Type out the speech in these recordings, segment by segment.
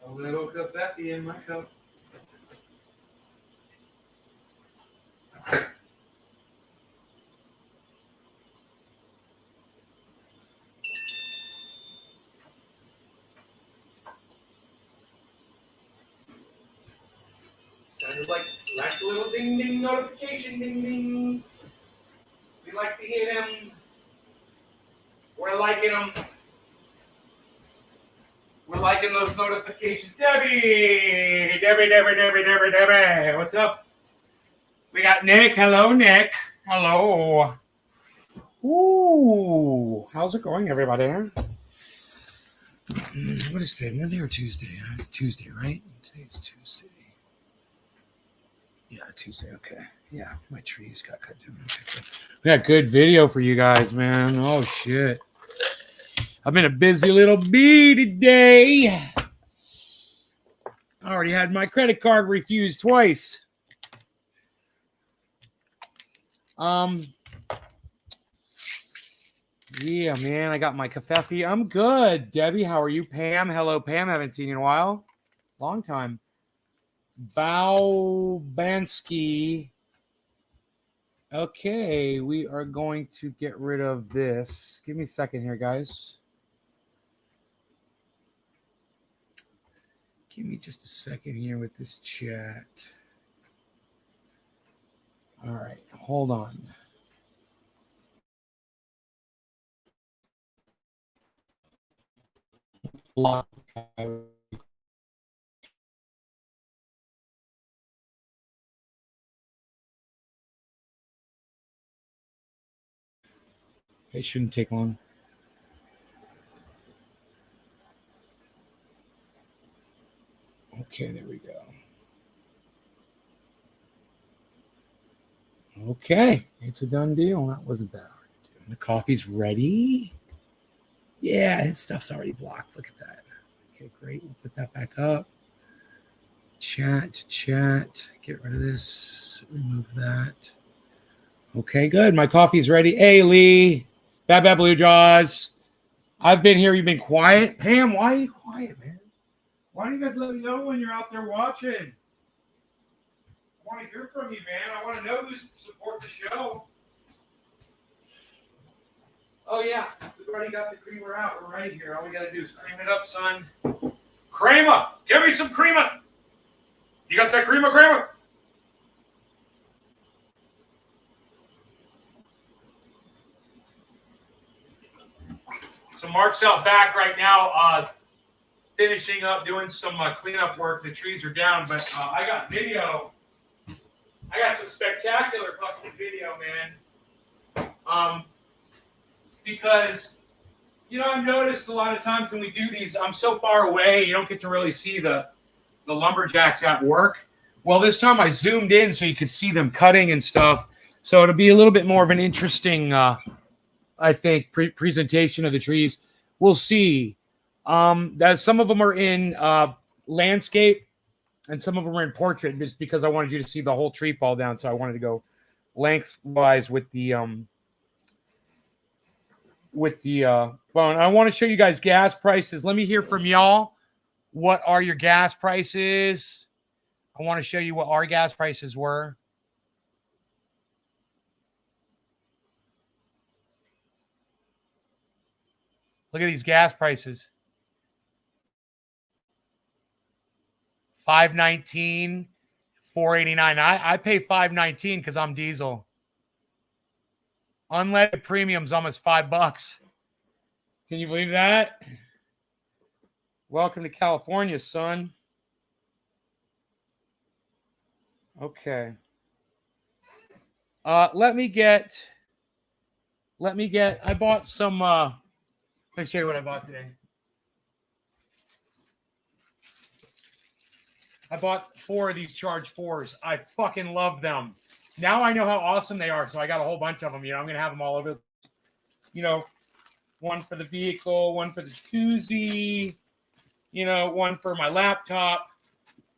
A little coffee in my cup. Sounded like little ding ding notification ding dings. We like to hear them. We're liking them. We're liking those notifications. Debbie. What's up? We got Nick. Hello, Nick. Hello. Ooh. How's it going, everybody? What is today? Monday or Tuesday? Tuesday, right? Today's Tuesday. Yeah, Tuesday. Okay. Yeah, my trees got cut down. Okay. We got good video for you guys, man. Oh, shit. I've been a busy little bee today. I already had my credit card refused twice. Yeah, man, I got my coffee. I'm good. Debbie, how are you? Pam, hello, Pam. Haven't seen you in a while. Long time. Bansky. Okay, we are going to get rid of this. Give me a second here, guys. Give me just a second here with this chat. All right, hold on. It shouldn't take long. Okay, there we go. Okay, it's a done deal. That wasn't that hard to do. And the coffee's ready. Yeah, his stuff's already blocked. Look at that. Okay, great. We'll put that back up. Chat. Get rid of this. Remove that. Okay, good. My coffee's ready. Hey, Lee. Bad Blue Jaws. I've been here. You've been quiet. Pam, why are you quiet, man? Why don't you guys let me know when you're out there watching? I want to hear from you, man. I want to know who supports the show. Oh, yeah. We've already got the creamer out. We're right here. All we got to do is cream it up, son. Creamer. Give me some creamer. You got that creamer? So Mark's out back right now, finishing up, doing some cleanup work. The trees are down, but I got video. I got some spectacular fucking video, man. It's because, you know, I've noticed a lot of times when we do these, I'm so far away, you don't get to really see the lumberjacks at work. Well, this time I zoomed in so you could see them cutting and stuff. So it'll be a little bit more of an interesting, I think, presentation of the trees. We'll see. That some of them are in landscape and some of them are in portrait, just because I wanted you to see the whole tree fall down. So I wanted to go lengthwise with the well, and I want to show you guys gas prices. Let me hear from y'all. What are your gas prices? I want to show you what our gas prices were. Look at these gas prices. $5.19, $4.89. I pay $5.19 because I'm diesel. Unleaded premium's almost $5. Can you believe that? Welcome to California, son. Okay. Let me get, I bought some, let's show you what I bought today. I bought 4 of these Charge 4s. I fucking love them. Now I know how awesome they are, so I got a whole bunch of them. You know, I'm going to have them all over. You know, one for the vehicle, one for the jacuzzi, you know, one for my laptop.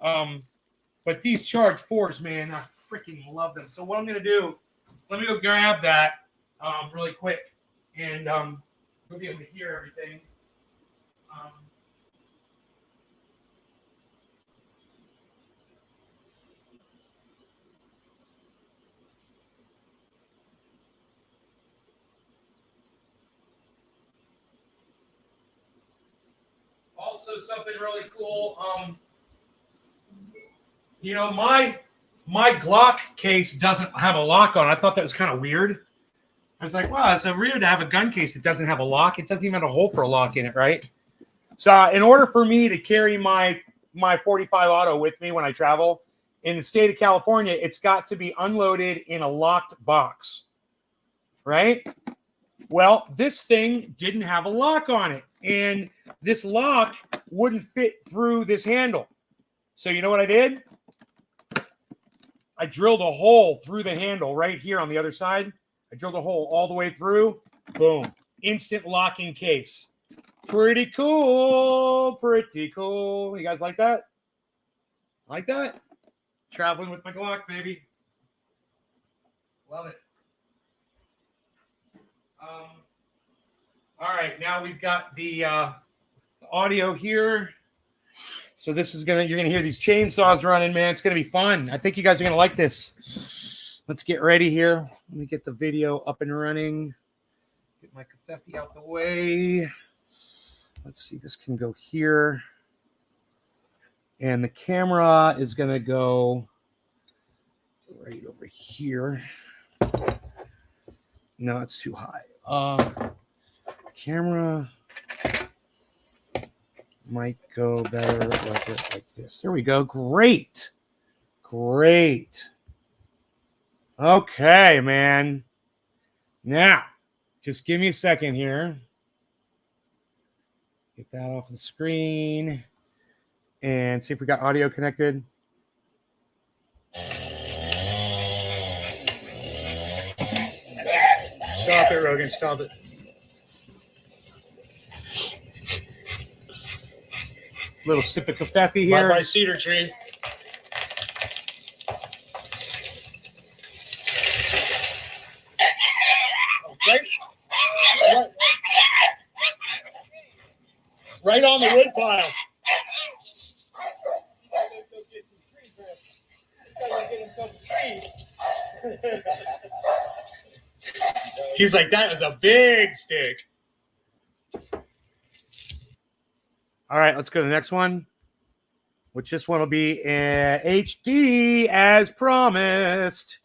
But these Charge 4s, man, I freaking love them. So what I'm going to do, let me go grab that really quick, and we'll be able to hear everything. also something really cool. You know, my Glock case doesn't have a lock on it. I thought that was kind of weird. I was like, wow, it's so weird to have a gun case that doesn't have a lock. It doesn't even have a hole for a lock in it, right? So in order for me to carry my 45 auto with me when I travel in the state of California, it's got to be unloaded in a locked box, right? Well, this thing didn't have a lock on it, and this lock wouldn't fit through this handle. So you know what I did? I drilled a hole through the handle right here on the other side. I drilled a hole all the way through. Boom. Instant locking case. Pretty cool. Pretty cool. You guys like that? Like that? Traveling with my Glock, baby. Love it. All right. Now we've got the audio here. So this is you're gonna hear these chainsaws running, man. It's gonna be fun. I think you guys are gonna like this. Let's get ready here. Let me get the video up and running. Get my Covfefe out the way. Let's see, this can go here. And the camera is gonna go right over here. No, it's too high. Camera might go better like this. There we go. Great. Great. Okay, man. Now, just give me a second here. Get that off the screen and see if we got audio connected. Stop it, Rogan. Stop it. Little sip of Covfefe here. By cedar tree. Right on the wood pile. He's like, that was a big stick. All right, let's go to the next one, which this one will be HD as promised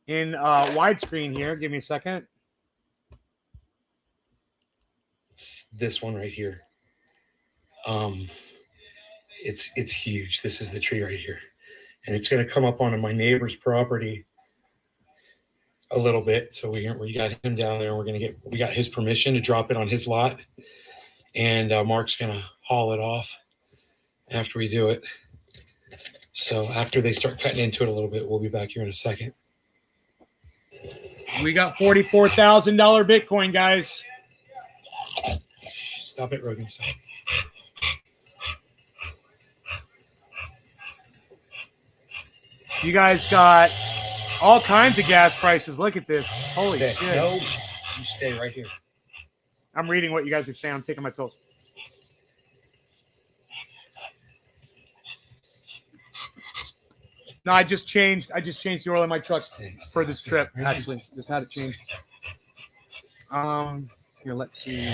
in widescreen here. Give me a second. It's this one right here. It's huge. This is the tree right here, and it's going to come up onto my neighbor's property a little bit. So we got him down there. We got his permission to drop it on his lot. And Mark's going to haul it off after we do it. So after they start cutting into it a little bit, we'll be back here in a second. We got $44,000 Bitcoin, guys. Stop it, Rogan. Stop. You guys got all kinds of gas prices. Look at this. Holy shit. No, you stay right here. I'm reading what you guys are saying. I'm taking my pills. No, I just changed the oil in my truck for this trip. Actually, just had it changed. Here, let's see.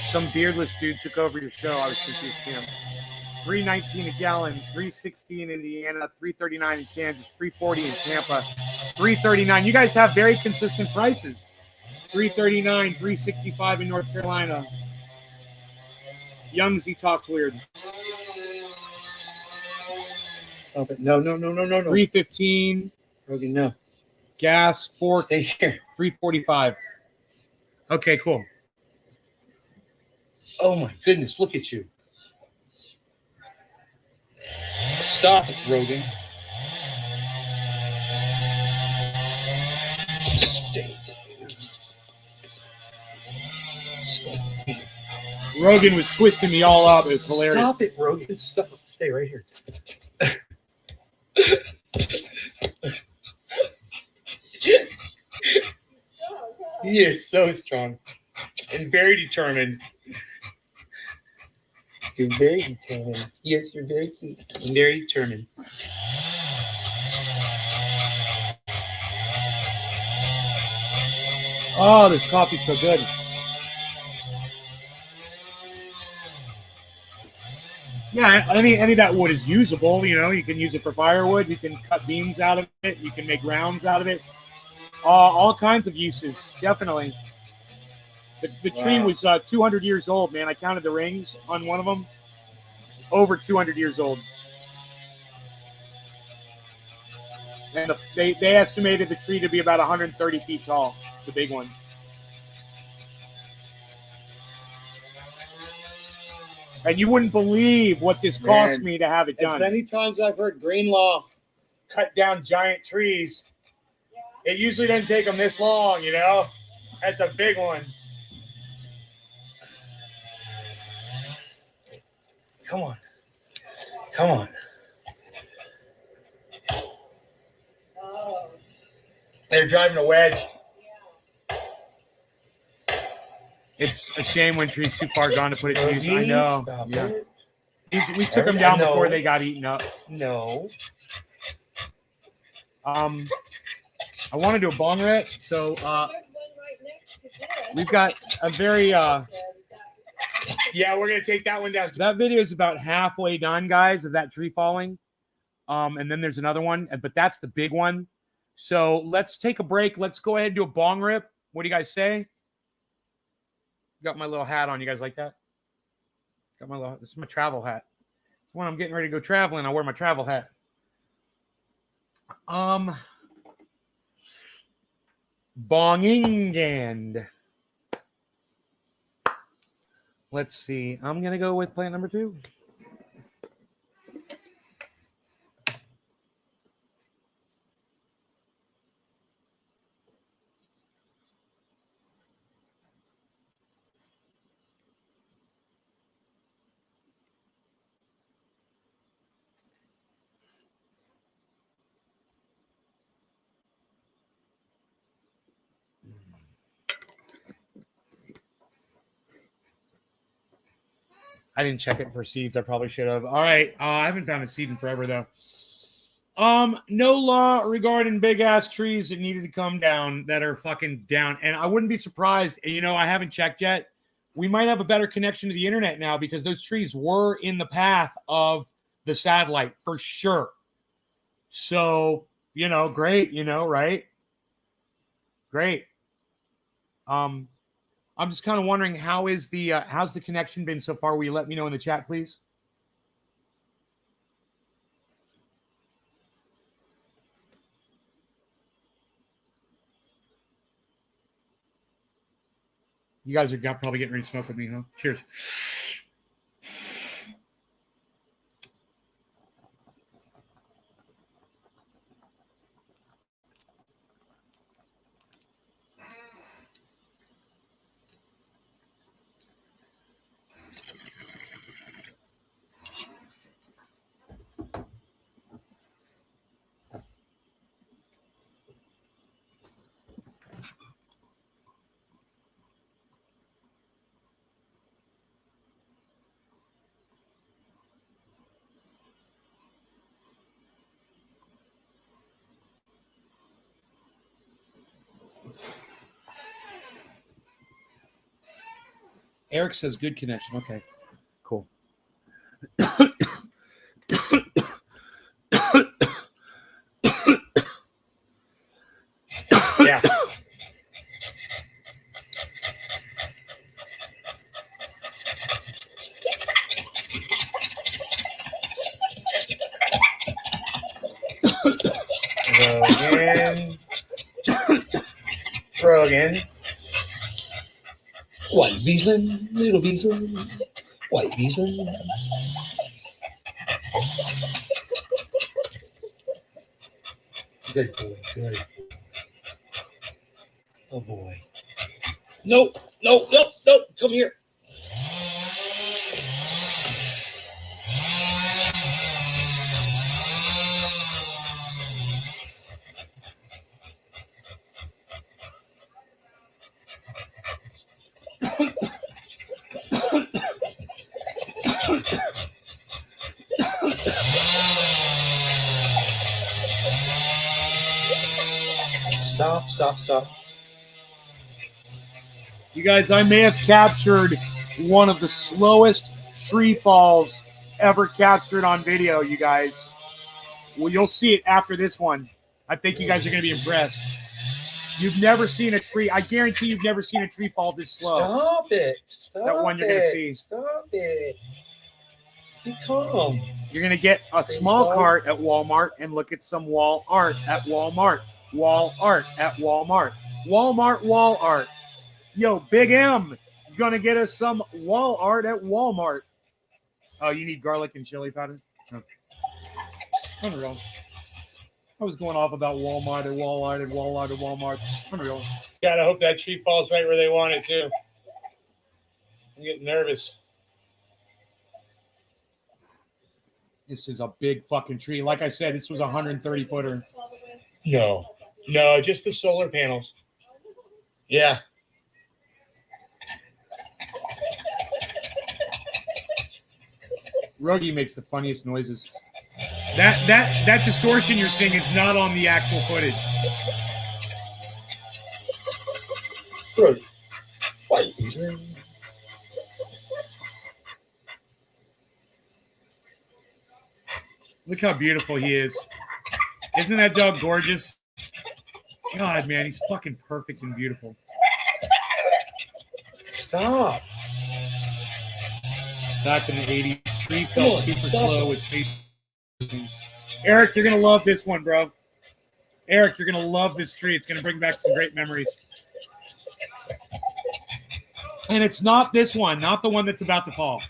Some beardless dude took over your show. I was confused with him. $3.19 a gallon, $3.16 in Indiana, $3.39 in Kansas, $3.40 in Tampa, $3.39. You guys have very consistent prices. $3.39, $3.65 in North Carolina. Youngsy talks weird. Stop it. No. $3.15. Rogan, no. Gas, Stay here. $3.45. Okay, cool. Oh my goodness, look at you. Stop it, Rogan. Stay. Rogan was twisting me all up. It was hilarious. Stop it, Rogan. Stop. Stay right here. He is so strong and very determined. You're very determined. Yes, you're very cute and very determined. Oh, this coffee's so good. Yeah, any of that wood is usable. You know, you can use it for firewood. You can cut beams out of it. You can make rounds out of it. All kinds of uses, definitely. The tree was 200 years old, man. I counted the rings on one of them. Over 200 years old. And they estimated the tree to be about 130 feet tall, the big one. And you wouldn't believe what this cost me to have it done. As many times I've heard Greenlaw cut down giant trees. It usually doesn't take them this long, you know? That's a big one. Come on. Come on. They're driving a wedge. It's a shame when trees too far gone to put it to use. I know. Yeah. We took them down before they got eaten up. No. I want to do a bong rip, so we've got a very yeah, we're gonna take that one down. That video is about halfway done, guys, of that tree falling. And then there's another one, but that's the big one. So let's take a break. Let's go ahead and do a bong rip. What do you guys say? Got my little hat on. You guys like that? Got my little. This is my travel hat. It's when I'm getting ready to go traveling. I wear my travel hat. Bonging and let's see. I'm gonna go with plant number 2. I didn't check it for seeds. I probably should have. All right. I haven't found a seed in forever, though. No law regarding big ass trees that needed to come down that are fucking down. And I wouldn't be surprised. You know, I haven't checked yet. We might have a better connection to the internet now because those trees were in the path of the satellite for sure. So, you know, great, you know, right? Great. I'm just kind of wondering how's the connection been so far? Will you let me know in the chat, please? You guys are probably getting ready to smoke with me, huh? Cheers. Eric says good connection. Okay, cool. Yeah. Rogan. White Beaslin, little Beaslin, White Beaslin. Good boy, good. Oh boy. Nope, nope, nope, nope. Come here. Stop, stop, stop. You guys, I may have captured one of the slowest tree falls ever captured on video, you guys. Well, you'll see it after this one. I think you guys are going to be impressed. You've never seen a tree. I guarantee you've never seen a tree fall this slow. Stop it. Stop that one you're going to see. Stop it. Be calm. You're going to get a small cart at Walmart and look at some wall art at Walmart. Wall art at Walmart. Walmart wall art. Yo, Big M is going to get us some wall art at Walmart. Oh, you need garlic and chili powder? Oh. Unreal. I was going off about Walmart and Walmart and Walmart and Walmart. Unreal. Gotta hope that tree falls right where they want it to. I'm getting nervous. This is a big fucking tree. Like I said, this was a 130-footer. No, just the solar panels. Yeah. Ruggy makes the funniest noises. That distortion you're seeing is not on the actual footage. Right. Look how beautiful he is. Isn't that dog gorgeous? God, man, he's fucking perfect and beautiful. Stop. Back in the 80s, tree felt super slow with chase. Eric, you're going to love this one, bro. Eric, you're going to love this tree. It's going to bring back some great memories. And it's not this one, not the one that's about to fall.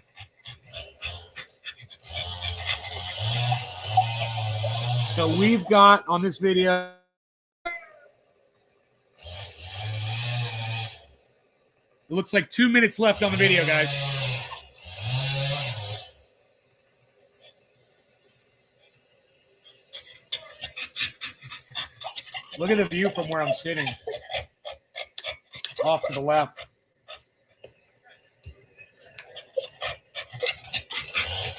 So we've got on this video, it looks like 2 minutes left on the video, guys. Look at the view from where I'm sitting. Off to the left.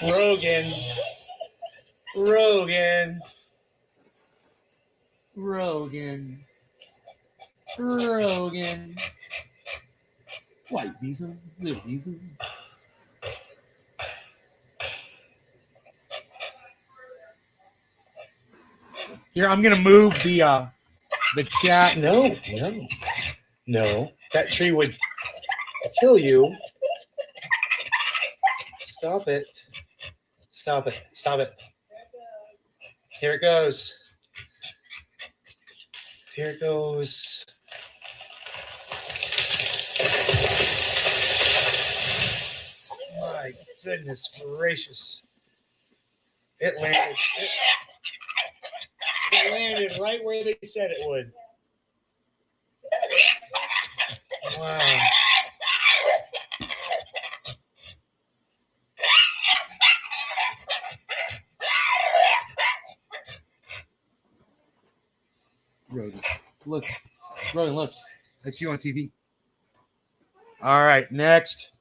Rogan. White Visa, little Visa. Here, I'm gonna move the chat. No. That tree would kill you. Stop it. Here it goes. My goodness gracious. It landed. It landed right where they said it would. Wow. Rogan, look. That's you on TV. All right, next.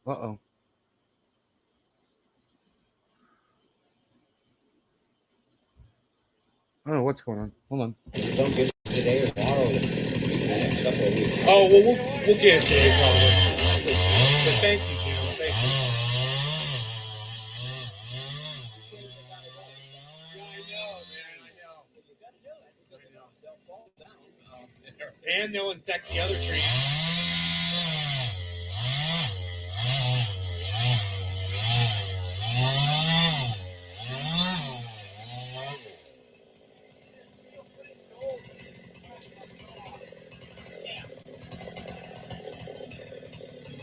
Uh-oh. I don't know what's going on. Hold on. Don't get it today or tomorrow. The next couple of weeks. Oh, well, we'll get it today, probably. But thank you, Jim. Thank you. And they'll infect the other trees.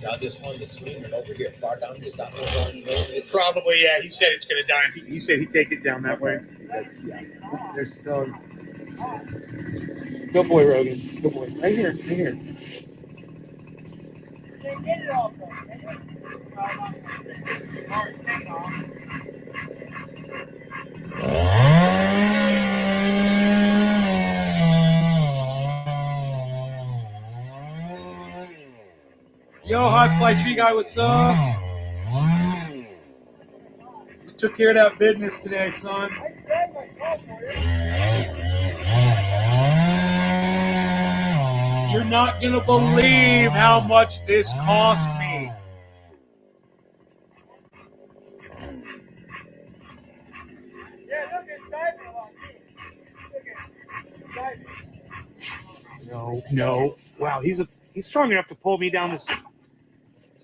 Now this one, the swing and over here, far down this out. Probably, yeah. He said it's going to die. He said he'd take it down that way. There's dog. Good boy, Rogan. Good boy. Right here. Get it off. Yo, Hot Fly Tree Guy, what's up? You took care of that business today, son. You're not going to believe how much this cost me. Yeah, look, it's diving a lot too. Look at it. Diving. No. Wow, he's strong enough to pull me down this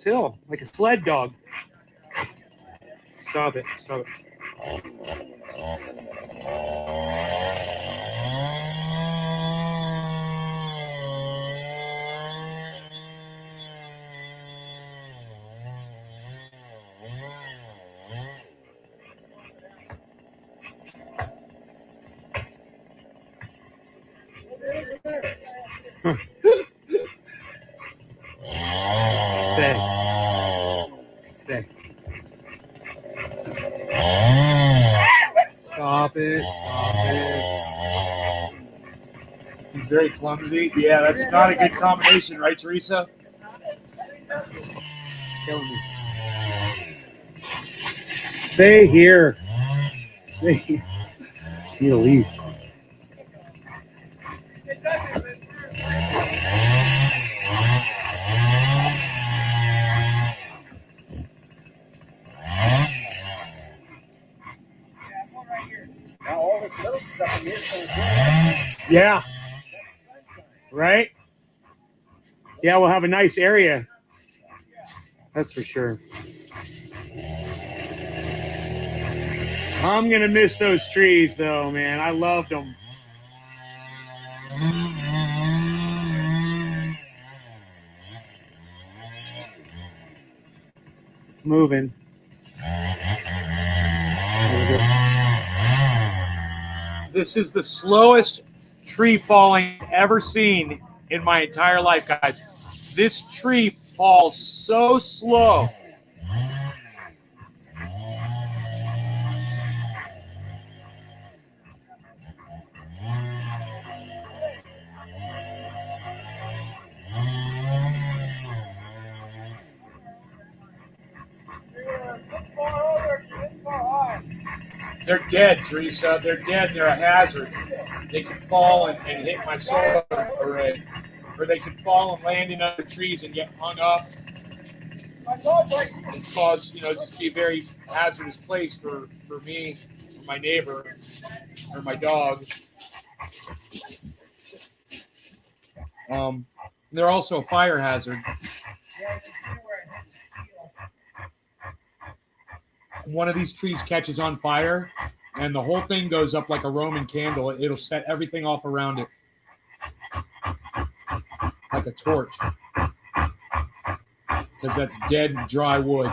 hill like a sled dog. Stop it. Stay. Stop it. He's very clumsy. Yeah, that's not a good combination, right, Teresa? Killing me. Stay here. Need to leave. It's diving, but Now all this little stuff in here is so Yeah. Right? Yeah, we'll have a nice area. That's for sure. I'm going to miss those trees, though, man. I loved them. It's moving. This is the slowest tree falling ever seen in my entire life, guys. This tree falls so slow. it's far over, it's far high. They're dead, Teresa. They're dead. They're a hazard. They could fall and hit my solar array. Or they could fall and land in other trees and get hung up and cause, just be a very hazardous place for me, for my neighbor, or my dog. They're also a fire hazard. One of these trees catches on fire, and the whole thing goes up like a Roman candle. It'll set everything off around it. Like a torch. Because that's dead, dry wood.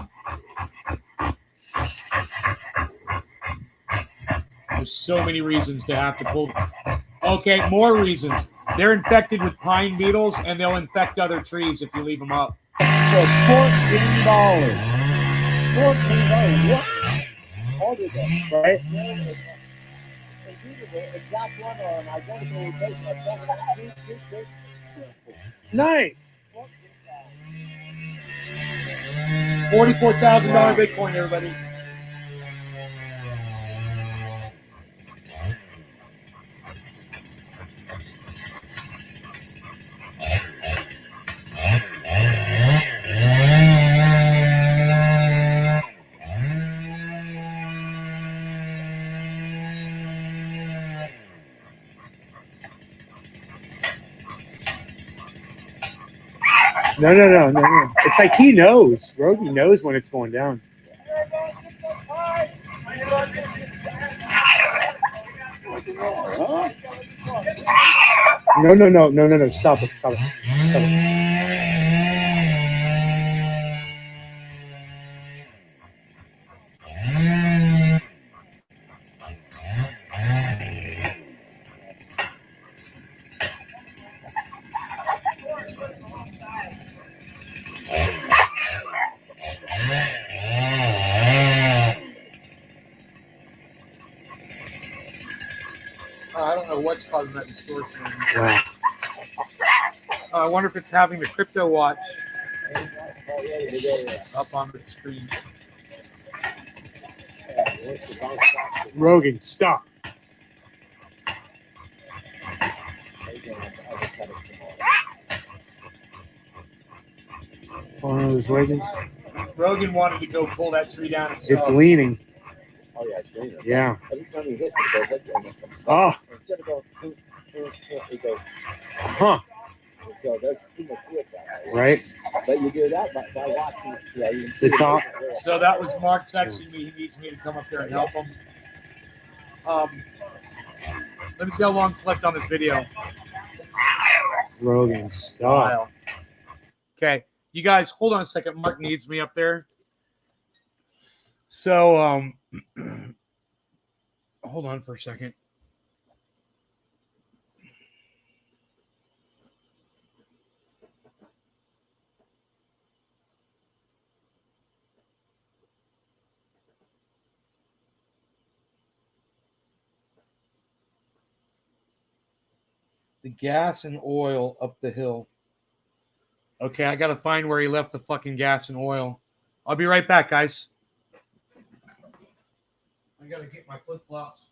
There's so many reasons to have to pull. Okay, more reasons. They're infected with pine beetles, and they'll infect other trees if you leave them up. So $14. $14. What? All of them, right? Exact one or an identical replacement. Nice. $44,000 Bitcoin, everybody. No. It's like he knows. Rogie knows when it's going down. No. Stop it. I don't know what's causing that distortion. Wow. I wonder if it's having the crypto watch Up on the screen. Rogan, stop. One of those Wiggins. Rogan wanted to go pull that tree down It's himself. leaning. Oh yeah, it's greener. Yeah. Every time you hit it, it goes like Oh. instead of going it goes. Huh. So there's too much wood that way. Right. But you do that by watching it. Yeah, you can The see top. it. So that was Mark texting me. He needs me to come up there and help him. Let me see how long's left on this video. Rogan, stop. Wow. Okay, you guys, hold on a second. Mark needs me up there. So, hold on for a second. The gas and oil up the hill. Okay, I got to find where he left the fucking gas and oil. I'll be right back, guys. I got to get my flip-flops.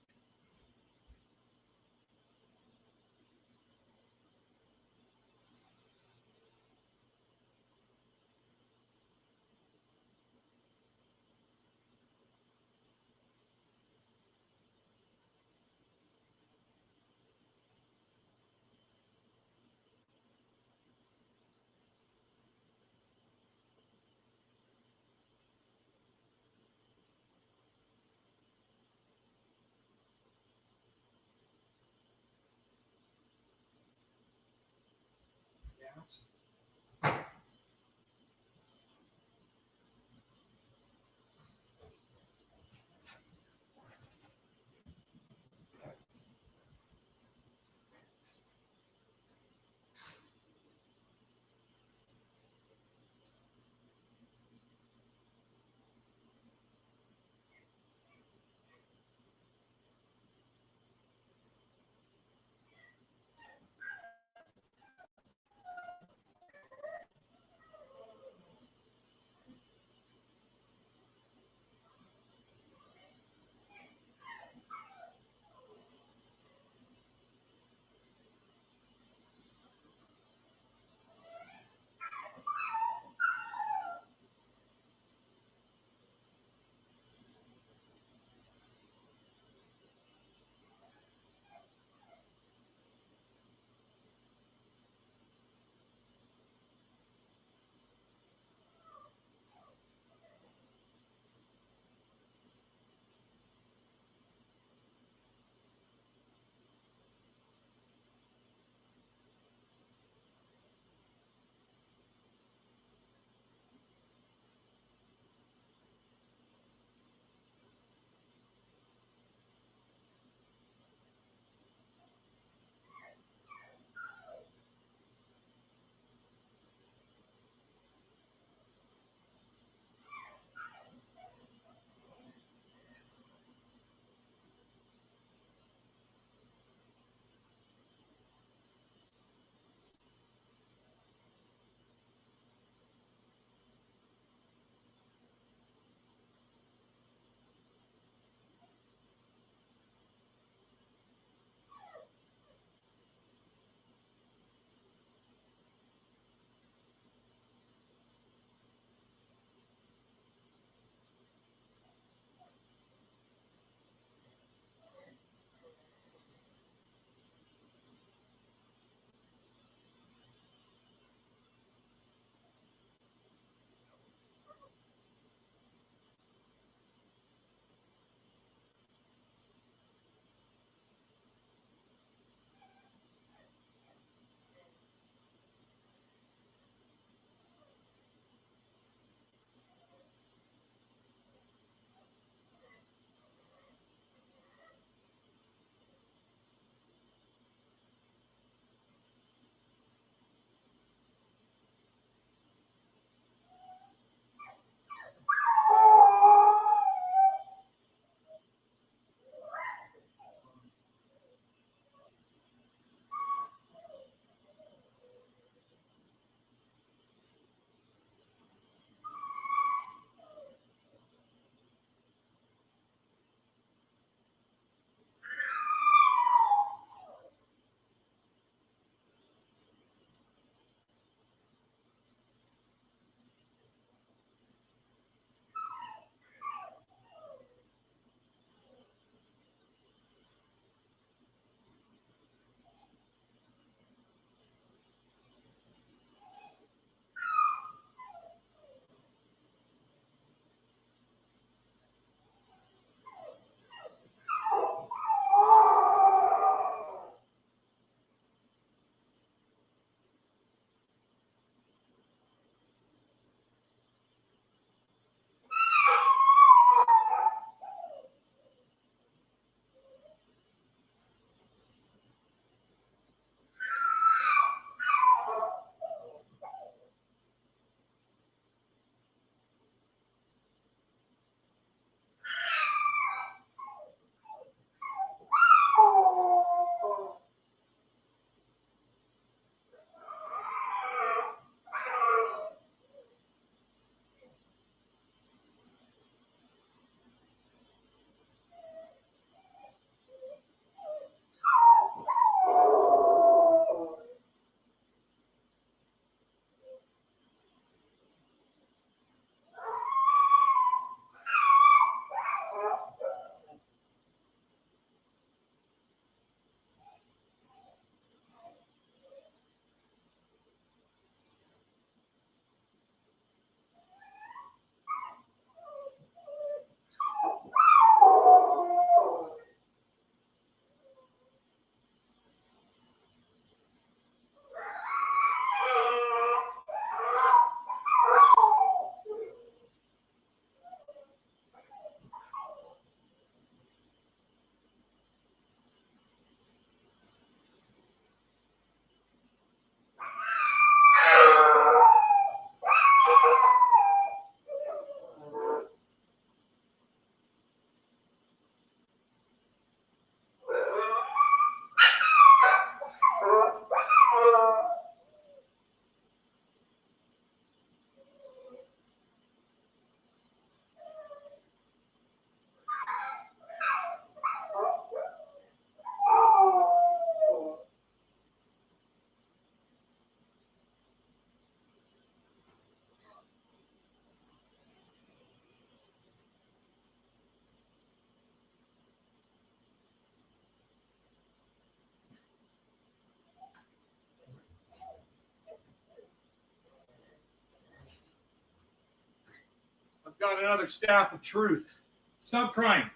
got another staff of truth. Stop crying.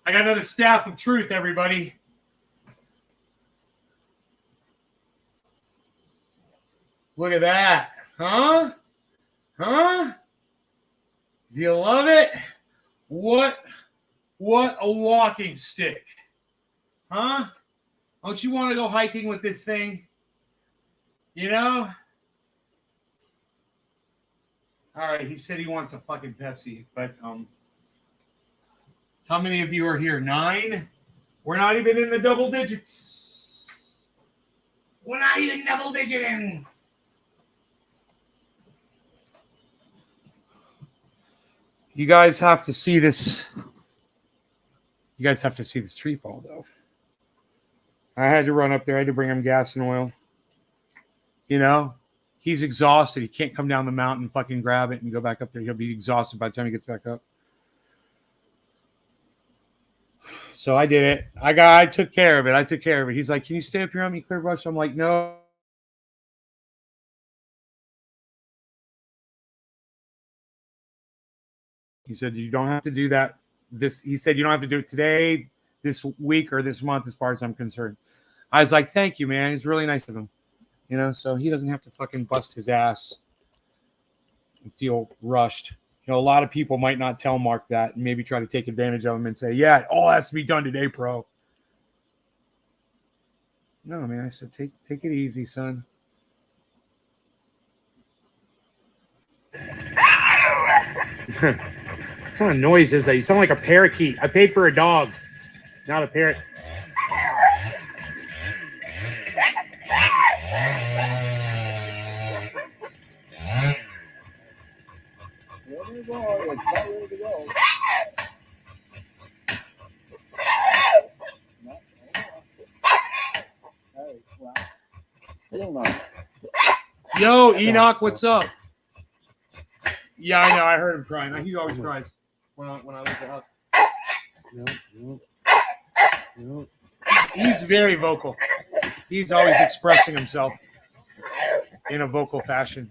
I got another staff of truth, everybody. Look at that. Huh? Huh? Do you love it? What a walking stick. Huh? Don't you want to go hiking with this thing? You know? All right, he said he wants a fucking Pepsi, but how many of you are here? 9? We're not even in the double digits. We're not even double digiting. You guys have to see this. You guys have to see this tree fall, though. I had to run up there. I had to bring him gas and oil. You know, he's exhausted. He can't come down the mountain, fucking grab it and go back up there. He'll be exhausted by the time he gets back up. So I did it. I took care of it. He's like, "Can you stay up here on me, Clear Brush?" I'm like, "No." He said, "You don't have to do that." He said, "You don't have to do it today, this week, or this month, as far as I'm concerned." I was like, "Thank you, man. It's really nice of him." You know, so he doesn't have to fucking bust his ass and feel rushed. You know, a lot of people might not tell Mark that and maybe try to take advantage of him and say, "Yeah, it all has to be done today, bro." No, man. I said, take it easy, son. What kind of noise is that? You sound like a parakeet. I paid for a dog, not a parrot. Ready to go. It's about ready to go. No, hey, well, still not. Yo, Enoch, what's up? Yeah, I know. I heard him crying. He always cries when I leave the house. No. He's very vocal. He's always expressing himself in a vocal fashion.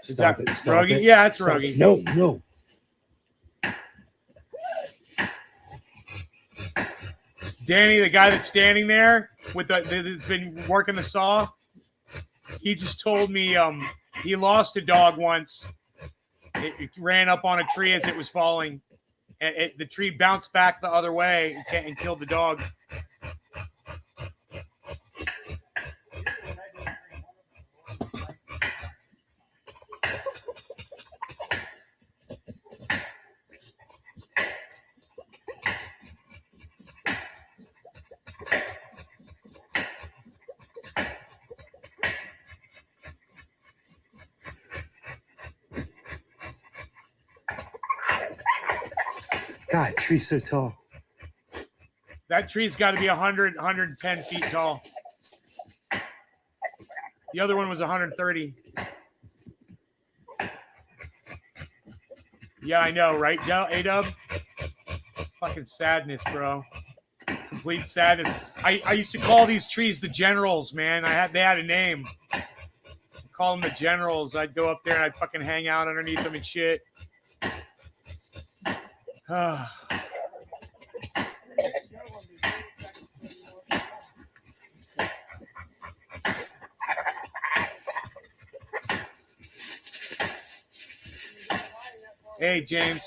Is that Ruggy? Yeah, it's Ruggy. No. Danny, the guy that's standing there that's been working the saw, he just told me he lost a dog once. It ran up on a tree as it was falling. And the tree bounced back the other way and killed the dog. God, tree's so tall. That tree's got to be 100, 110 feet tall. The other one was 130. Yeah, I know, right, A-Dub? Fucking sadness, bro. Complete sadness. I used to call these trees the generals, man. They had a name. I call them the generals. I'd go up there and I'd fucking hang out underneath them and shit. Hey, James.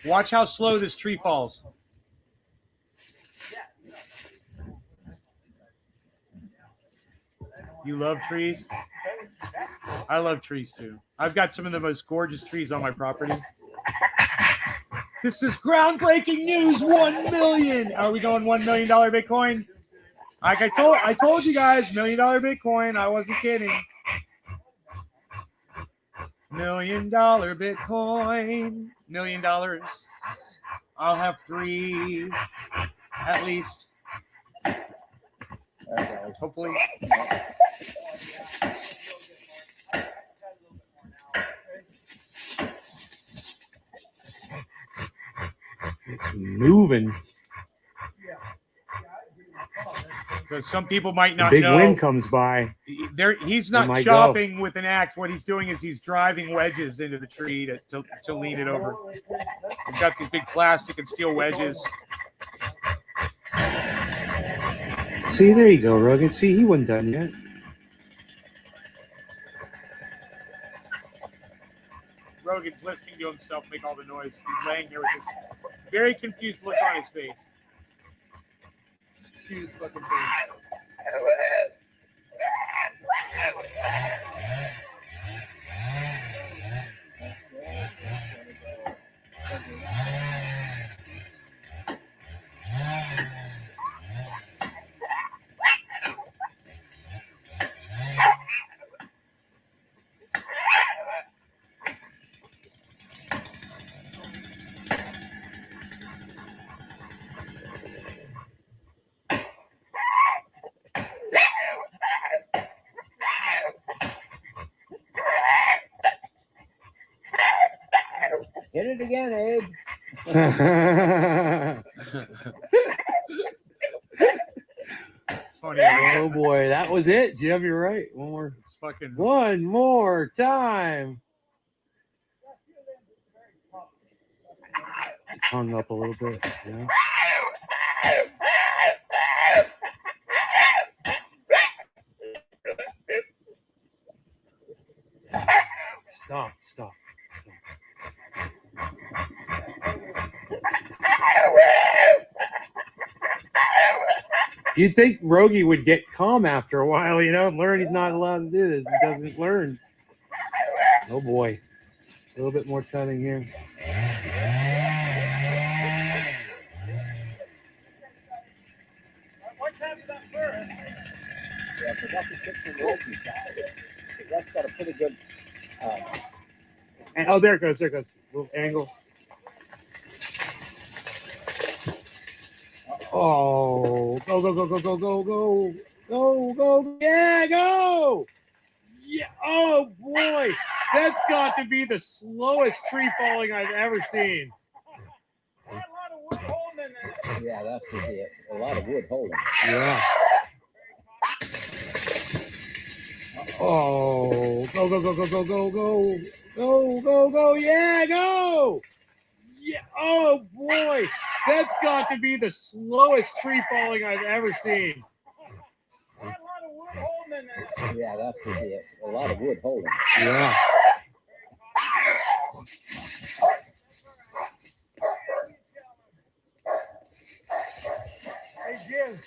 Watch how slow this tree falls. You love trees? I love trees too. I've got some of the most gorgeous trees on my property. This is groundbreaking news. 1 million. Are we going $1 million Bitcoin? Like I told you guys, $1 million Bitcoin. I wasn't kidding. $1 million Bitcoin. $1 million. I'll have 3 at least. Hopefully. It's moving. So some people might not Big know. wind comes by. He's They not might chopping with an axe. What he's doing is he's driving wedges into the tree to lean it over. He's got these big plastic and steel wedges. See, there you go, Rogan. See, he wasn't done yet. Rogan's listening to himself make all the noise. He's laying there with this very confused look on his face. It's the cutest fucking thing. Hit it again, Abe. It's funny. Oh boy, that was it, Jim. You're right. It's fucking. One more time. It's hung up a little bit. Yeah. Stop. You'd think Rogie would get calm after a while, you know, and learn he's not allowed to do this. He doesn't learn. Oh boy. A little bit more cutting here. What's happening that first? Yeah, I forgot to fix the Rosie side. That's got a pretty good. And, oh, there it goes. Little angle. Oh, go. Yeah, go. Yeah. Oh, boy. That's got to be the slowest tree falling I've ever seen. A lot of wood holding in there. Yeah, that should be it. A lot of wood holding. Yeah. Oh, go. Yeah, go. Yeah. Oh, boy. That's got to be the slowest tree falling I've ever seen. A lot of wood holding in there. Yeah, that should be it. A lot of wood holding. Yeah. Hey, Jim.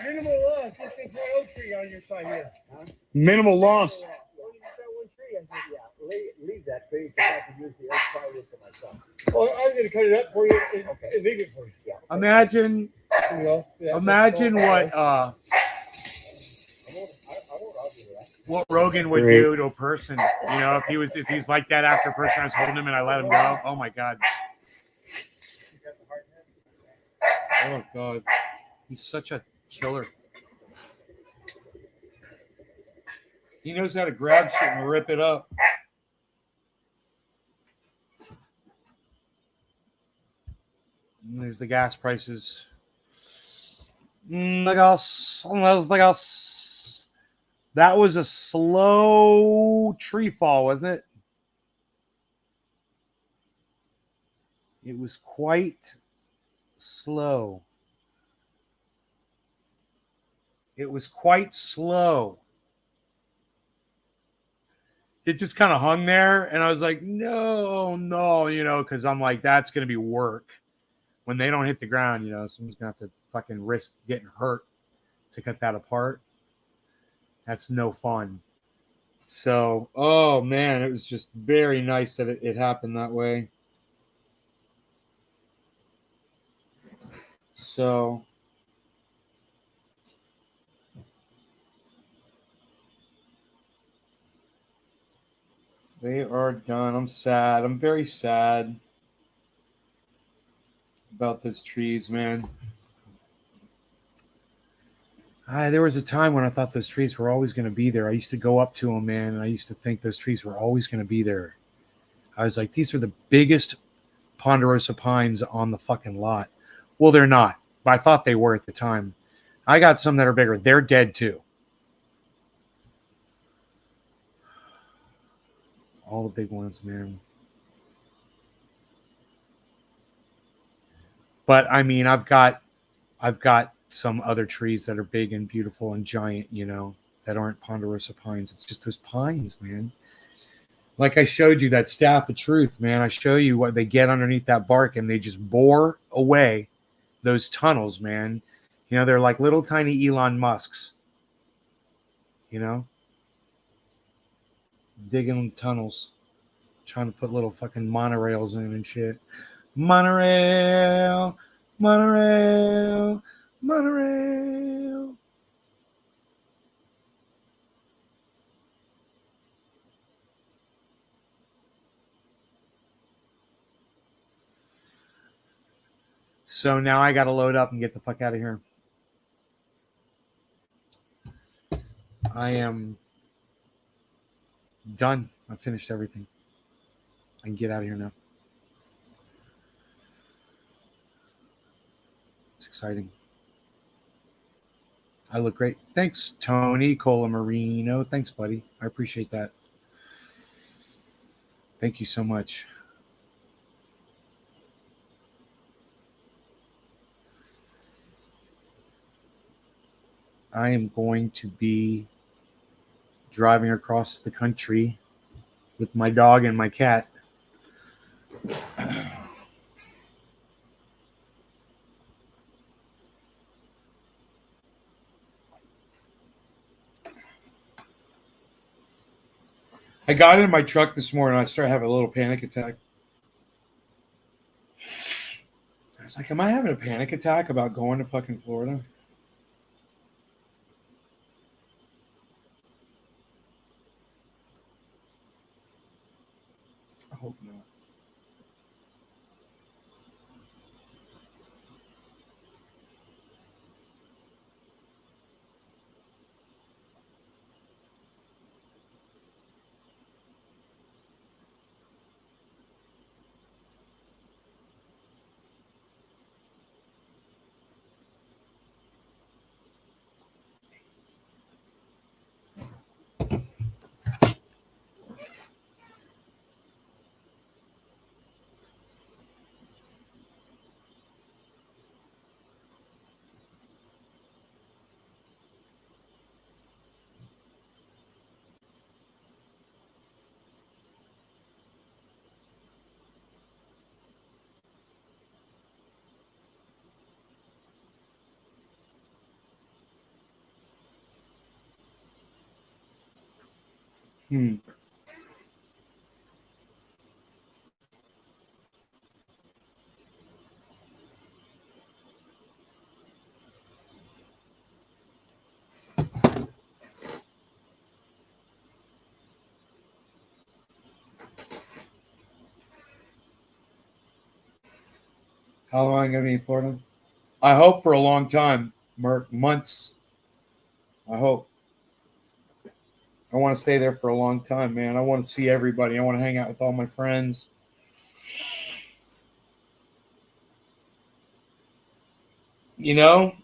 Minimal loss. This is my oak tree on your side here. Minimal loss. Only that one tree. I said, yeah, leave that tree because I can use the oak firewood for myself. Well, I'm going to cut it up for you and leave it for you. Yeah. Imagine what Rogan would do to a person. You know, if he's like that after a person I was holding him and I let him go. Oh my God. Oh God. He's such a killer. He knows how to grab shit and rip it up. And there's the gas prices. That was a slow tree fall, wasn't it? It was quite slow. It was quite slow. It just kind of hung there, and I was like, no, you know, because I'm like, that's going to be work. When they don't hit the ground, you know, someone's going to have to fucking risk getting hurt to cut that apart. That's no fun. So, oh, man, it was just very nice that it happened that way. So... they are done. I'm sad. I'm very sad about those trees, man. There was a time when I thought those trees were always going to be there. I used to go up to them, man, and I used to think those trees were always going to be there. I was like, these are the biggest ponderosa pines on the fucking lot. Well, they're not, but I thought they were at the time. I got some that are bigger. They're dead too. All the big ones, man. But I mean, I've got some other trees that are big and beautiful and giant, you know, that aren't ponderosa pines. It's just those pines, man. Like I showed you that staff of truth, man. I show you what they get underneath that bark and they just bore away those tunnels, man. You know, they're like little tiny Elon Musks, you know, digging tunnels, trying to put little fucking monorails in and shit. Monorail, monorail, monorail. So now I got to load up and get the fuck out of here. I am done. I finished everything. I can get out of here now. It's exciting. I look great. Thanks, Tony Colamarino. Thanks, buddy. I appreciate that. Thank you so much. I am going to be driving across the country with my dog and my cat. I got in my truck this morning. I started having a little panic attack. I was like, am I having a panic attack about going to fucking Florida? I hope not. How long am I going to be in Florida? I hope for a long time, months. I hope. I want to stay there for a long time, man. I want to see everybody. I want to hang out with all my friends. You know,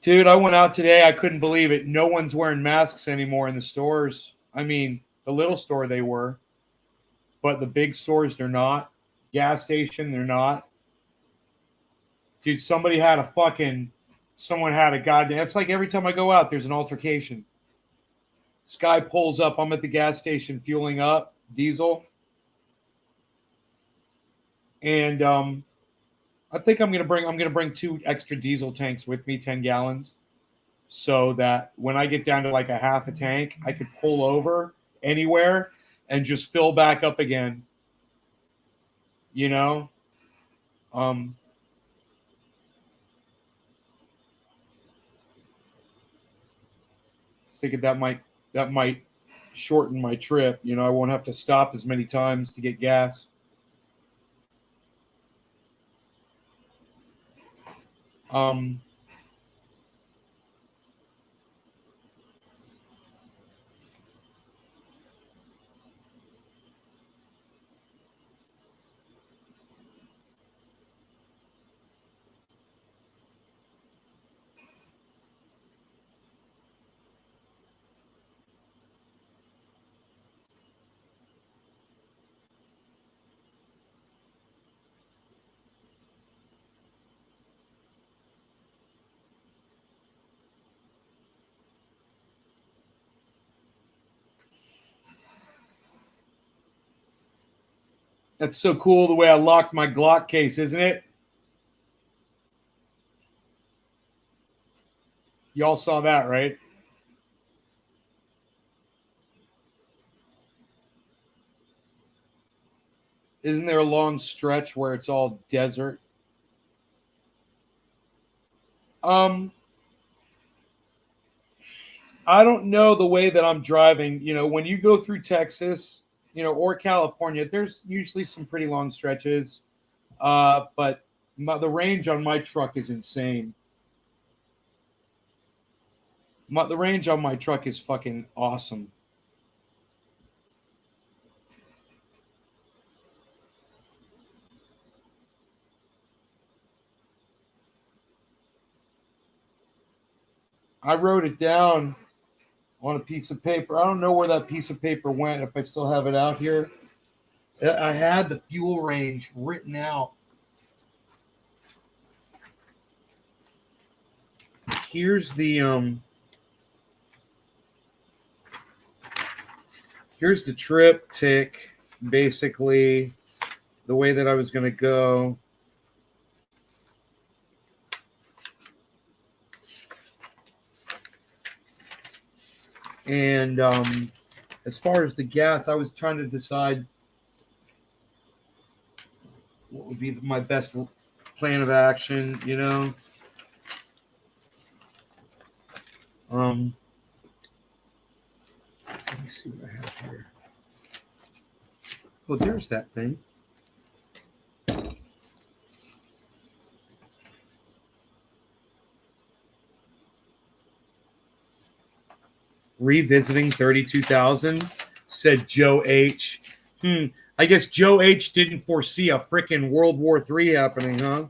dude, I went out today. I couldn't believe it. No one's wearing masks anymore in the stores. I mean, the little store they were, but the big stores, they're not. Gas station, they're not. Dude, someone had a goddamn, it's like every time I go out, there's an altercation. This guy pulls up. I'm at the gas station fueling up diesel. And I think I'm gonna bring 2 extra diesel tanks with me, 10 gallons, so that when I get down to like a half a tank, I could pull over anywhere and just fill back up again. You know? I was thinking that might shorten my trip. You know, I won't have to stop as many times to get gas. That's so cool the way I locked my Glock case, isn't it? Y'all saw that, right? Isn't there a long stretch where it's all desert? I don't know the way that I'm driving. You know, when you go through Texas, you know, or California, there's usually some pretty long stretches. But the range on my truck is insane. The range on my truck is fucking awesome. I wrote it down on a piece of paper. I don't know where that piece of paper went, if I still have it out here. I had the fuel range written out. Here's the triptych, basically the way that I was going to go. And as far as the gas, I was trying to decide what would be my best plan of action, you know. Let me see what I have here. Oh, there's that thing. Revisiting 32,000, said Joe H. I guess Joe H didn't foresee a freaking World War III happening, huh?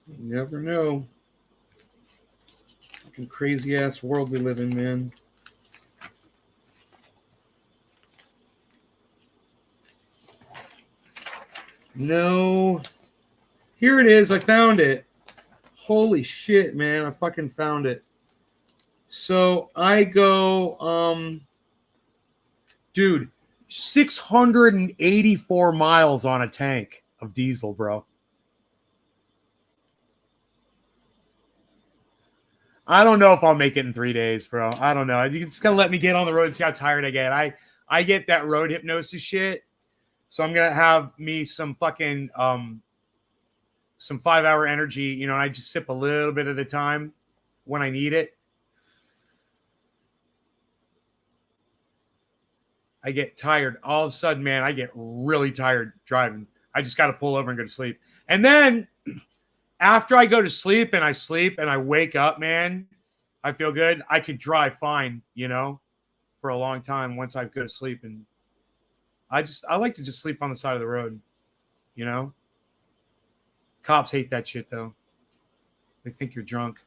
You never know. Fucking crazy ass world we live in, man. No. Here it is. I found it. Holy shit, man. I fucking found it. So I go, dude, 684 miles on a tank of diesel, bro. I don't know if I'll make it in 3 days, bro. I don't know. You just gotta let me get on the road and see how tired I get. I get that road hypnosis shit. So I'm gonna have me some fucking some 5-hour energy, you know, and I just sip a little bit at a time when I need it. I get tired. All of a sudden, man, I get really tired driving. I just got to pull over and go to sleep. And then after I go to sleep and I wake up, man, I feel good. I could drive fine, you know, for a long time once I go to sleep. And I like to just sleep on the side of the road, you know. Cops hate that shit, though. They think you're drunk.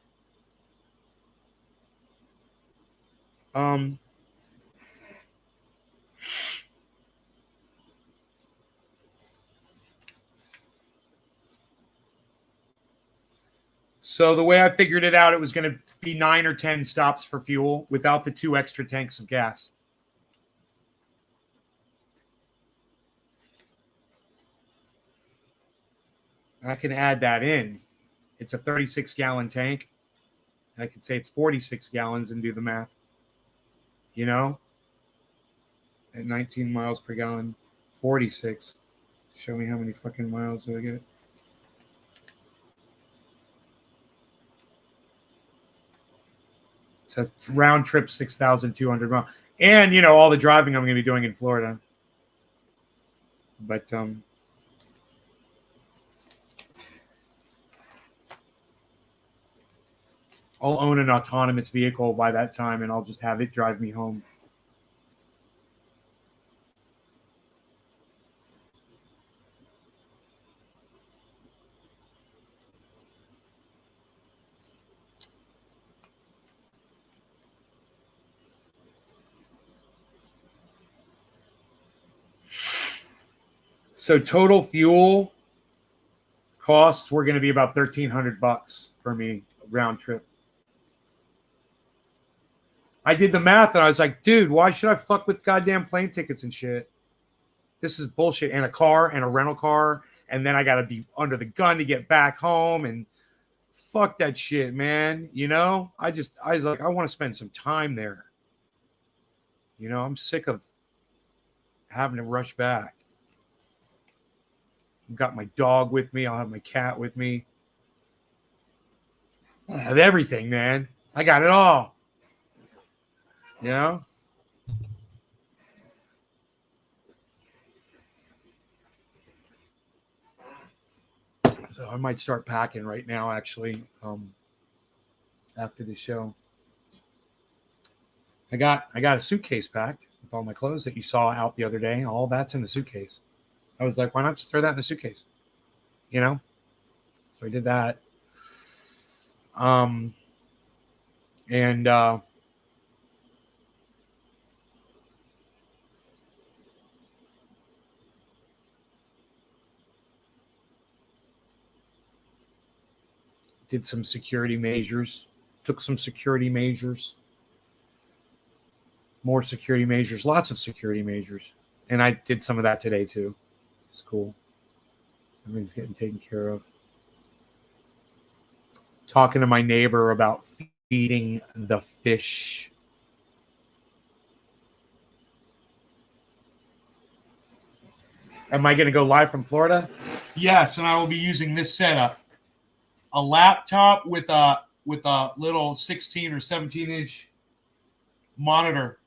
So the way I figured it out, it was going to be 9 or 10 stops for fuel without the 2 extra tanks of gas. I can add that in. It's a 36-gallon tank. I could say it's 46 gallons and do the math. You know? At 19 miles per gallon, 46. Show me how many fucking miles do I get. It's a round trip 6,200 miles. And, you know, all the driving I'm going to be doing in Florida. But, I'll own an autonomous vehicle by that time, and I'll just have it drive me home. So total fuel costs were going to be about $1,300 for me round trip. I did the math and I was like, dude, why should I fuck with goddamn plane tickets and shit? This is bullshit. And a car and a rental car. And then I got to be under the gun to get back home. And fuck that shit, man. You know, I was like, I want to spend some time there. You know, I'm sick of having to rush back. I've got my dog with me. I'll have my cat with me. I have everything, man. I got it all. You know? So I might start packing right now, actually, after the show. I got a suitcase packed with all my clothes that you saw out the other day. All that's in the suitcase. I was like, why not just throw that in the suitcase? You know? So I did that. Did some security measures, took some security measures, more security measures, lots of security measures. And I did some of that today too. It's cool. Everything's getting taken care of. Talking to my neighbor about feeding the fish. Am I going to go live from Florida? Yes, and I will be using this setup. A laptop with a little 16 or 17 inch monitor.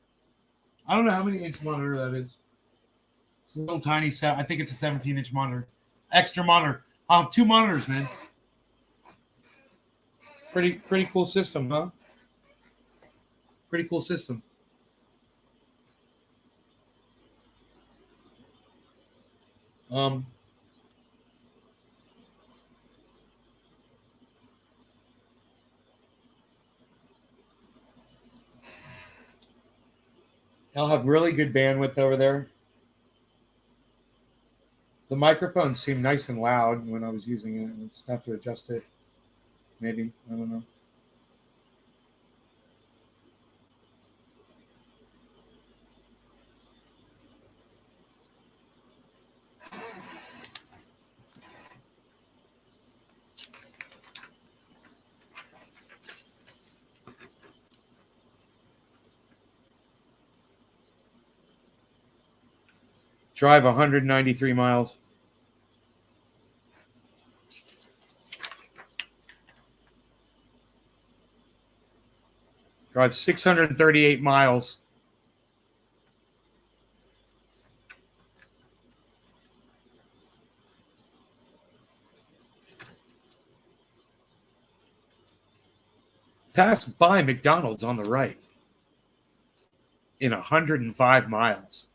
I don't know how many inch monitor that is. It's a little tiny set. I think it's a 17 inch monitor. Extra monitor. I'll have 2 monitors, man. Pretty cool system, huh? Pretty cool system. I'll have really good bandwidth over there. The microphone seemed nice and loud when I was using it. I just have to adjust it. Maybe. I don't know. Drive 193 miles. Drive 638 miles. Pass by McDonald's on the right in 105 miles.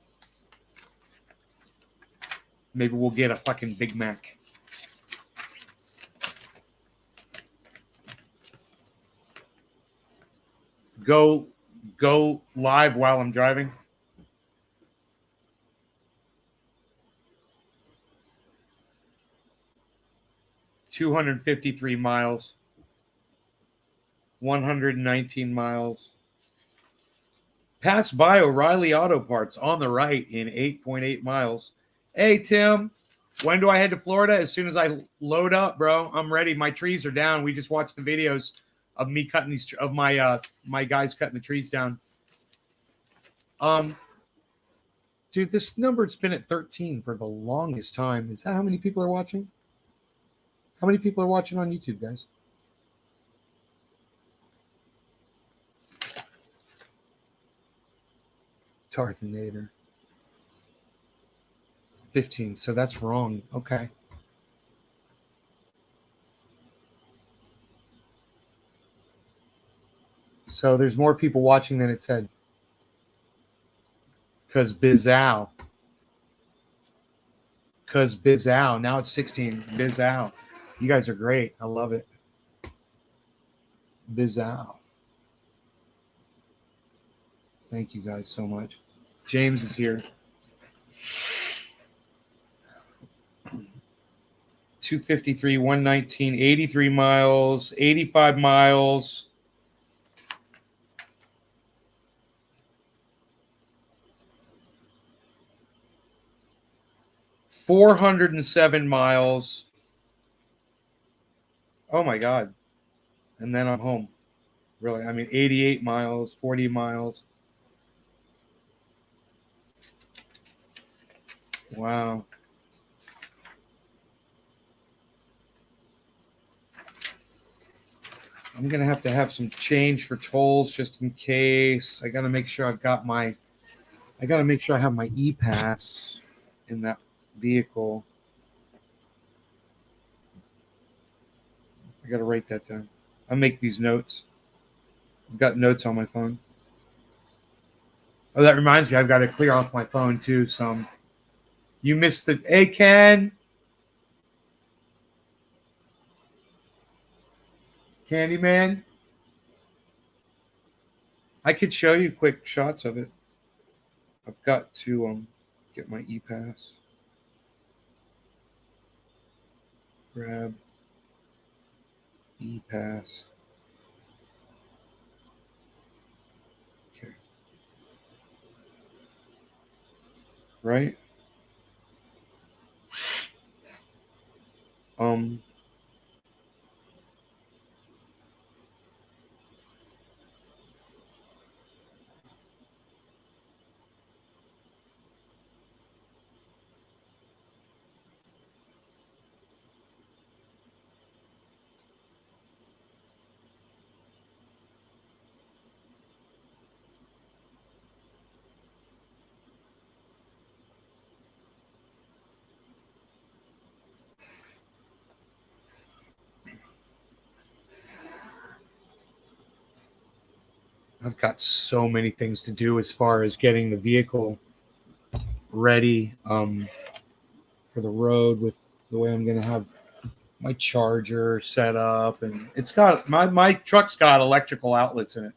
Maybe we'll get a fucking Big Mac. Go live while I'm driving. $253 miles. 119 miles. Pass by O'Reilly Auto Parts on the right in 8.8 miles. Hey, Tim, when do I head to Florida? As soon as I load up, bro. I'm ready. My trees are down. We just watched the videos of me cutting these, of my my guys cutting the trees down. Dude, this number's been at 13 for the longest time. Is that how many people are watching? How many people are watching on YouTube, guys? Tarthinator. 15, so that's wrong. Okay. So there's more people watching than it said. Because Bizow. Now it's 16. Bizow. You guys are great. I love it. Bizow. Thank you guys so much. James is here. 253, 119, 83 miles, 85 miles. 407 miles. Oh my God. And then I'm home. Really. I mean, 88 miles, 40 miles. Wow. I'm going to have some change for tolls just in case. I got to make sure I have my e-pass in that vehicle. I got to write that down. I'll make these notes. I've got notes on my phone. Oh, that reminds me, I've got to clear off my phone too. You missed the. Hey, Ken. Candyman. I could show you quick shots of it. I've got to get my e-pass. Grab e-pass. Okay. Right? I've got so many things to do as far as getting the vehicle ready for the road with the way I'm going to have my charger set up. And it's got my truck's got electrical outlets in it.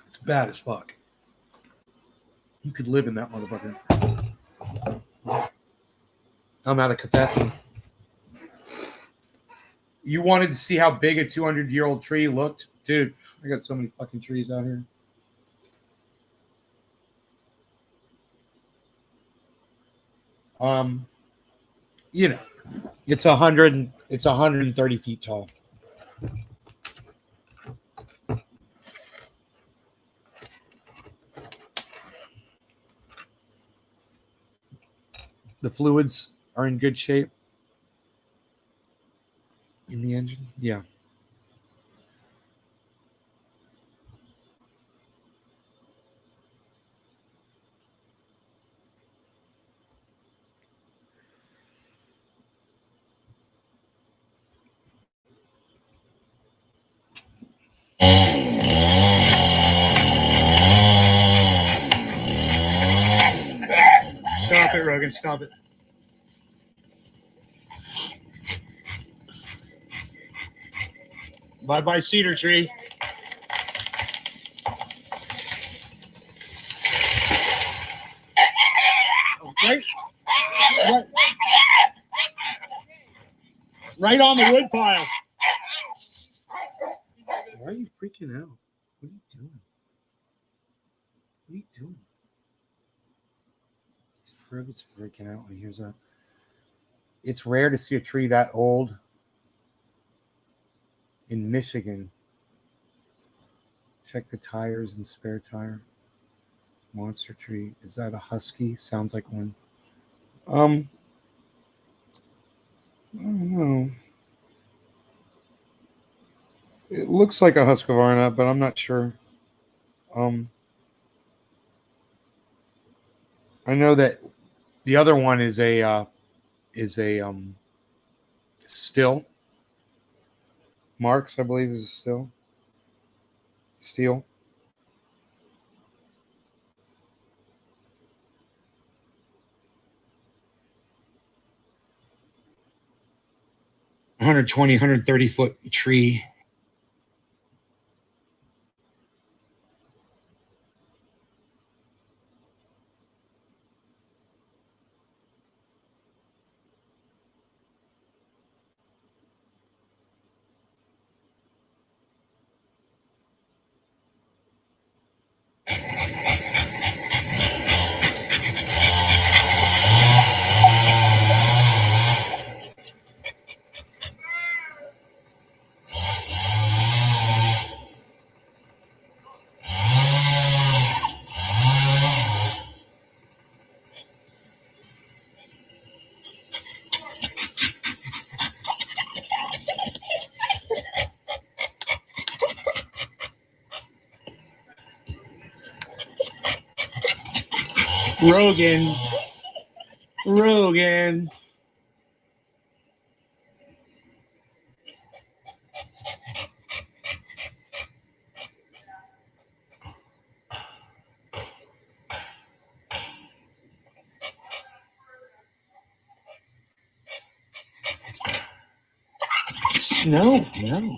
It's bad as fuck. You could live in that motherfucker. I'm out of caffeine. You wanted to see how big a 200-year-old tree looked? Dude, I got so many fucking trees out here. You know, it's 130 feet tall. The fluids are in good shape in the engine. Yeah. Stop it, Rogan. Stop it. Bye-bye, cedar tree. Right on the wood pile. Why are you freaking out? What are you doing? What are you doing? It's freaking out when he hears that. It's rare to see a tree that old in Michigan. Check the tires and spare tire. Monster tree. Is that a husky? Sounds like one. I don't know. It looks like a Husqvarna, but I'm not sure. I know that the other one is a still. Marks, I believe, is a still. Steel. $120, $130 tree. Rogan. Rogan. No, no,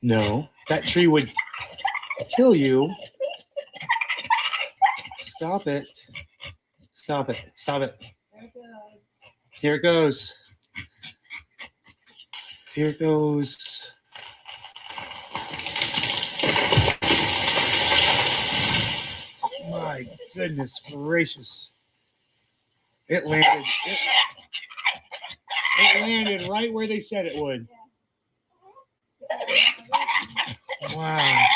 no. That tree would kill you. Stop it. Stop it. Stop it. Here it goes. Here it goes. My goodness gracious. It landed. It landed right where they said it would. Wow.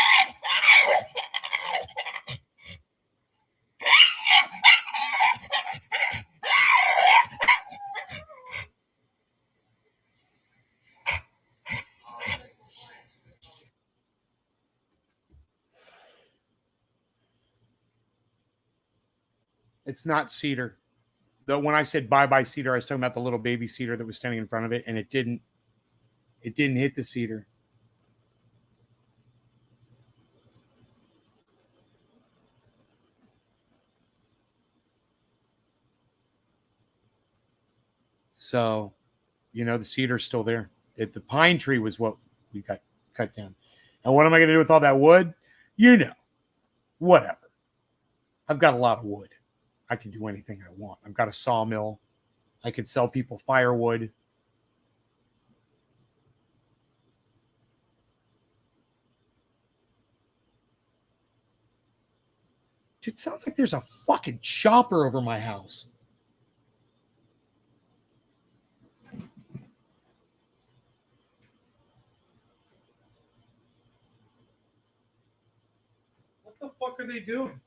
It's not cedar. Though when I said bye-bye cedar, I was talking about the little baby cedar that was standing in front of it, and it didn't hit the cedar. So, the cedar's still there. The pine tree was what we got cut down. And what am I going to do with all that wood? Whatever. I've got a lot of wood. I can do anything I want. I've got a sawmill. I could sell people firewood. Dude, it sounds like there's a fucking chopper over my house. What the fuck are they doing?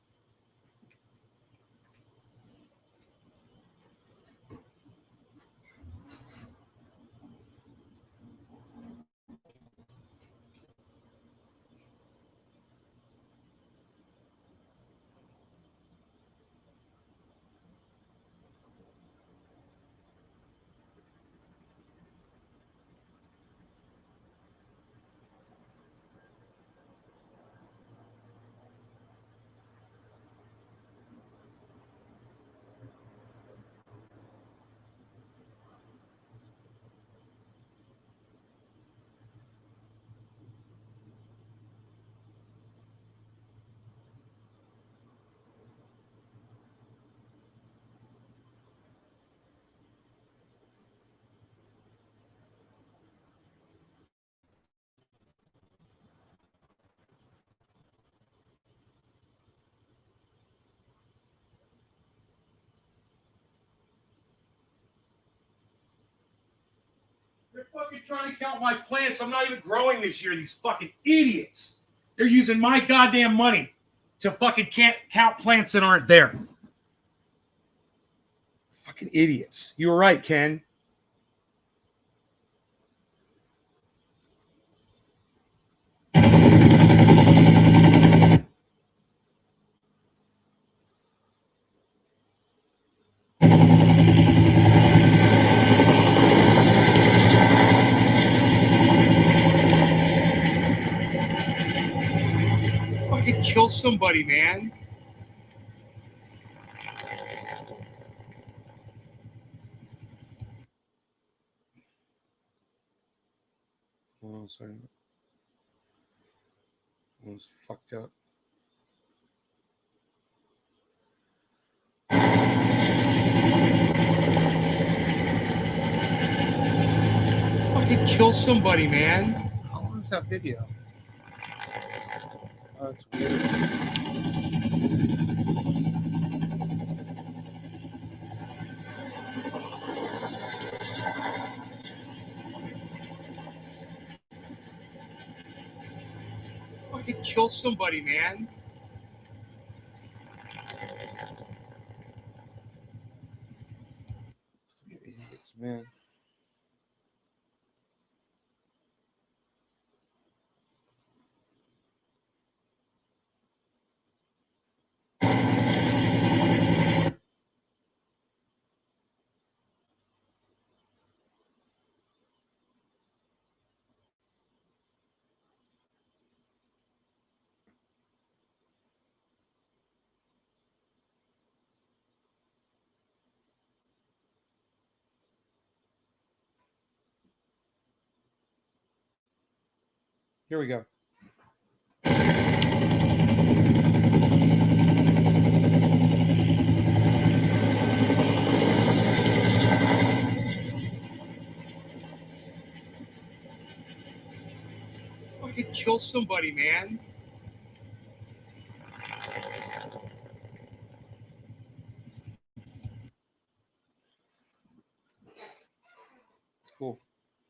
They're fucking trying to count my plants. I'm not even growing this year. These fucking idiots. They're using my goddamn money to fucking can't count plants that aren't there. Fucking idiots. You were right, Ken. Fucking kill somebody, man. Oh, sorry. I was fucked up. Fucking kill somebody, man. How long is that video? Oh, that's weird. Fucking kill somebody, man. Idiots, man. Here we go. Fucking kill somebody, man. It's cool.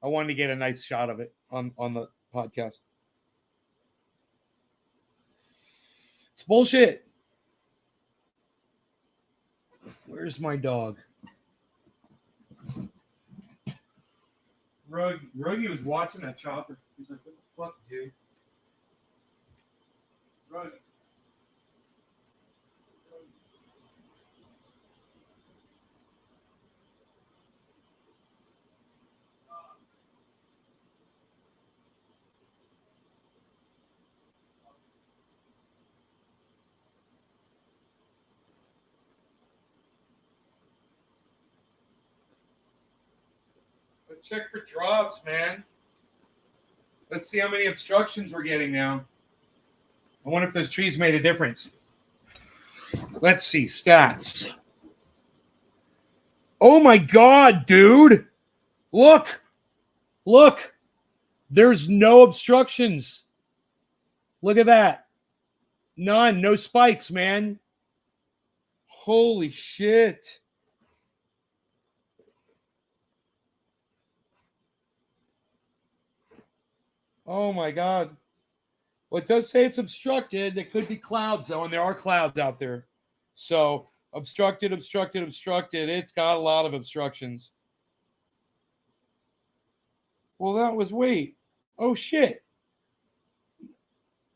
I wanted to get a nice shot of it on the podcast. It's bullshit. Where's my dog? Ruggy was watching that chopper. He's like, what the fuck, dude? Ruggy. Let's check for drops, man. Let's see how many obstructions we're getting now. I wonder if those trees made a difference. Let's see. Stats. Oh my God, dude. Look. Look. There's no obstructions. Look at that. None. No spikes, man. Holy shit. Oh my God. Well, it does say it's obstructed. There could be clouds, though, and there are clouds out there. So, obstructed, obstructed, obstructed. It's got a lot of obstructions. Well, that was, wait. Oh, shit.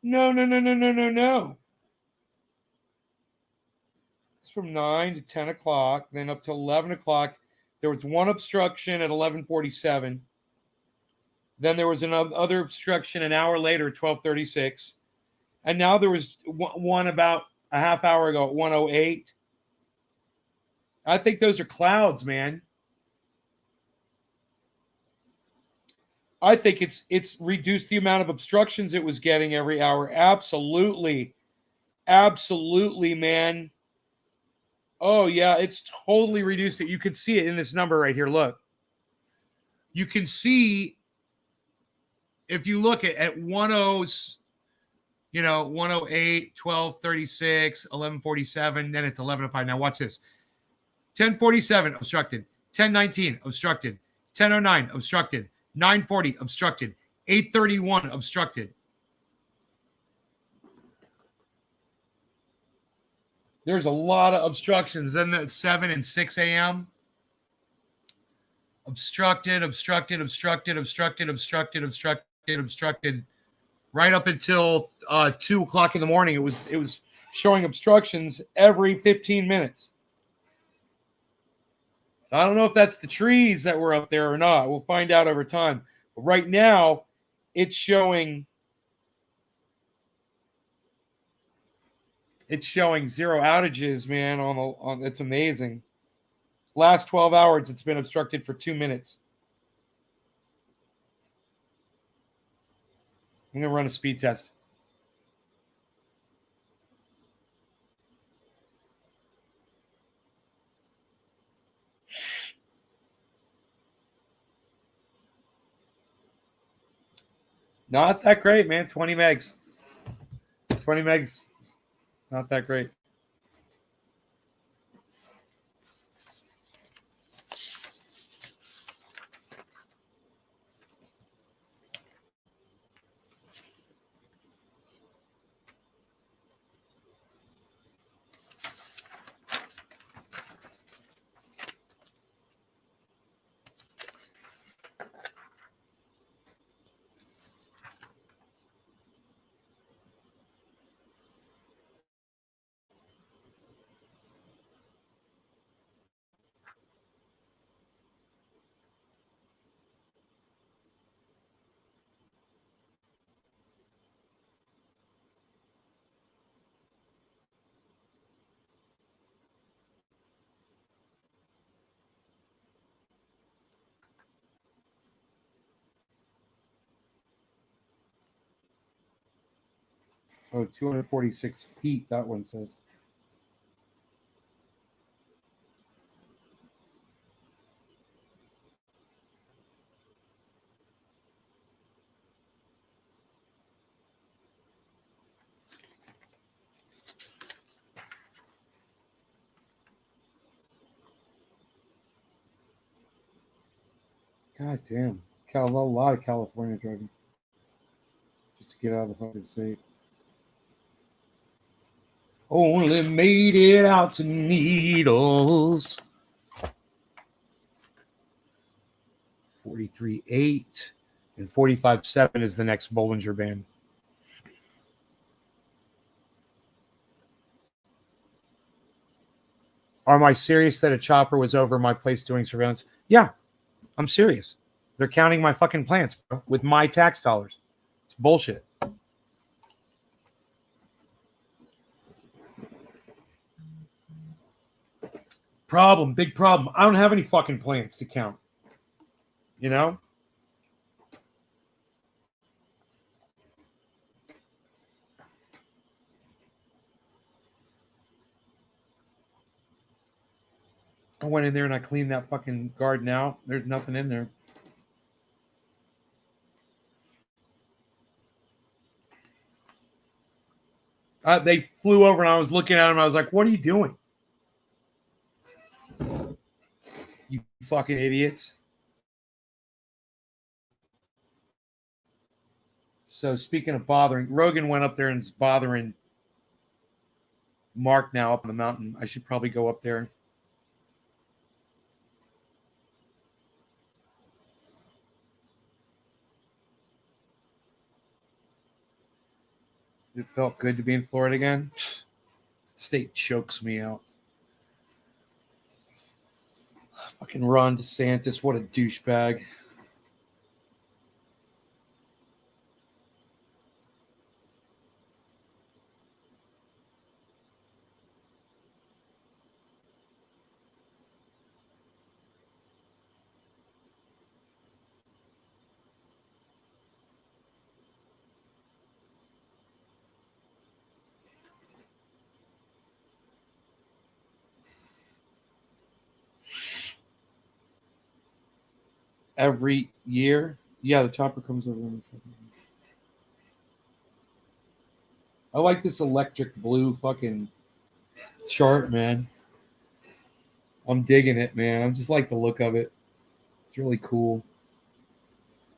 No, no, no, no, no, no, no. It's from 9 to 10 o'clock, then up to 11 o'clock. There was one obstruction at 11:47. Then there was another obstruction an hour later at 12:36. And now there was one about a half hour ago at 1:08. I think those are clouds, man. I think it's reduced the amount of obstructions it was getting every hour. Absolutely. Absolutely, man. Oh, yeah, it's totally reduced it. You can see it in this number right here. Look. You can see, if you look at 10, 108, 12:36, 11:47, then it's 11:05. Now watch this. 10:47 obstructed, 10:19 obstructed, 10:09 obstructed, 9:40 obstructed, 8:31 obstructed. There's a lot of obstructions. Then at 7 and 6 a.m. Obstructed, obstructed, obstructed, obstructed, obstructed, obstructed, obstructed. Right up until 2 o'clock in the morning, it was showing obstructions every 15 minutes. I don't know if that's the trees that were up there or not. We'll find out over time. But right now, it's showing zero outages, man. On it's amazing. Last 12 hours, it's been obstructed for 2 minutes. I'm gonna run a speed test. Not that great, man. 20 megs. 20 megs. Not that great. Oh, 246 feet, that one says. God damn. A lot of California driving. Just to get out of the fucking state. Only made it out to Needles. 43.8 and 45.7 is the next Bollinger Band. Am I serious that a chopper was over my place doing surveillance? Yeah, I'm serious. They're counting my fucking plants, bro, with my tax dollars. It's bullshit. Big problem. I don't have any fucking plants to count. You know? I went in there and I cleaned that fucking garden out. There's nothing in there. They flew over and I was looking at them. I was like, what are you doing? You fucking idiots. So speaking of bothering, Rogan went up there and is bothering Mark now up on the mountain. I should probably go up there. It felt good to be in Florida again. State chokes me out. Fucking Ron DeSantis, what a douchebag. Every year, yeah, the chopper comes over. I like this electric blue fucking chart, man. I'm digging it, man. I just like the look of it. It's really cool.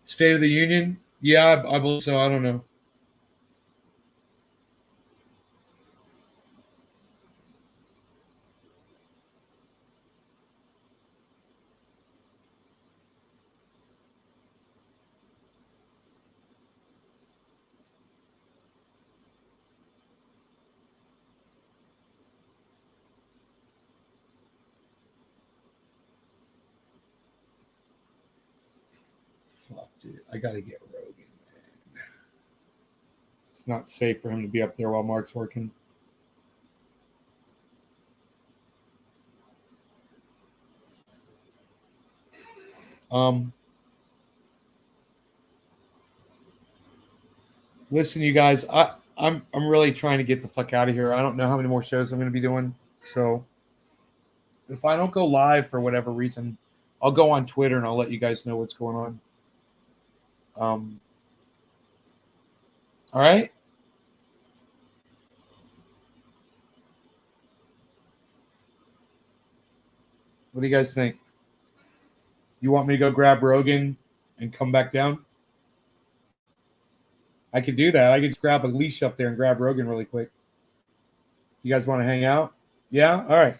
State of the Union? Yeah, I believe so. I don't know. Fuck, dude. I got to get Rogan, man. It's not safe for him to be up there while Mark's working. Listen, you guys, I'm really trying to get the fuck out of here. I don't know how many more shows I'm going to be doing. So if I don't go live for whatever reason, I'll go on Twitter and I'll let you guys know what's going on. All right. What do you guys think? You want me to go grab Rogan and come back down? I could do that. I could just grab a leash up there and grab Rogan really quick. You guys want to hang out? Yeah? All right.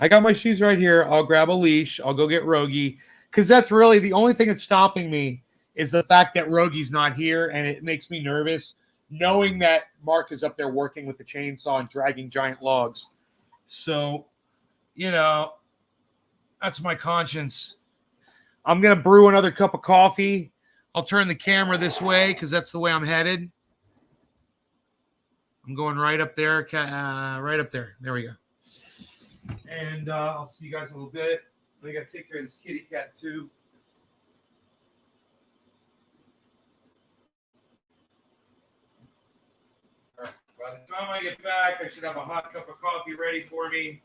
I got my shoes right here. I'll grab a leash. I'll go get Rogie. Because that's really the only thing that's stopping me is the fact that Rogie's not here, and it makes me nervous knowing that Mark is up there working with the chainsaw and dragging giant logs. So, you know, that's my conscience. I'm going to brew another cup of coffee. I'll turn the camera this way because that's the way I'm headed. I'm going right up there. Right up there. There we go. And I'll see you guys in a little bit. I got to take care of this kitty cat too. All right. By the time I get back, I should have a hot cup of coffee ready for me.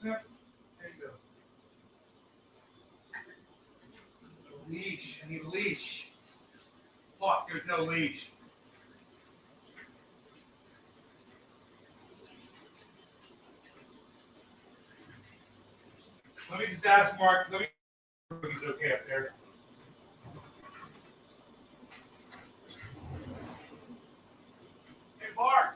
There you go. Leash. I need a leash. Fuck, there's no leash. Let me just ask Mark. Let me if he's okay up there. Hey, Mark.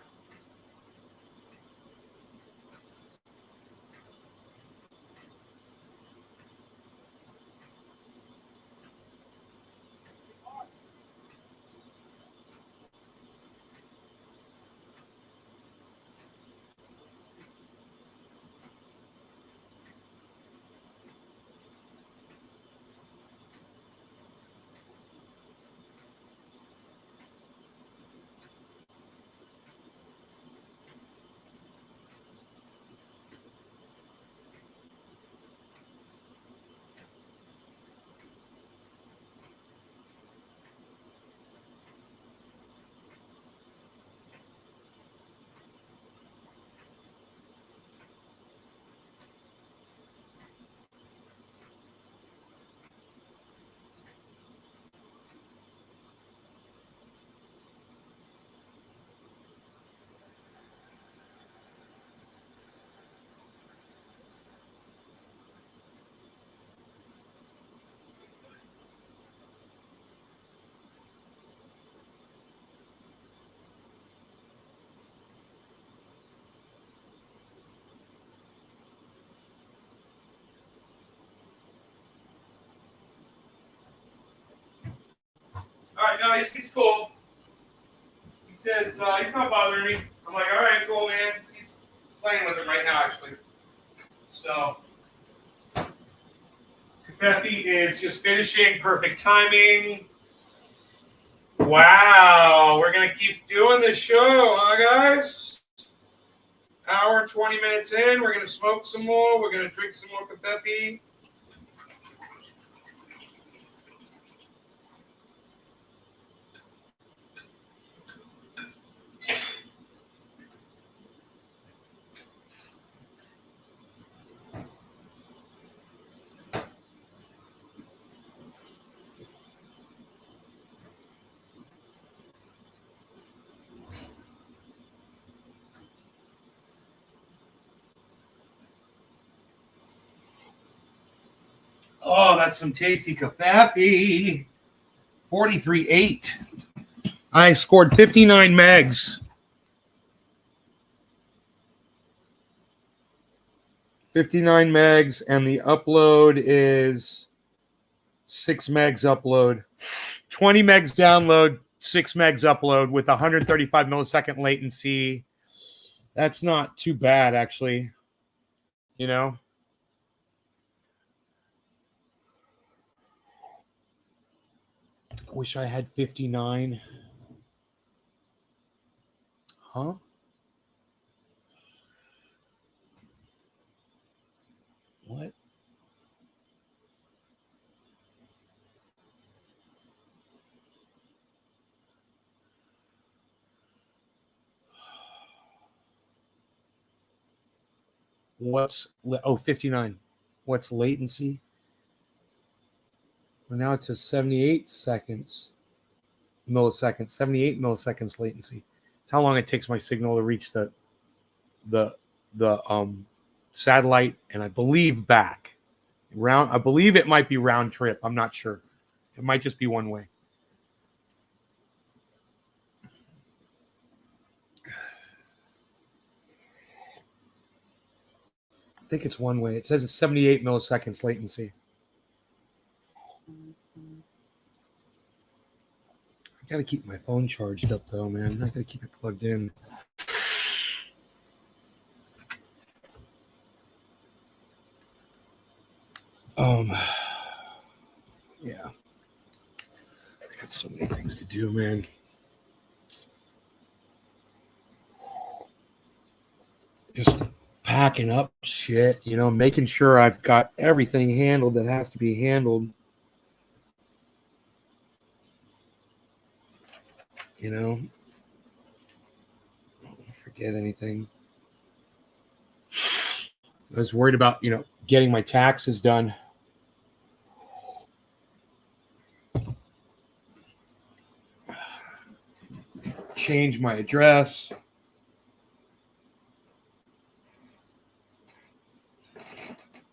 All right, no, he's cool. He says he's not bothering me. I'm like, all right, cool, man. He's playing with him right now, actually. So, Kafefi is just finishing. Perfect timing. Wow, we're gonna keep doing this show, huh, guys? Hour 20 minutes in, we're gonna smoke some more. We're gonna drink some more Kafefi. Oh, that's some tasty Kafefi. 43.8. I scored 59 megs. 59 megs, and the upload is 6 megs upload. 20 megs download, 6 megs upload with 135 millisecond latency. That's not too bad, actually. You know? I wish I had 59. Huh? What? What's 59? What's latency? Well, now it says 78 milliseconds, 78 milliseconds latency. It's how long it takes my signal to reach the satellite, and I believe back. I believe it might be round trip. I'm not sure. It might just be one way. I think it's one way. It says it's 78 milliseconds latency. I gotta keep my phone charged up though, man. I gotta keep it plugged in. Yeah. I got so many things to do, man. Just packing up shit, you know, making sure I've got everything handled that has to be handled. You know, I don't want to forget anything. I was worried about, you know, getting my taxes done. Change my address.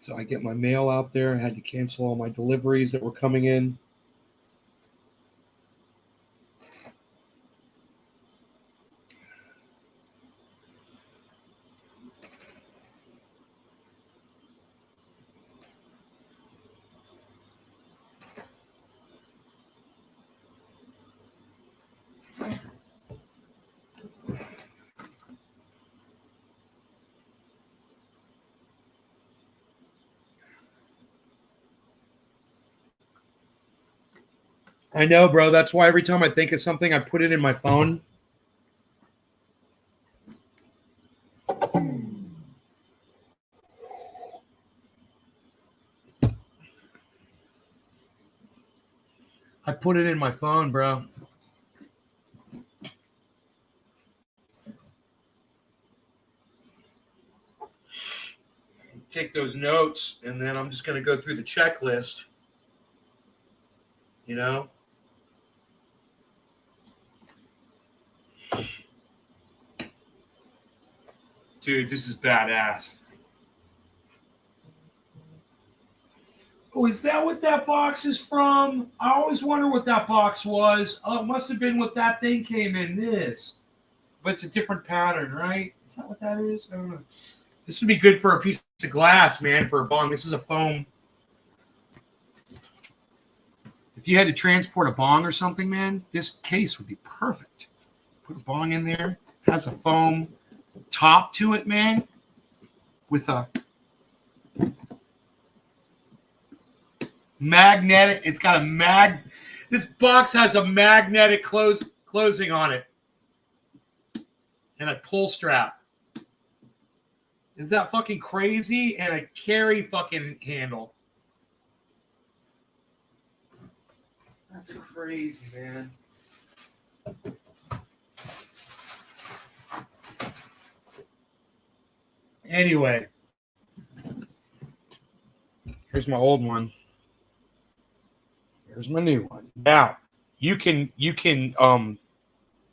So I get my mail out there. I had to cancel all my deliveries that were coming in. I know, bro. That's why every time I think of something, I put it in my phone. I put it in my phone, bro. Take those notes, and then I'm just going to go through the checklist. You know? Dude, this is badass. Oh, is that what that box is from? I always wonder what that box was. Oh, it must have been what that thing came in. This. But it's a different pattern, right? Is that what that is? I don't know. This would be good for a piece of glass, man, for a bong. This is a foam. If you had to transport a bong or something, man, this case would be perfect. Put a bong in there. Has a foam top to it, man, with a magnetic. It's got a This box has a magnetic closing on it, and a pull strap. Is that fucking crazy? And a carry fucking handle. That's crazy, man. Anyway, here's my old one. Here's my new one. Now, you can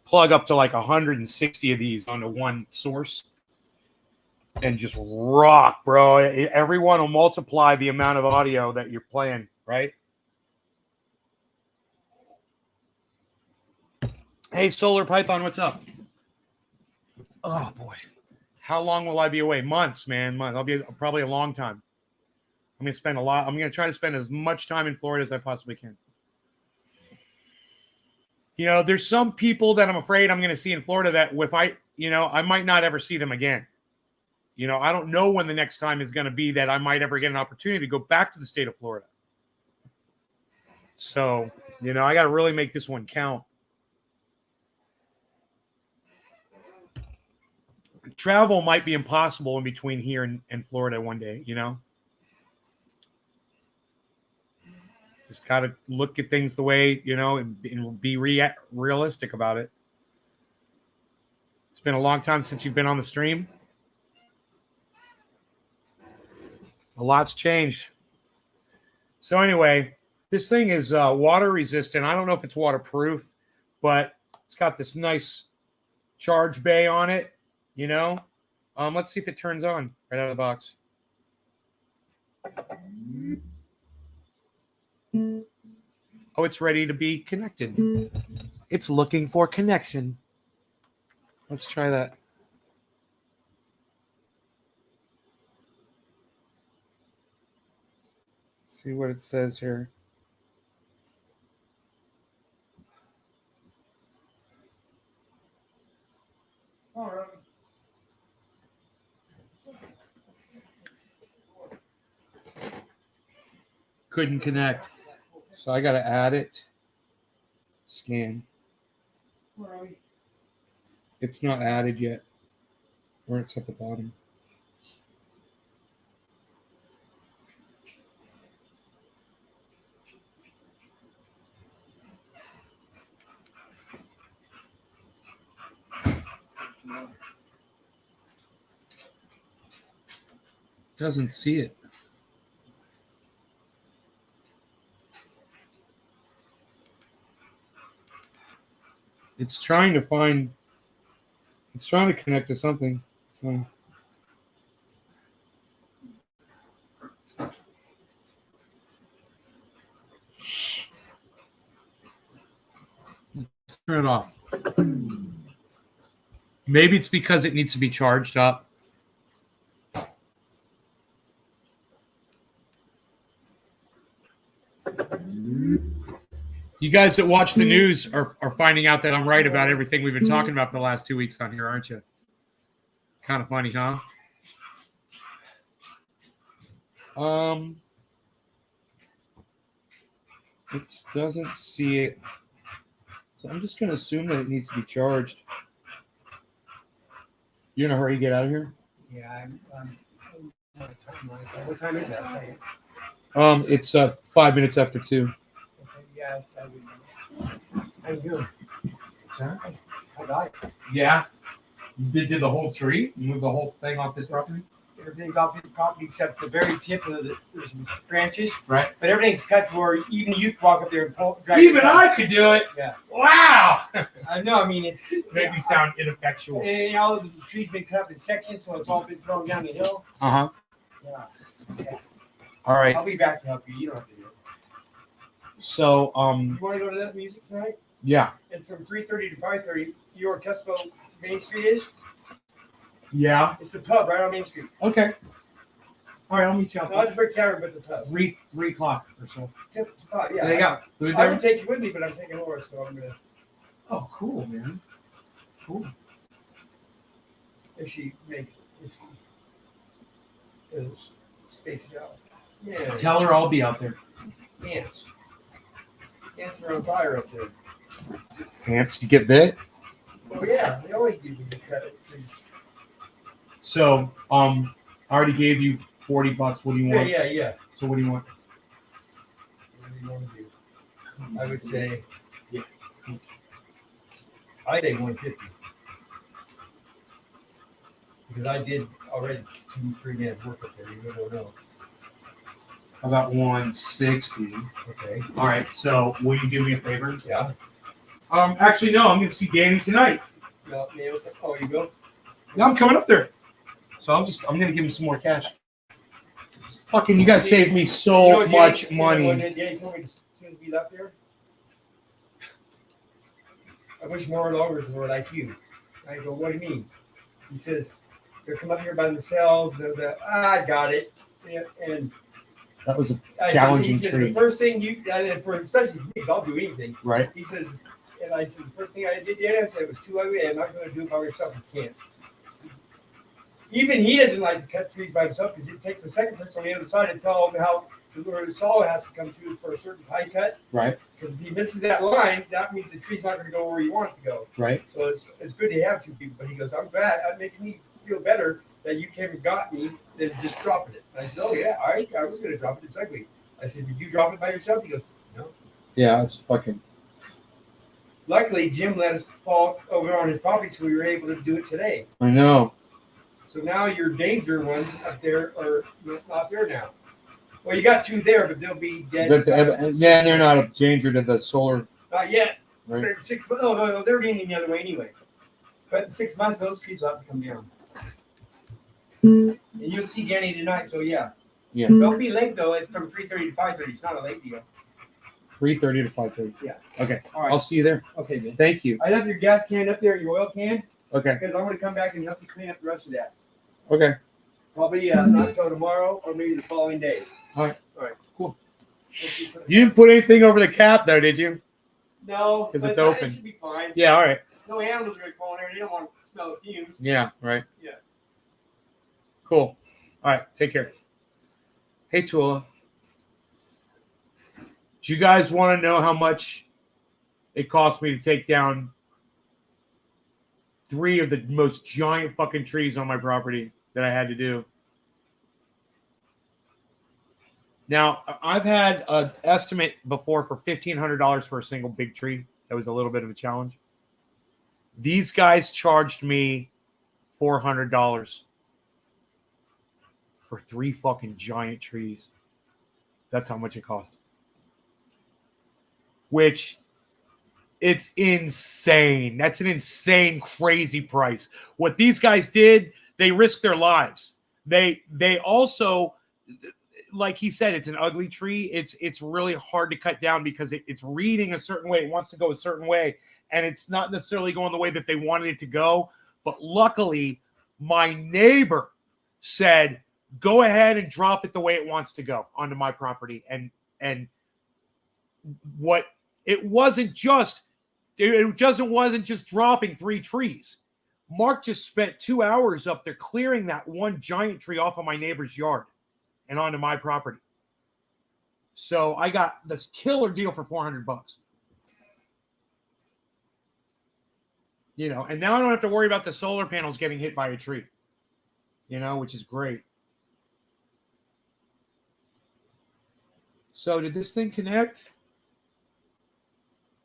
plug up to like 160 of these onto one source and just rock, bro. Everyone will multiply the amount of audio that you're playing, right? Hey, Solar Python, what's up? Oh, boy. How long will I be away? Months, man. Months. I'll be probably a long time. I'm going to spend a lot. I'm going to try to spend as much time in Florida as I possibly can. You know, there's some people that I'm afraid I'm going to see in Florida that if I might not ever see them again. You know, I don't know when the next time is going to be that I might ever get an opportunity to go back to the state of Florida. So, you know, I got to really make this one count. Travel might be impossible in between here and Florida one day, you know? Just got to look at things the way, you know, and be realistic about it. It's been a long time since you've been on the stream. A lot's changed. So anyway, this thing is water resistant. I don't know if it's waterproof, but it's got this nice charge bay on it, you know? Let's see if it turns on right out of the box. Oh, it's ready to be connected. It's looking for connection. Let's try that. Let's see what it says here. All right. couldn't connect. So I got to add it. Scan. Where are we? It's not added yet. Or it's at the bottom. Doesn't see it. It's trying to find. It's trying to connect to something. It's fine. Let's turn it off. Maybe it's because it needs to be charged up. You guys that watch the news are finding out that I'm right about everything we've been talking about for the last 2 weeks on here, aren't you? Kind of funny, huh? It doesn't see it. So I'm just going to assume that it needs to be charged. You in a hurry to get out of here? Yeah, what time is that? It's 5 minutes after 2. Okay, yeah, how you doing? Sir? I got it. Yeah. You did the whole tree? You moved the whole thing off this property? Everything's off his property except the very tip of there's some branches. Right. But everything's cut to where even you can walk up there and drag Even it down. I could do it. Yeah. Wow. I know. I mean, it's Made me sound ineffectual. and all of the trees been cut up in sections, so it's all been thrown down the hill. Uh-huh. Yeah. All right. I'll be back to help you. You don't have to do it. So, You want to go to that music tonight? yeah. It's from 3:30 to 5:30. You know where Cusco Main Street is? Yeah. It's the pub right on Main Street. Okay. All right, I'll meet you out Not the brick tower, but the pub. 3 o'clock or so. 10 to 5, yeah. They got food I there? would take you with me, but I'm taking Laura, so I'm gonna. Oh, cool, man. Cool. If she makes it, if she is space it out. Yeah. Tell her I'll be out there. Ants. Ants are on fire up there. Ants, you get bit? Oh yeah, they always give you the credit. So, I already gave you $40. What do you want? Yeah. So what do you want? What do you want to do? I would say, yeah. I'd say 150. Because I did already 2-3 minutes work up there. You don't know. How about 160? Okay. All right. So will you do me a favor? Yeah. Actually, no. I'm going to see Danny tonight. No, oh, you go. Yeah, I'm coming up there. So I'm going to give him some more cash. Fucking, you guys saved me so much money. Danny told me as soon as we left there, I wish more loggers were like you. I go, what do you mean? He says, they'll come up here by themselves. I got it. And That was a I challenging said, he says, tree. the first thing especially for me, because I'll do anything. Right. He says, and I said, the first thing I did, I said, it was too ugly. I'm not going to do it by myself. You can't. Even he doesn't like to cut trees by himself because it takes a second person on the other side to tell him how the saw has to come to for a certain high cut. Right. Because if he misses that line, that means the tree's not going to go where you want it to go. Right. So it's good to have two people. But he goes, I'm glad. That makes me feel better that you came and got me than just dropping it. And I said, oh, yeah, all right. I was going to drop it. It's ugly. I said, did you drop it by yourself? He goes, no. Yeah, it's fucking. Luckily, Jim let us fall over on his property, so we were able to do it today. I know. So now your danger ones up there are not there now. Well, you got two there, but they'll be dead. But they're not a danger to the solar. Not yet. Right. They're 6 months. Oh, they're leaning the other way anyway. But in 6 months, those trees will have to come down. And you'll see Danny tonight. So yeah. Yeah. Don't be late though. It's from 3:30 to 5:30. It's not a late deal. 3:30 to 5:30. Yeah. Okay. All right. I'll see you there. Okay, man. Thank you. I left your gas can up there, your oil can, Okay. because I'm going to come back and help you clean up the rest of that. Okay. Probably not until tomorrow or maybe the following day. All right. Cool. You didn't put anything over the cap though, did you? No, 'Cause but it's open. It should be fine. Yeah. All right. No animals are going to fall in there. They don't want to smell the fumes. Yeah. Right. Yeah. Cool. All right. Take care. Hey, Tula. Do you guys want to know how much it cost me to take down 3 of the most giant fucking trees on my property that I had to do? Now, I've had an estimate before for $1,500 for a single big tree. That was a little bit of a challenge. These guys charged me $400 for 3 fucking giant trees. That's how much it cost. Which, it's insane. That's an insane, crazy price. What these guys did, they risked their lives. They also, like he said, it's an ugly tree. It's really hard to cut down because it's reading a certain way. It wants to go a certain way, and it's not necessarily going the way that they wanted it to go. But luckily, my neighbor said, go ahead and drop it the way it wants to go onto my property. And what it wasn't just dropping 3 trees. Mark just spent 2 hours up there clearing that one giant tree off of my neighbor's yard and onto my property. So I got this killer deal for $400. You know, and now I don't have to worry about the solar panels getting hit by a tree. You know, which is great. So did this thing connect?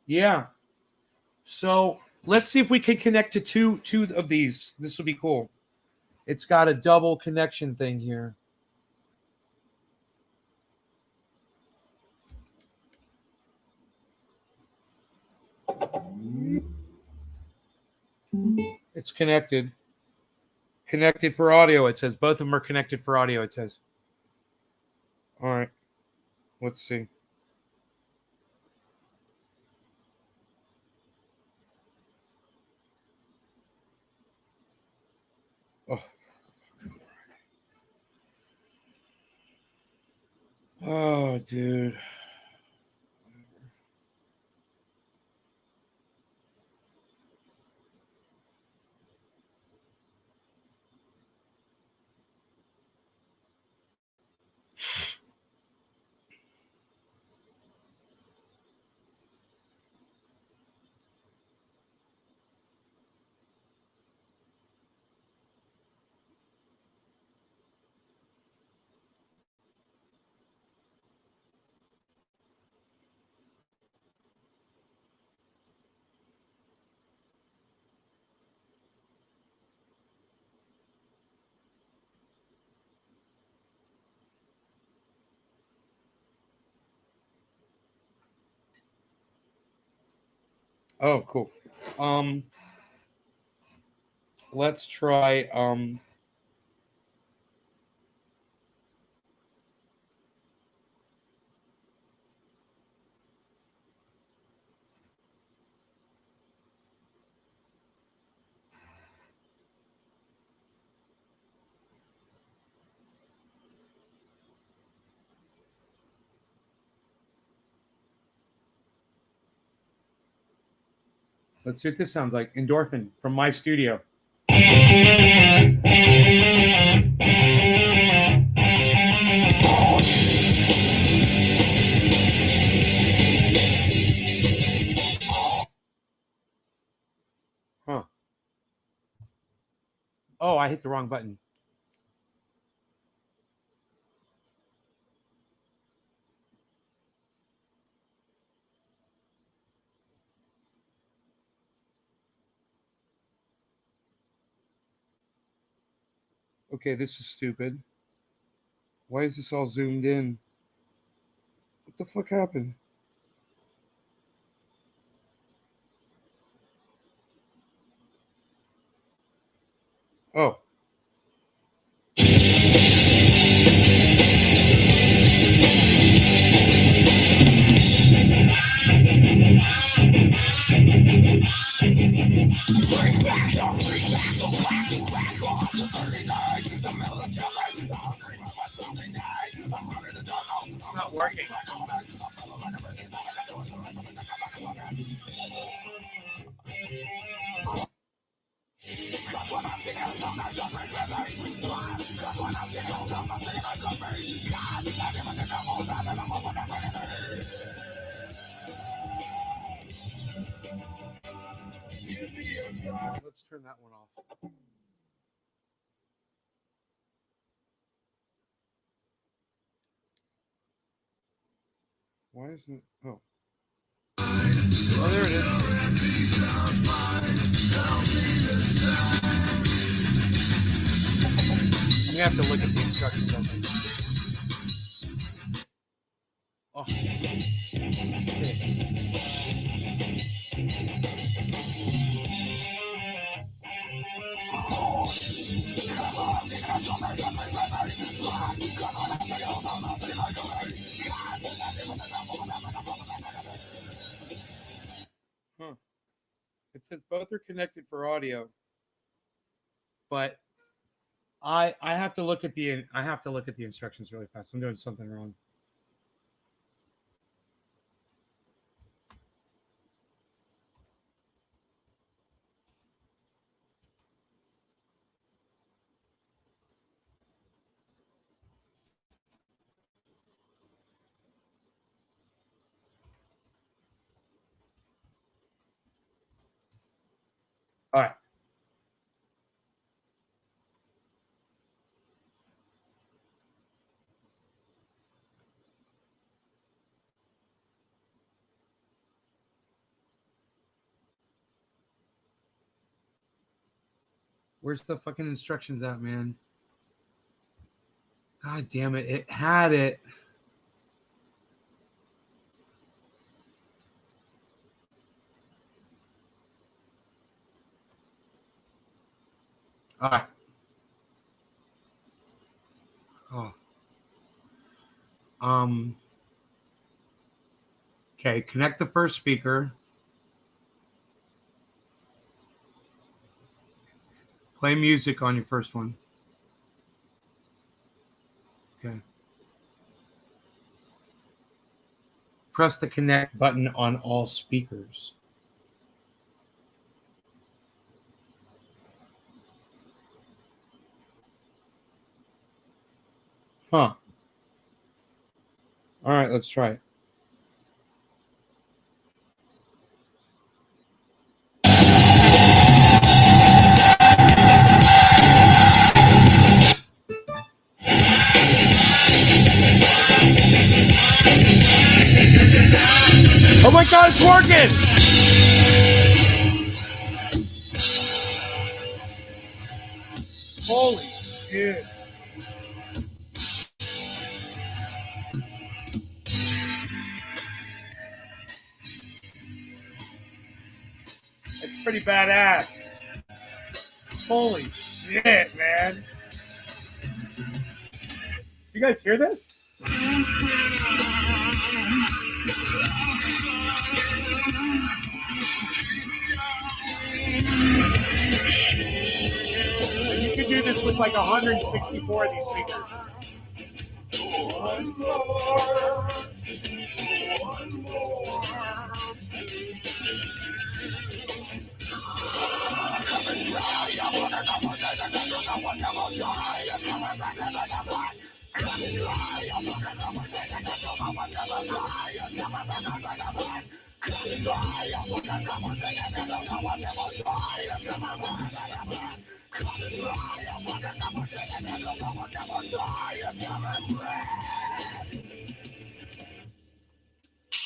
Yeah. So let's see if we can connect to two of these. This will be cool. It's got a double connection thing here. It's connected. Connected for audio, it says. Both of them are connected for audio, it says. All right. Let's see. Oh, dude. Oh, cool. Let's try let's see what this sounds like. Endorphin from my studio. Huh. Oh, I hit the wrong button. Okay, this is stupid. Why is this all zoomed in? What the fuck happened? Oh. It's not working. Let's turn that one off. Why isn't it? Oh. Oh, there it is. I'm gonna have to look at the instructions. I think. Oh. Huh. It says both are connected for audio, but I have to look at the instructions really fast. I'm doing something wrong. All right. Where's the fucking instructions at, man? God damn it. It had it. All right. Oh. Okay, connect the first speaker. Play music on your first one. Okay. Press the connect button on all speakers. Huh. All right, let's try it. Oh my God, it's working! Holy shit. It's pretty badass. Holy shit, man. Did you guys hear this? You can do this with like 164 of these speakers. One more.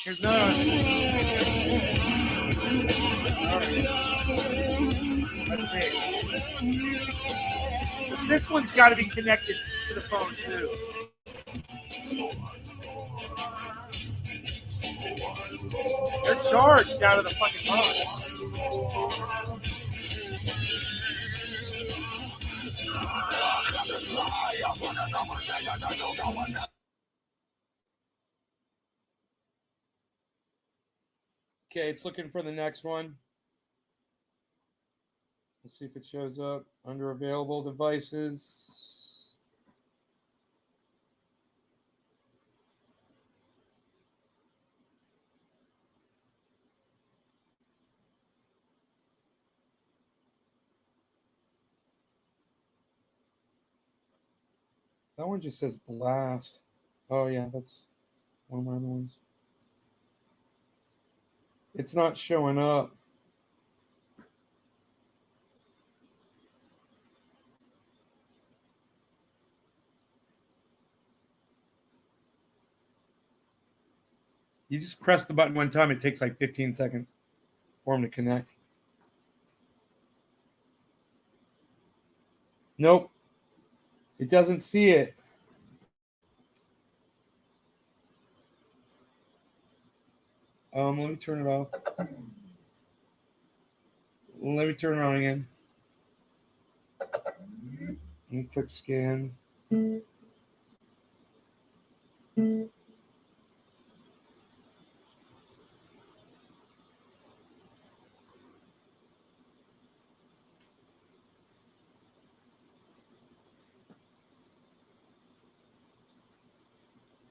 Here's another one. Let's see. This one's got to be connected to the phone too. They're charged out of the fucking phone. Okay, it's looking for the next one. Let's see if it shows up under available devices. That one just says blast. Oh, yeah, that's one of my other ones. It's not showing up. You just press the button one time. It takes like 15 seconds for them to connect. Nope. It doesn't see it. Let me turn it off. Let me turn it on again. Let me click scan.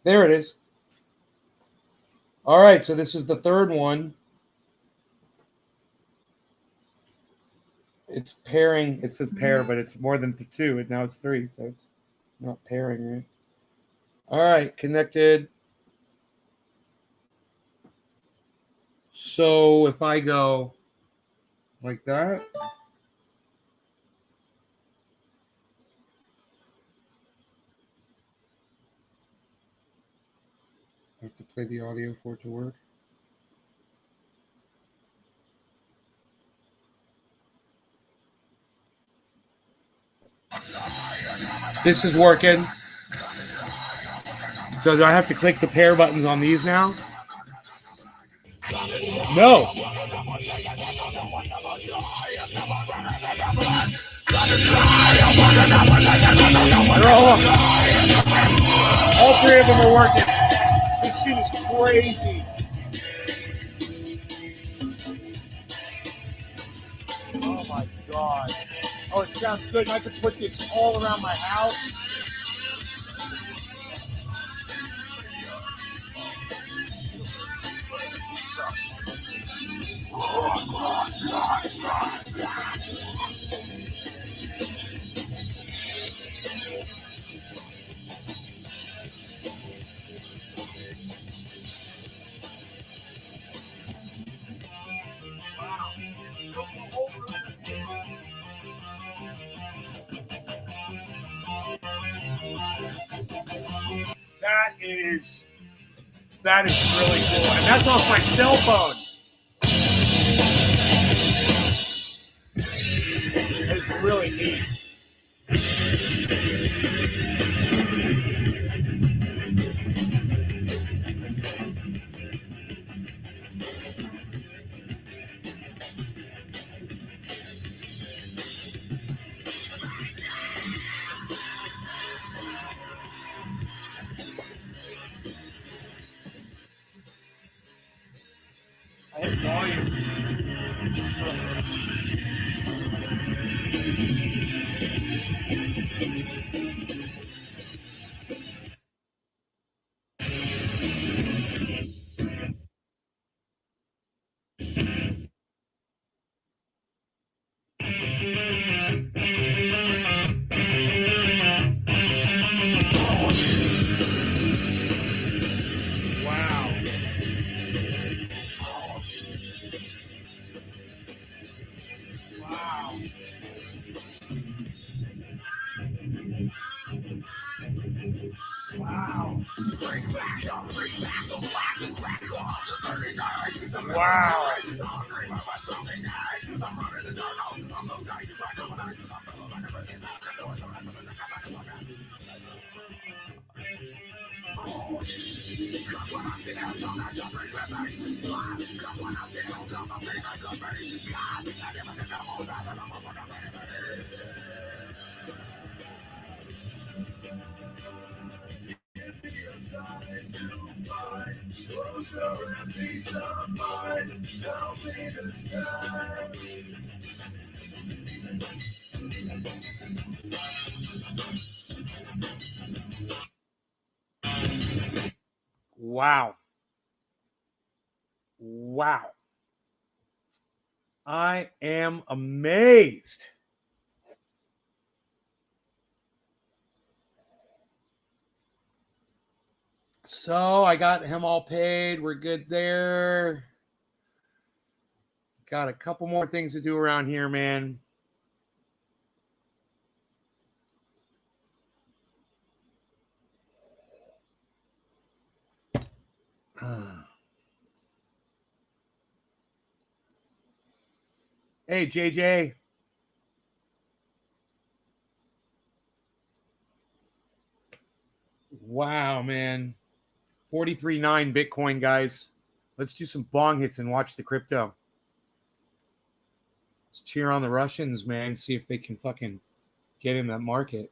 There it is. All right, so this is the third one. It's pairing. It says pair, but it's more than 2. Now it's 3, so it's not pairing, right? All right, connected. So if I go like that. I have to play the audio for it to work. This is working. So do I have to click the pair buttons on these now? No. All 3 of them are working. This shit is crazy. Oh my God. Oh, it sounds good. I could put this all around my house. That is really cool. And that's off my cell phone. It's really neat. I hit volume. Wow. Wow. Wow. Wow. Wow. Wow. I am amazed. So I got him all paid. We're good there. Got a couple more things to do around here, man. Hey, JJ. Wow, man. 43.9 Bitcoin, guys. Let's do some bong hits and watch the crypto. Let's cheer on the Russians, man. See if they can fucking get in that market.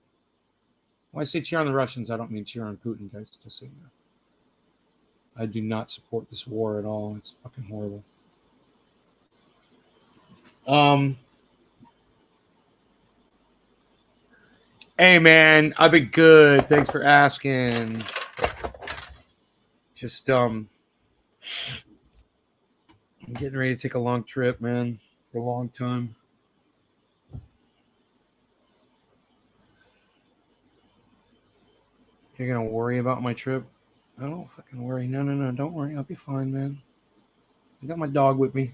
When I say cheer on the Russians, I don't mean cheer on Putin, guys. Just so you know. I do not support this war at all. It's fucking horrible. Hey, man. I've been good. Thanks for asking. Just, I'm getting ready to take a long trip, man. For a long time. You're going to worry about my trip? I don't fucking worry. No. Don't worry. I'll be fine, man. I got my dog with me.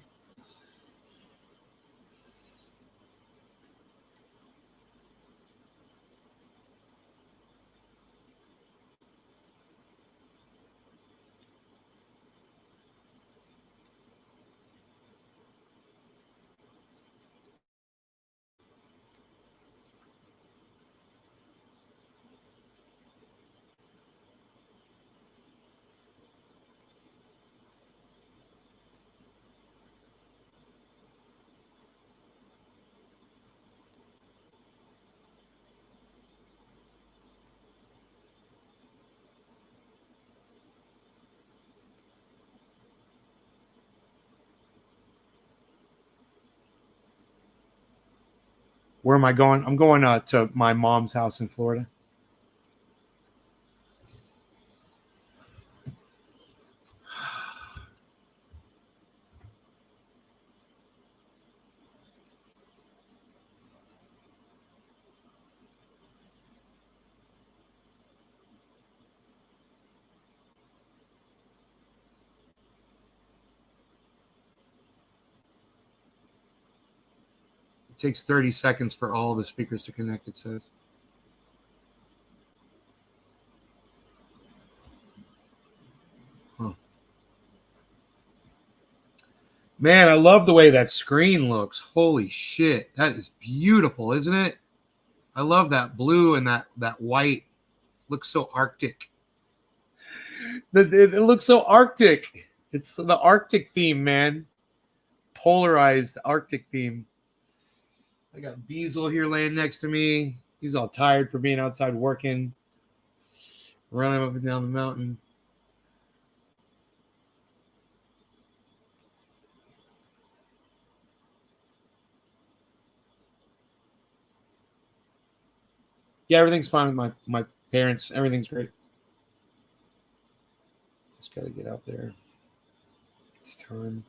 Where am I going? I'm going to my mom's house in Florida. It takes 30 seconds for all of the speakers to connect, it says. Huh. Man, I love the way that screen looks. Holy shit. That is beautiful, isn't it? I love that blue and that white. Looks so Arctic. It looks so Arctic. It's the Arctic theme, man. Polarized Arctic theme. I got Beazle here laying next to me. He's all tired for being outside working, running up and down the mountain. Yeah, everything's fine with my parents. Everything's great. Just got to get out there. It's time.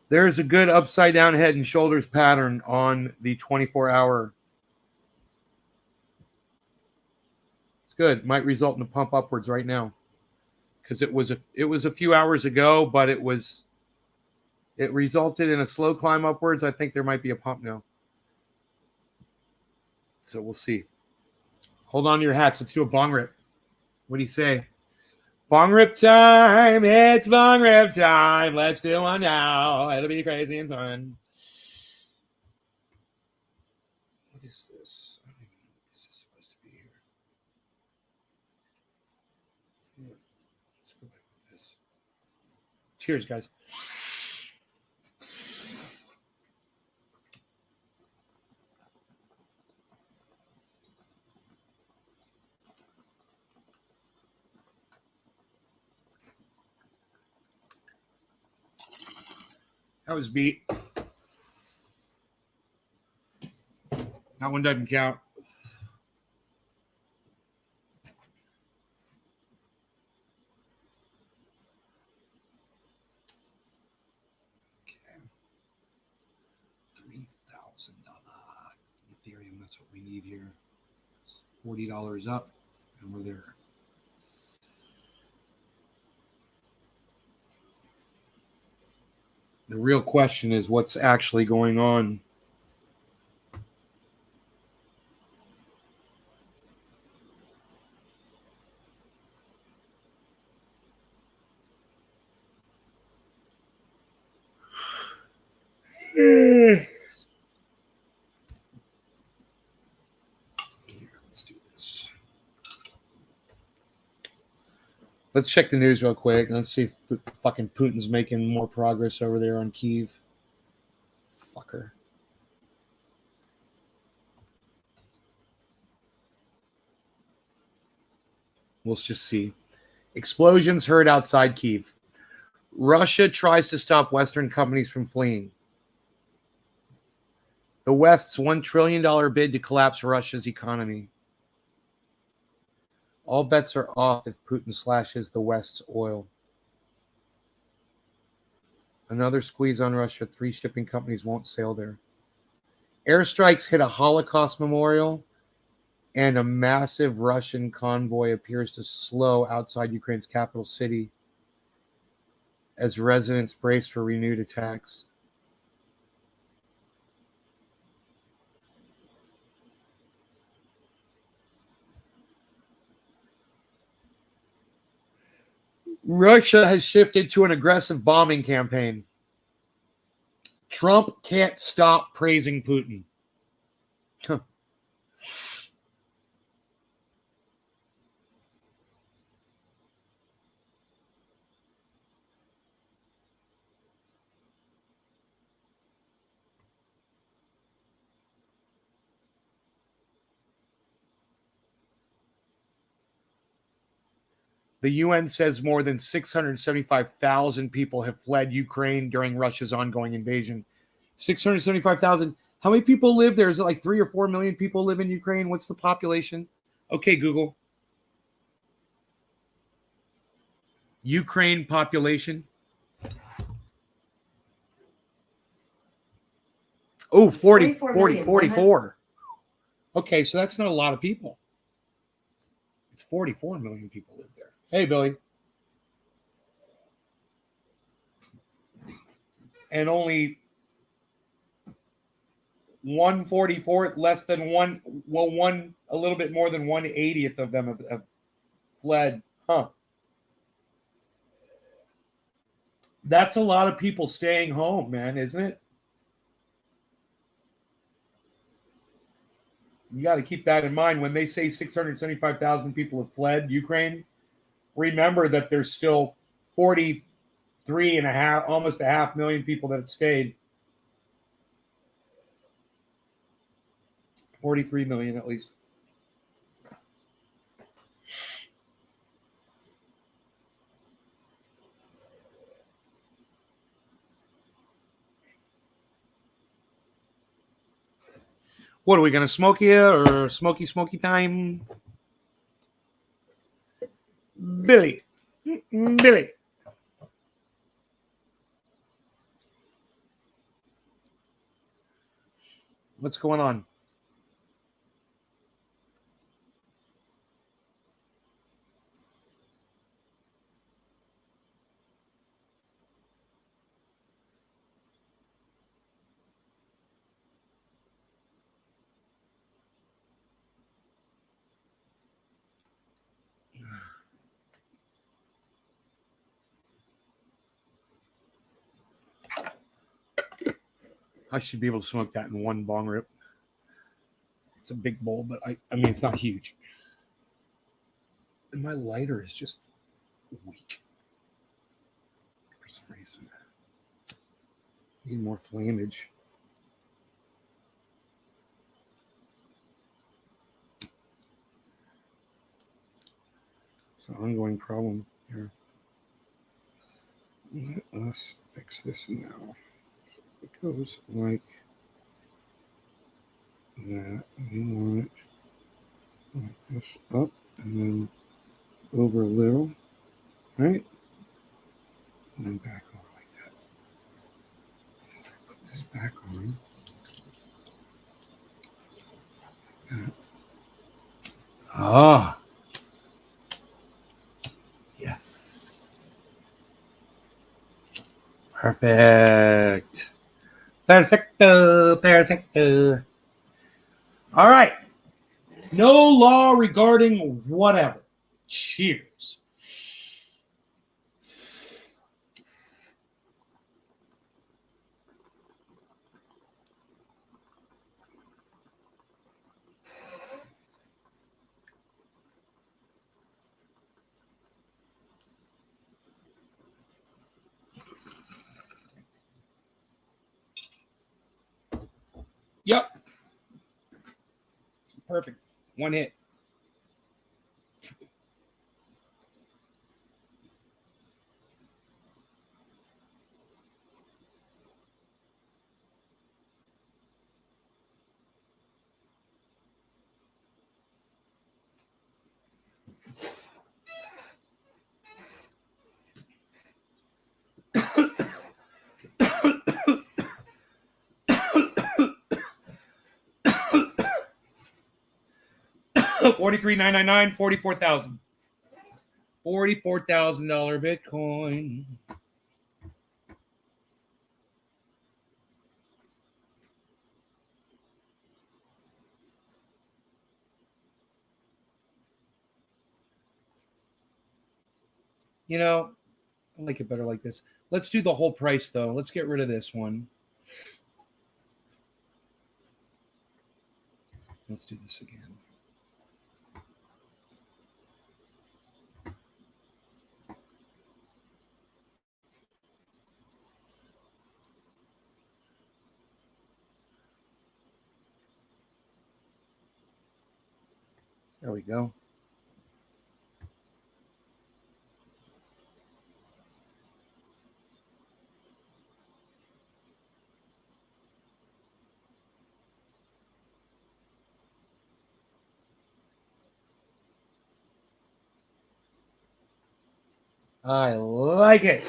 There's a good upside down head and shoulders pattern on the 24-hour. It's good. Might result in a pump upwards right now, because it was a few hours ago, but it resulted in a slow climb upwards. I think there might be a pump now. So we'll see. Hold on to your hats. Let's do a bong rip. What do you say? Bong rip time. It's bong rip time. Let's do one now. It'll be crazy and fun. What is this? I don't even know what this is supposed to be here. Yeah. Let's go back with this. Cheers, guys. I was beat. That one doesn't count. $3,000 Ethereum. That's what we need here. It's $40 up, and we're there. The real question is what's actually going on. Here, let's do this. Let's check the news real quick. Let's see if fucking Putin's making more progress over there on Kyiv. Fucker. We'll just see. Explosions heard outside Kyiv. Russia tries to stop Western companies from fleeing. The West's $1 trillion bid to collapse Russia's economy. All bets are off if Putin slashes the West's oil. Another squeeze on Russia. 3 shipping companies won't sail there. Airstrikes hit a Holocaust memorial, and a massive Russian convoy appears to slow outside Ukraine's capital city as residents brace for renewed attacks. Russia has shifted to an aggressive bombing campaign. Trump can't stop praising Putin. Huh. The UN says more than 675,000 people have fled Ukraine during Russia's ongoing invasion. 675,000. How many people live there? Is it like 3 or 4 million people live in Ukraine? What's the population? Okay, Google. Ukraine population. Oh, 44. Okay, so that's not a lot of people. It's 44 million people live there. Hey, Billy. And only 1/44th, less than a little bit more than 1/80th of them have fled. Huh. That's a lot of people staying home, man, isn't it? You got to keep that in mind. When they say 675,000 people have fled Ukraine, remember that there's still 43 and a half, almost a half million people that have stayed. 43 million at least. What are we going to smoke here or smoky time? Billy. Billy. What's going on? I should be able to smoke that in one bong rip. It's a big bowl, but I mean, it's not huge. And my lighter is just weak for some reason. Need more flamage. It's an ongoing problem here. Let us fix this now. It goes like that. You want it like this up and then over a little, right? And then back over like that. Put this back on. Like that. Ah. Yes. Perfect. Perfecto. Perfecto. All right. No law regarding whatever. Cheers. Yep. Perfect. One hit. $43,999, 44,000. $44,000 Bitcoin. You know, I like it better like this. Let's do the whole price though. Let's get rid of this one. Let's do this again. There we go. I like it.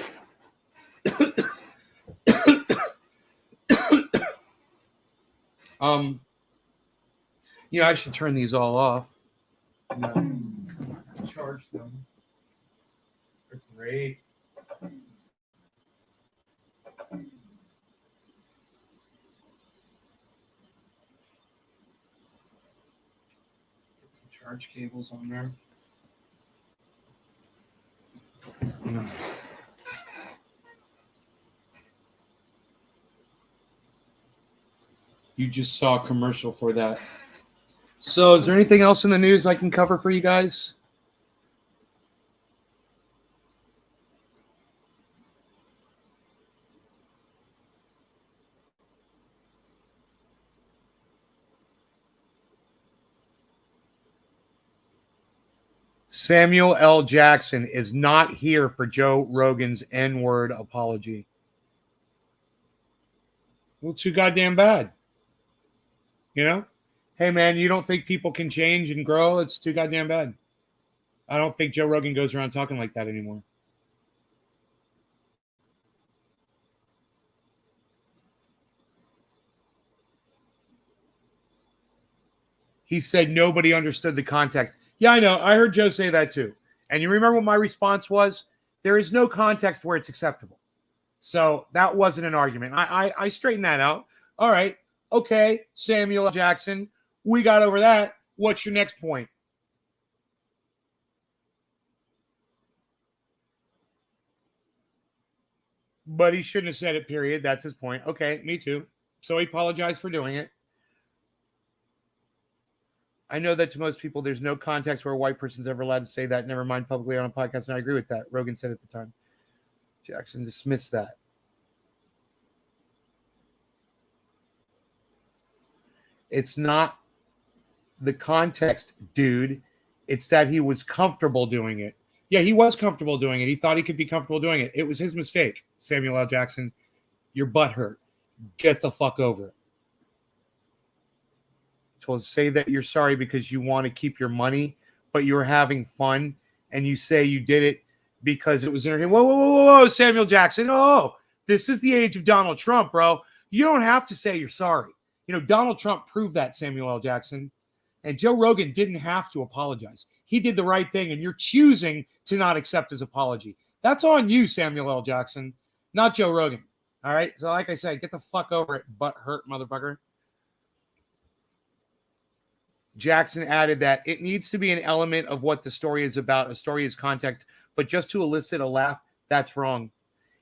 I should turn these all off. Charge them. They're great. Get some charge cables on there. You just saw a commercial for that. So is there anything else in the news I can cover for you guys? Samuel L. Jackson is not here for Joe Rogan's N-word apology. Well, too goddamn bad. You know? Hey, man, you don't think people can change and grow? It's too goddamn bad. I don't think Joe Rogan goes around talking like that anymore. He said nobody understood the context. Yeah, I know. I heard Joe say that too. And you remember what my response was? There is no context where it's acceptable. So that wasn't an argument. I straightened that out. All right. Okay, Samuel L. Jackson. We got over that. What's your next point? But he shouldn't have said it, period. That's his point. Okay, me too. So he apologized for doing it. I know that to most people, there's no context where a white person's ever allowed to say that, never mind publicly on a podcast, and I agree with that. Rogan said at the time. Jackson dismissed that. It's not the context, dude. It's that he was comfortable doing it. Yeah, he was comfortable doing it. He thought he could be comfortable doing it. It was his mistake, Samuel L. Jackson. Your butt hurt. Get the fuck over it. So say that you're sorry because you want to keep your money, but you were having fun, and you say you did it because it was entertaining. Whoa, whoa, whoa, whoa, Samuel Jackson. Oh, this is the age of Donald Trump, bro. You don't have to say you're sorry. You know, Donald Trump proved that, Samuel L. Jackson. And Joe Rogan didn't have to apologize. He did the right thing, and you're choosing to not accept his apology. That's on you, Samuel L. Jackson, not Joe Rogan. All right? So like I said, get the fuck over it, butt hurt motherfucker. Jackson added that it needs to be an element of what the story is about. A story is context, but just to elicit a laugh, that's wrong.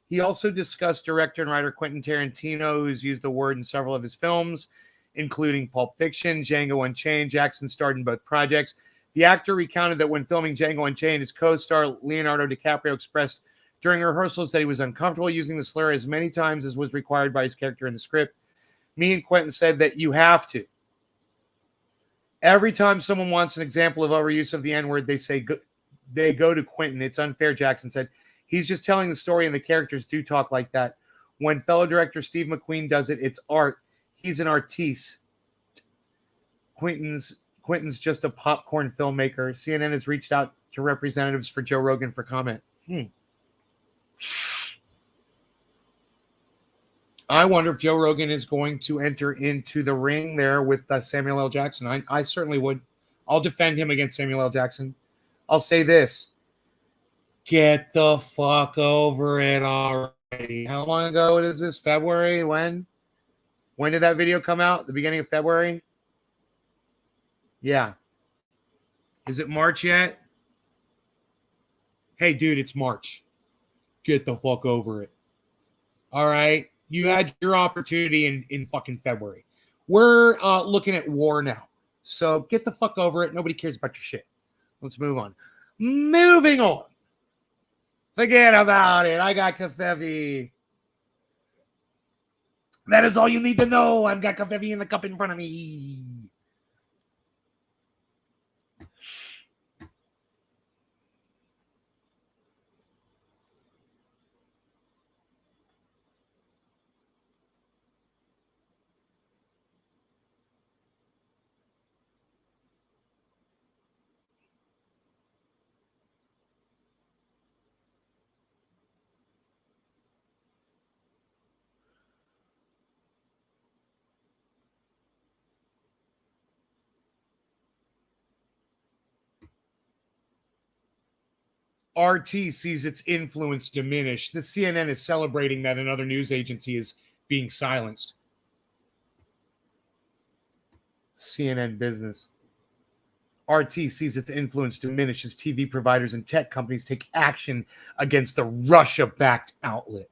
He also discussed director and writer Quentin Tarantino, who's used the word in several of his films, including Pulp Fiction, Django Unchained. Jackson starred in both projects. The actor recounted that when filming Django Unchained, his co-star Leonardo DiCaprio expressed during rehearsals that he was uncomfortable using the slur as many times as was required by his character in the script. Me and Quentin said that you have to. Every time someone wants an example of overuse of the N-word, they go to Quentin. It's unfair, Jackson said. He's just telling the story, and the characters do talk like that. When fellow director Steve McQueen does it, it's art. He's an artiste. Quentin's just a popcorn filmmaker. CNN has reached out to representatives for Joe Rogan for comment. I wonder if Joe Rogan is going to enter into the ring there with Samuel L. Jackson. I certainly would. I'll defend him against Samuel L. Jackson. I'll say this. Get the fuck over it already. How long ago is this? February? When? When did that video come out? The beginning of February? Yeah. Is it March yet? Hey, dude, it's March. Get the fuck over it. All right? You had your opportunity in fucking February. We're looking at war now. So get the fuck over it. Nobody cares about your shit. Let's move on. Moving on. Forget about it. I got Kafevi. That is all you need to know. I've got Kafevi in the cup in front of me. RT sees its influence diminish. The CNN is celebrating that another news agency is being silenced. CNN business. RT sees its influence diminish as TV providers and tech companies take action against the Russia-backed outlet.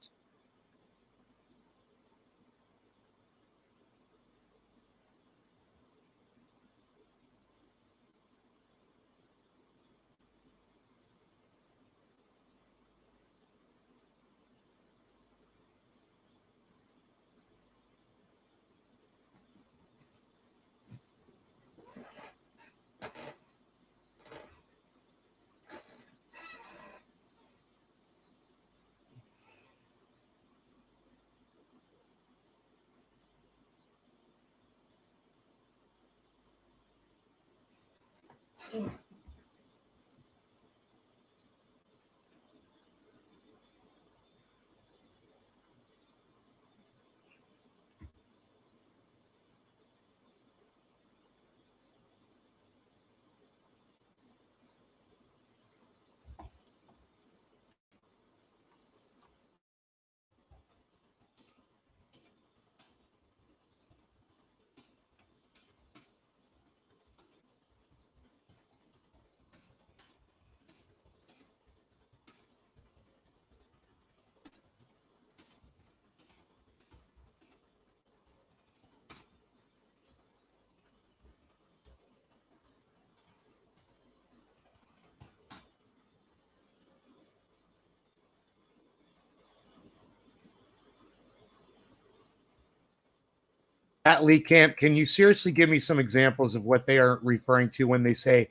At Lee Camp, can you seriously give me some examples of what they are referring to when they say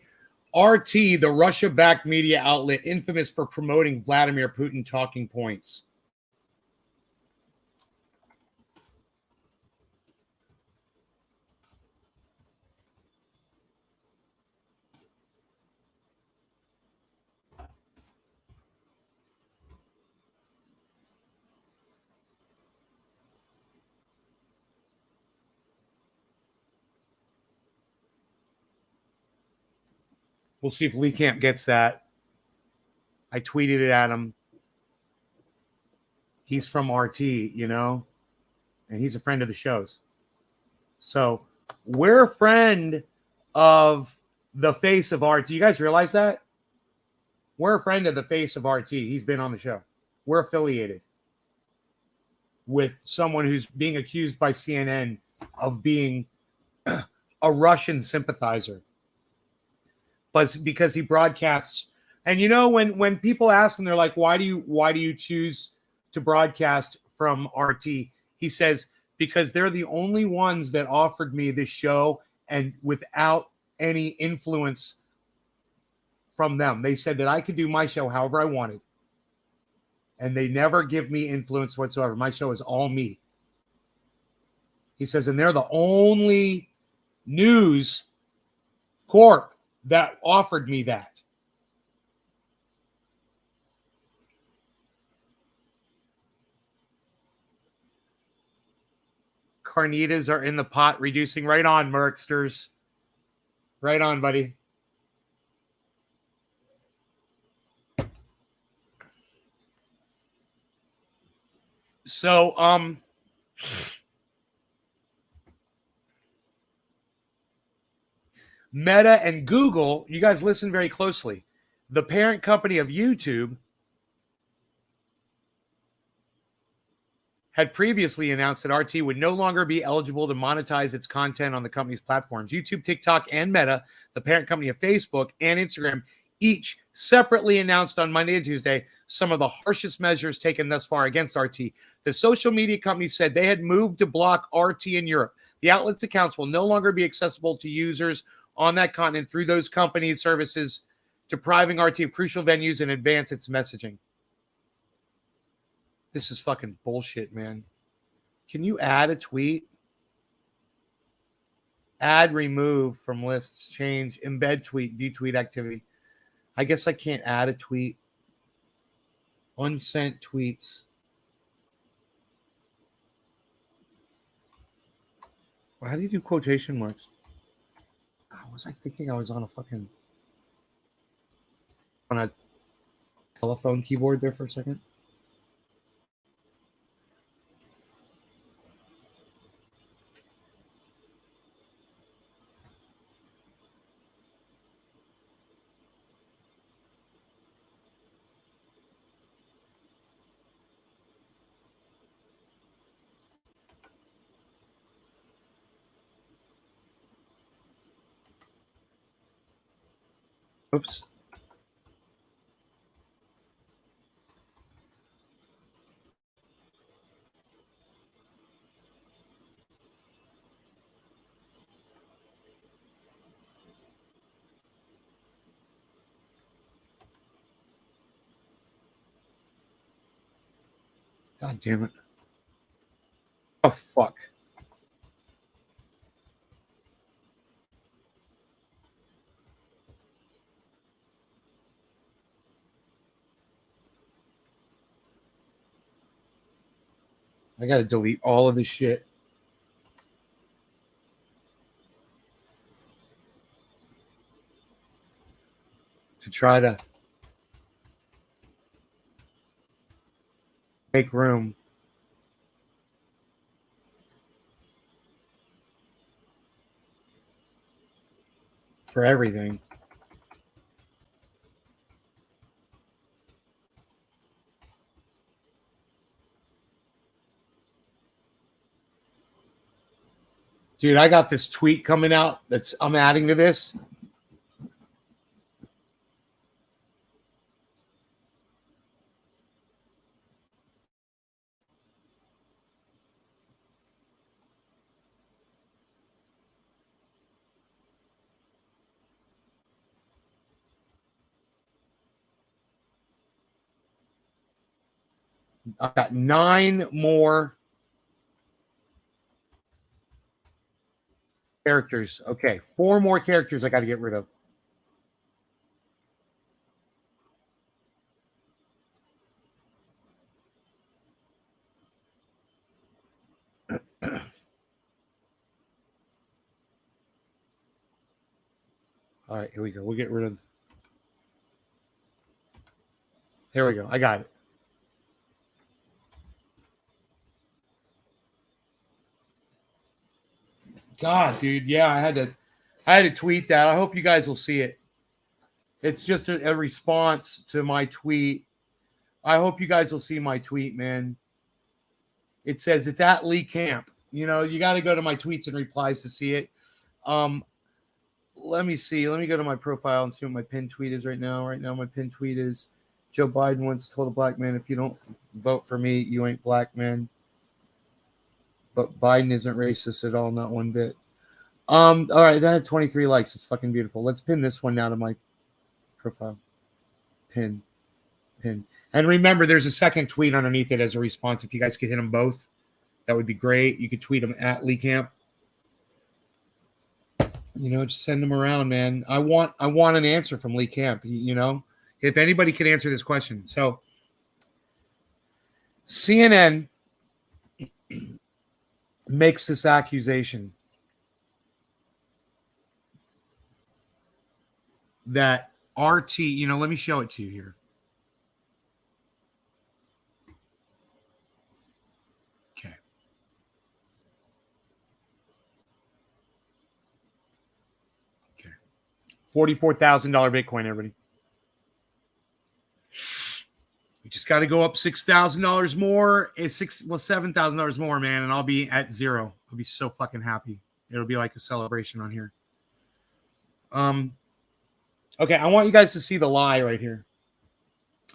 RT, the Russia-backed media outlet infamous for promoting Vladimir Putin talking points? We'll see if Lee Camp gets that. I tweeted it at him. He's from RT, you know, and he's a friend of the show's. So we're a friend of the face of RT. You guys realize that? We're a friend of the face of RT. He's been on the show. We're affiliated with someone who's being accused by CNN of being a Russian sympathizer. But because he broadcasts, and you know, when people ask him, they're like, why do you choose to broadcast from RT? He says, because they're the only ones that offered me this show, and without any influence from them. They said that I could do my show however I wanted. And they never give me influence whatsoever. My show is all me. He says, and they're the only news corp that offered me that. Carnitas are in the pot reducing. Right on, Merksters. Right on, buddy. So, Meta and Google, you guys listen very closely. The parent company of YouTube had previously announced that RT would no longer be eligible to monetize its content on the company's platforms. YouTube, TikTok, and Meta, the parent company of Facebook and Instagram, each separately announced on Monday and Tuesday some of the harshest measures taken thus far against RT. The social media companies said they had moved to block RT in Europe. The outlet's accounts will no longer be accessible to users on that continent through those companies' services, depriving RT of crucial venues and advance its messaging. This is fucking bullshit, man. Can you add a tweet? Add, remove from lists, change, embed tweet, view tweet activity. I guess I can't add a tweet. Unsent tweets. How do you do quotation marks? Was I thinking I was on a telephone keyboard there for a second? Oops. God damn it. Oh, fuck. I got to delete all of this shit. To try to make room for everything. Dude, I got this tweet coming out I'm adding to this. I got 9 more characters. Okay, 4 more characters I got to get rid of. All right, here we go. We'll get rid of. Here we go. I got it. God, dude. Yeah, I had to tweet that. I hope you guys will see it. It's just a response to my tweet. I hope you guys will see my tweet, man. It says it's at Lee Camp. You know, you got to go to my tweets and replies to see it. Let me see. Let me go to my profile and see what my pinned tweet is right now. Right now, my pinned tweet is Joe Biden once told a black man, if you don't vote for me, you ain't black, man. But Biden isn't racist at all, not one bit. All right, that had 23 likes. It's fucking beautiful. Let's pin this one now to my profile. Pin. And remember, there's a second tweet underneath it as a response. If you guys could hit them both, that would be great. You could tweet them at Lee Camp. You know, just send them around, man. I want an answer from Lee Camp. You know, if anybody can answer this question. So, CNN makes this accusation that RT, you know, let me show it to you here. Okay. $44,000 Bitcoin, everybody. We just got to go up $6,000 more. $7,000 more, man, and I'll be at zero. I'll be so fucking happy. It'll be like a celebration on here. Okay, I want you guys to see the lie right here.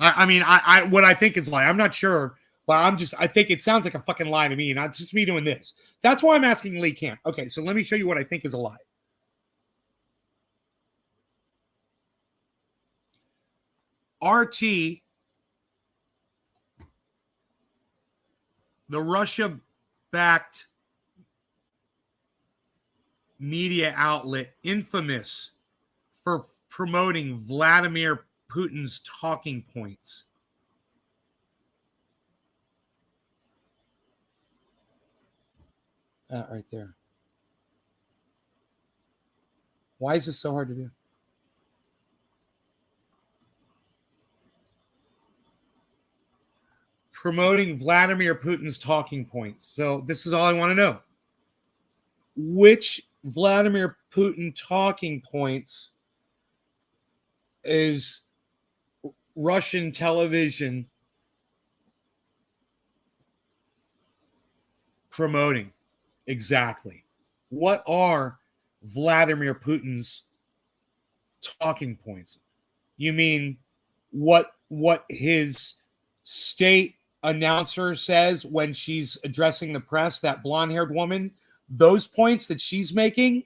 I mean, what I think is a lie. I'm not sure, but I think it sounds like a fucking lie to me, and it's just me doing this. That's why I'm asking Lee Camp. Okay, so let me show you what I think is a lie. RT, the Russia-backed media outlet, infamous for promoting Vladimir Putin's talking points. That right there. Why is this so hard to do? Promoting Vladimir Putin's talking points. So this is all I want to know. Which Vladimir Putin talking points is Russian television promoting? Exactly. What are Vladimir Putin's talking points? You mean what his state announcer says when she's addressing the press, that blonde-haired woman, those points that she's making?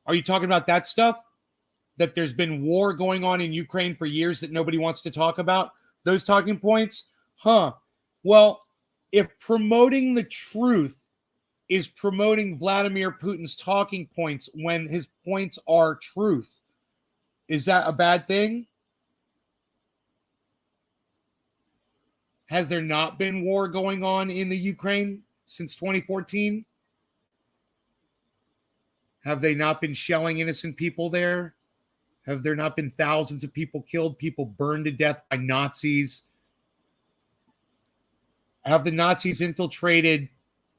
Are you talking about that stuff? That there's been war going on in Ukraine for years that nobody wants to talk about? Those talking points? Huh. Well, if promoting the truth is promoting Vladimir Putin's talking points when his points are truth, is that a bad thing? Has there not been war going on in the Ukraine since 2014? Have they not been shelling innocent people there? Have there not been thousands of people killed, people burned to death by Nazis? Have the Nazis infiltrated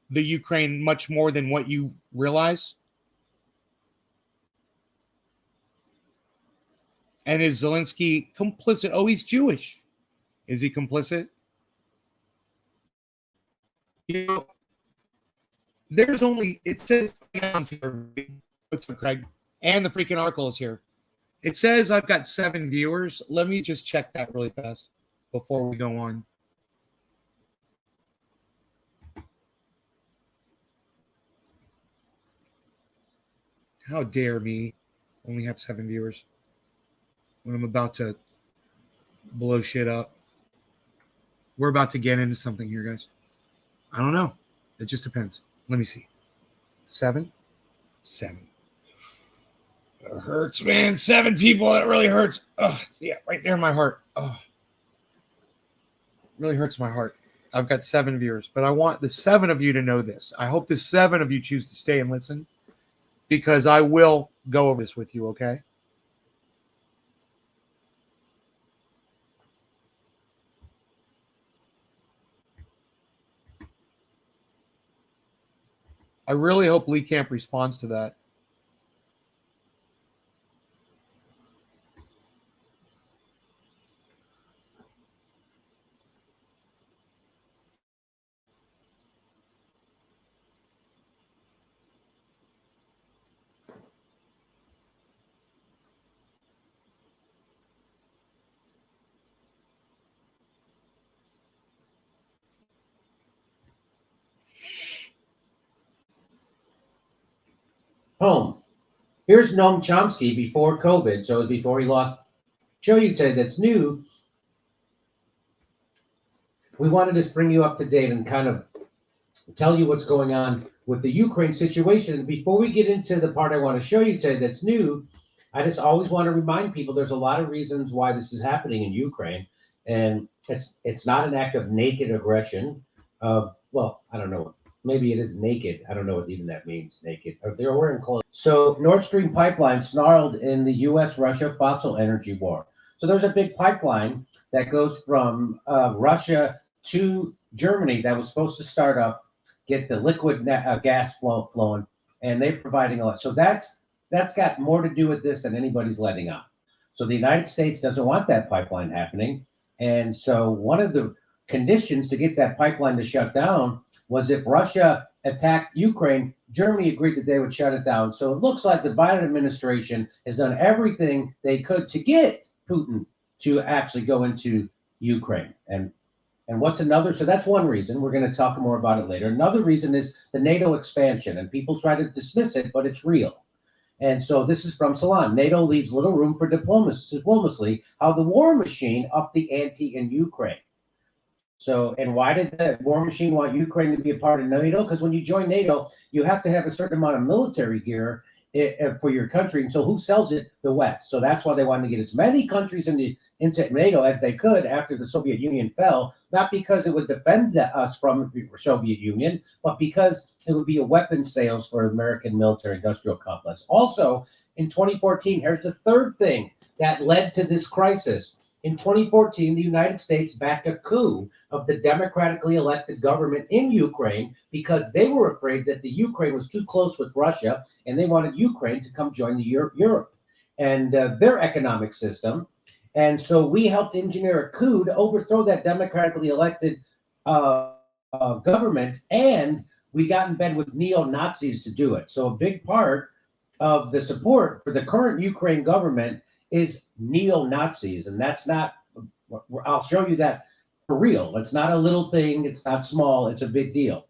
the Ukraine much more than what you realize? And is Zelensky complicit? Oh, he's Jewish. Is he complicit? You know, there's only, it says, what's up, Craig? And the freaking article is here. It says I've got 7 viewers. Let me just check that really fast before we go on. How dare me only have 7 viewers when I'm about to blow shit up. We're about to get into something here, guys. I don't know. It just depends. Let me see. 7. It hurts, man. 7 people. That really hurts. Oh, yeah, right there in my heart. Oh, really hurts my heart. I've got 7 viewers, but I want the 7 of you to know this. I hope the 7 of you choose to stay and listen, because I will go over this with you, okay? I really hope Lee Camp responds to that. Home. Here's Noam Chomsky before COVID, so it was before he lost. Show you today that's new. We wanted to bring you up to date and kind of tell you what's going on with the Ukraine situation. Before we get into the part I want to show you today that's new, I just always want to remind people there's a lot of reasons why this is happening in Ukraine, and it's not an act of naked aggression. Well, I don't know. Maybe it is naked. I don't know what even that means, naked. They're wearing clothes. So Nord Stream pipeline snarled in the U.S.-Russia fossil energy war. So there's a big pipeline that goes from Russia to Germany that was supposed to start up, get the liquid gas flowing, and they're providing a lot. So that's got more to do with this than anybody's letting on. So the United States doesn't want that pipeline happening. And so one of the conditions to get that pipeline to shut down was if Russia attacked Ukraine, Germany agreed that they would shut it down. So it looks like the Biden administration has done everything they could to get Putin to actually go into Ukraine. And what's another? So that's one reason. We're going to talk more about it later. Another reason is the NATO expansion, and people try to dismiss it, but it's real. And so this is from Salon. NATO leaves little room for diplomacy, how the war machine upped the ante in Ukraine. So, and why did the war machine want Ukraine to be a part of NATO? Because when you join NATO, you have to have a certain amount of military gear for your country. And so who sells it? The West. So that's why they wanted to get as many countries into NATO as they could after the Soviet Union fell, not because it would defend us from the Soviet Union, but because it would be a weapons sales for American military industrial complex. Also, in 2014, here's the third thing that led to this crisis. In 2014, the United States backed a coup of the democratically elected government in Ukraine because they were afraid that the Ukraine was too close with Russia, and they wanted Ukraine to come join the Europe and their economic system. And so we helped engineer a coup to overthrow that democratically elected government, and we got in bed with neo-Nazis to do it. So a big part of the support for the current Ukraine government is neo-Nazis, and that's not, I'll show you that for real. It's not a little thing, it's not small, it's a big deal.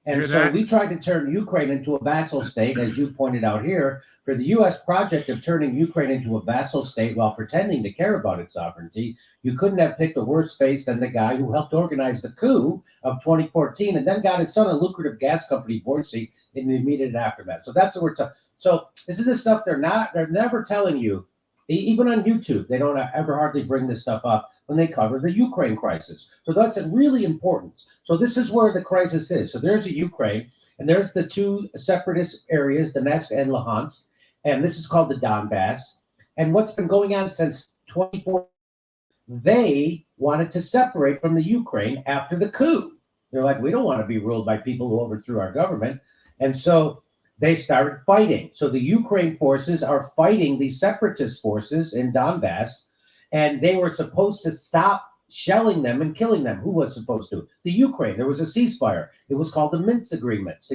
And so we tried to turn Ukraine into a vassal state, as you pointed out here, for the U.S. project of turning Ukraine into a vassal state while pretending to care about its sovereignty. You couldn't have picked a worse face than the guy who helped organize the coup of 2014 and then got his son a lucrative gas company board seat in the immediate aftermath. So that's what we're talking. So this is the stuff they're never telling you. Even on YouTube, they don't ever hardly bring this stuff up when they cover the Ukraine crisis. So that's really important. So this is where the crisis is. So there's the Ukraine, and there's the two separatist areas, Donetsk and Luhansk, and this is called the Donbass. And what's been going on since 2014, they wanted to separate from the Ukraine after the coup. They're like, we don't want to be ruled by people who overthrew our government. And so they started fighting. So the Ukraine forces are fighting the separatist forces in Donbass, and they were supposed to stop shelling them and killing them. Who was supposed to? The Ukraine. There was a ceasefire. It was called the Minsk agreements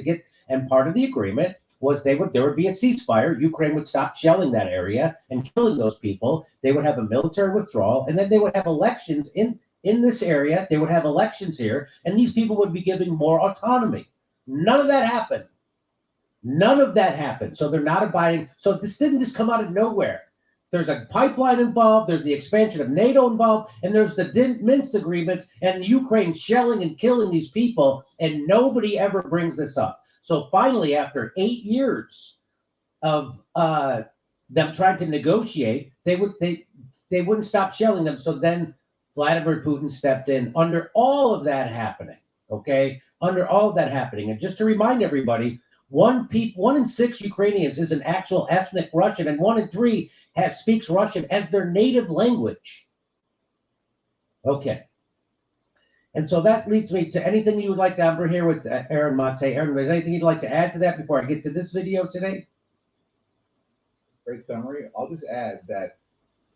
and part of the agreement was there would be a ceasefire. Ukraine would stop shelling that area and killing those people. They would have a military withdrawal, and then they would have elections in this area. They would have elections here, and these people would be given more autonomy. None of that happened. None of that happened. So they're not abiding. So this didn't just come out of nowhere. There's a pipeline involved. There's the expansion of NATO involved. And there's the Minsk agreements and Ukraine shelling and killing these people. And nobody ever brings this up. So finally, after 8 years of them trying to negotiate, they wouldn't stop shelling them. So then Vladimir Putin stepped in under all of that happening. Okay? Under all of that happening. And just to remind everybody, 1 in 6 Ukrainians is an actual ethnic Russian, and 1 in 3 speaks Russian as their native language. Okay. And so that leads me to anything you would like to have here with Aaron Mate. Aaron, is there anything you'd like to add to that before I get to this video today? Great summary. I'll just add that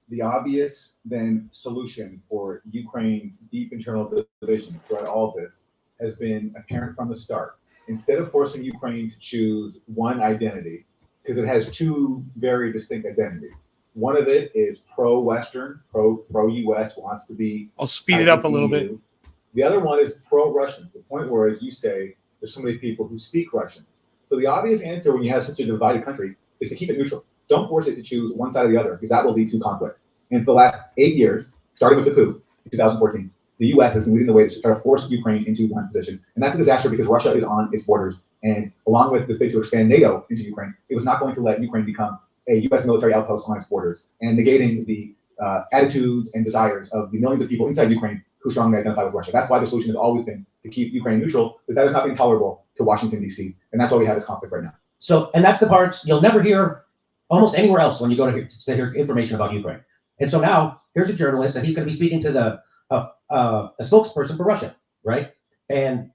the obvious then solution for Ukraine's deep internal division throughout all of this has been apparent from the start. Instead of forcing Ukraine to choose one identity, because it has two very distinct identities. One of it is pro-Western, pro-US, wants to be. I'll speed it up a little bit. The other one is pro-Russian, to the point where you say there's so many people who speak Russian. So the obvious answer when you have such a divided country is to keep it neutral. Don't force it to choose one side or the other, because that will lead to conflict. And for the last 8 years, starting with the coup in 2014, the U.S. has been leading the way to try to force Ukraine into one position. And that's a disaster because Russia is on its borders. And along with this bid to expand NATO into Ukraine, it was not going to let Ukraine become a U.S. military outpost on its borders, and negating the attitudes and desires of the millions of people inside Ukraine who strongly identify with Russia. That's why the solution has always been to keep Ukraine neutral, but that has not been tolerable to Washington, D.C. And that's why we have this conflict right now. So, and that's the parts you'll never hear almost anywhere else when you go to hear information about Ukraine. And so now here's a journalist, and he's going to be speaking to the a spokesperson for Russia, right? And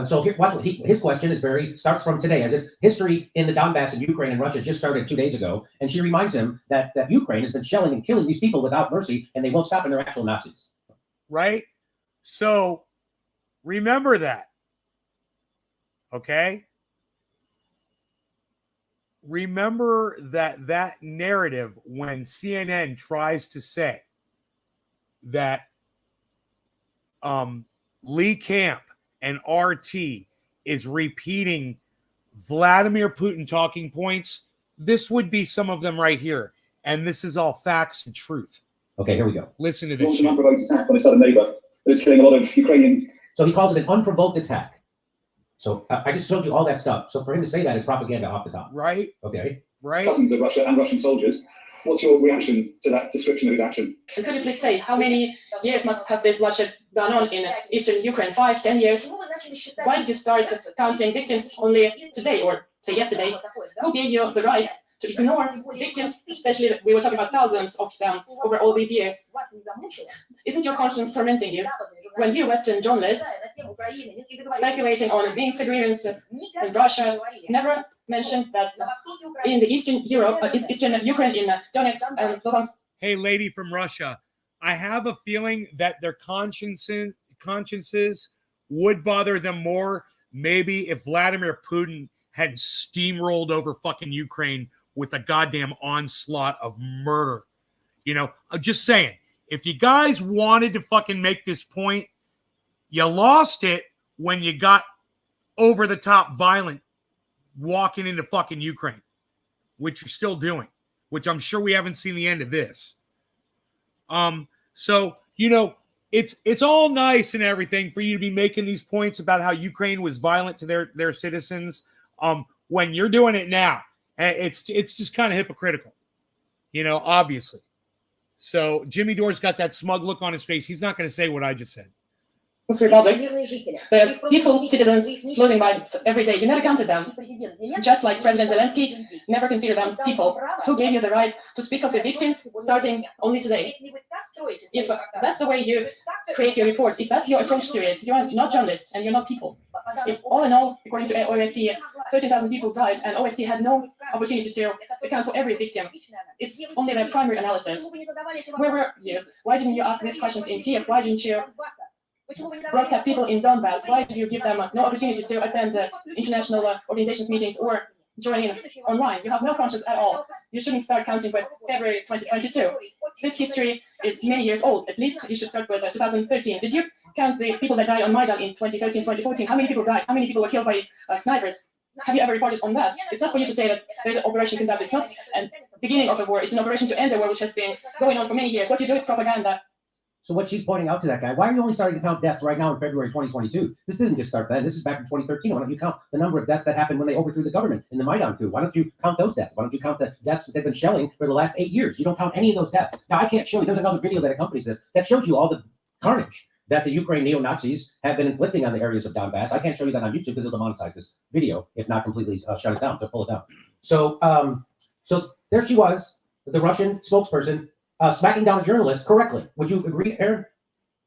so here, watch what his question is starts from today, as if history in the Donbass and Ukraine and Russia just started 2 days ago. And she reminds him that Ukraine has been shelling and killing these people without mercy, and they won't stop, and they're actual Nazis. Right? So remember that. Okay? Remember that narrative when CNN tries to say that Lee Camp and RT is repeating Vladimir Putin talking points. This would be some of them right here. And this is all facts and truth. Okay, here we go. Listen to this. Launched an unprovoked attack on a southern neighbor that is killing a lot of Ukrainian. So he calls it an unprovoked attack. So I just showed you all that stuff. So for him to say that is propaganda off the top. Right. Okay. Right. Cousins of Russia and Russian soldiers. What's your reaction to that description of his action? And could you please say how many years must have this bloodshed gone on in eastern Ukraine? 5, 10 years? Why did you start counting victims only today or say yesterday? Who gave you the right to ignore victims, especially we were talking about thousands of them over all these years? Isn't your conscience tormenting you when you Western journalists speculating on Minsk agreements in Russia never mentioned that in the Eastern Europe, Eastern Ukraine, in Donetsk and Luhansk? Hey, lady from Russia, I have a feeling that their consciences would bother them more maybe if Vladimir Putin had steamrolled over fucking Ukraine with a goddamn onslaught of murder. You know, I'm just saying, if you guys wanted to fucking make this point, you lost it when you got over the top violent walking into fucking Ukraine, which you're still doing, which I'm sure we haven't seen the end of this. So, you know, it's all nice and everything for you to be making these points about how Ukraine was violent to their citizens. When you're doing it now, it's just kind of hypocritical, you know, obviously. So Jimmy Dore's got that smug look on his face. He's not going to say what I just said. Republic, the peaceful citizens losing lives every day. You never counted them. Just like President Zelensky never considered them people. Who gave you the right to speak of the victims starting only today? If that's the way you create your reports, if that's your approach to it, you are not journalists and you're not people. If all in all, according to OSCE, 13,000 people died and OSCE had no opportunity to account for every victim. It's only the primary analysis. Where were you? Why didn't you ask these questions in Kiev? Why didn't you broadcast people in Donbass? Why did you give them no opportunity to attend the international organizations meetings or join in online? You have no conscience at all. You shouldn't start counting with February 2022. This history is many years old. At least you should start with 2013. Did you count the people that died on Maidan in 2013, 2014? How many people died? How many people were killed by snipers? Have you ever reported on that? It's not for you to say that there's an operation conduct. It's not a beginning of a war. It's an operation to end a war which has been going on for many years. What you do is propaganda. So what she's pointing out to that guy, why are you only starting to count deaths right now in February 2022? This didn't just start then. This is back in 2013. Why don't you count the number of deaths that happened when they overthrew the government in the Maidan coup? Why don't you count those deaths? Why don't you count the deaths that they've been shelling for the last 8 years? You don't count any of those deaths. Now, I can't show you. There's another video that accompanies this that shows you all the carnage that the Ukraine neo-Nazis have been inflicting on the areas of Donbass. I can't show you that on YouTube because it'll demonetize this video, if not completely shut it down, to pull it down. So, so there she was, the Russian spokesperson, smacking down a journalist correctly. Would you agree, Aaron?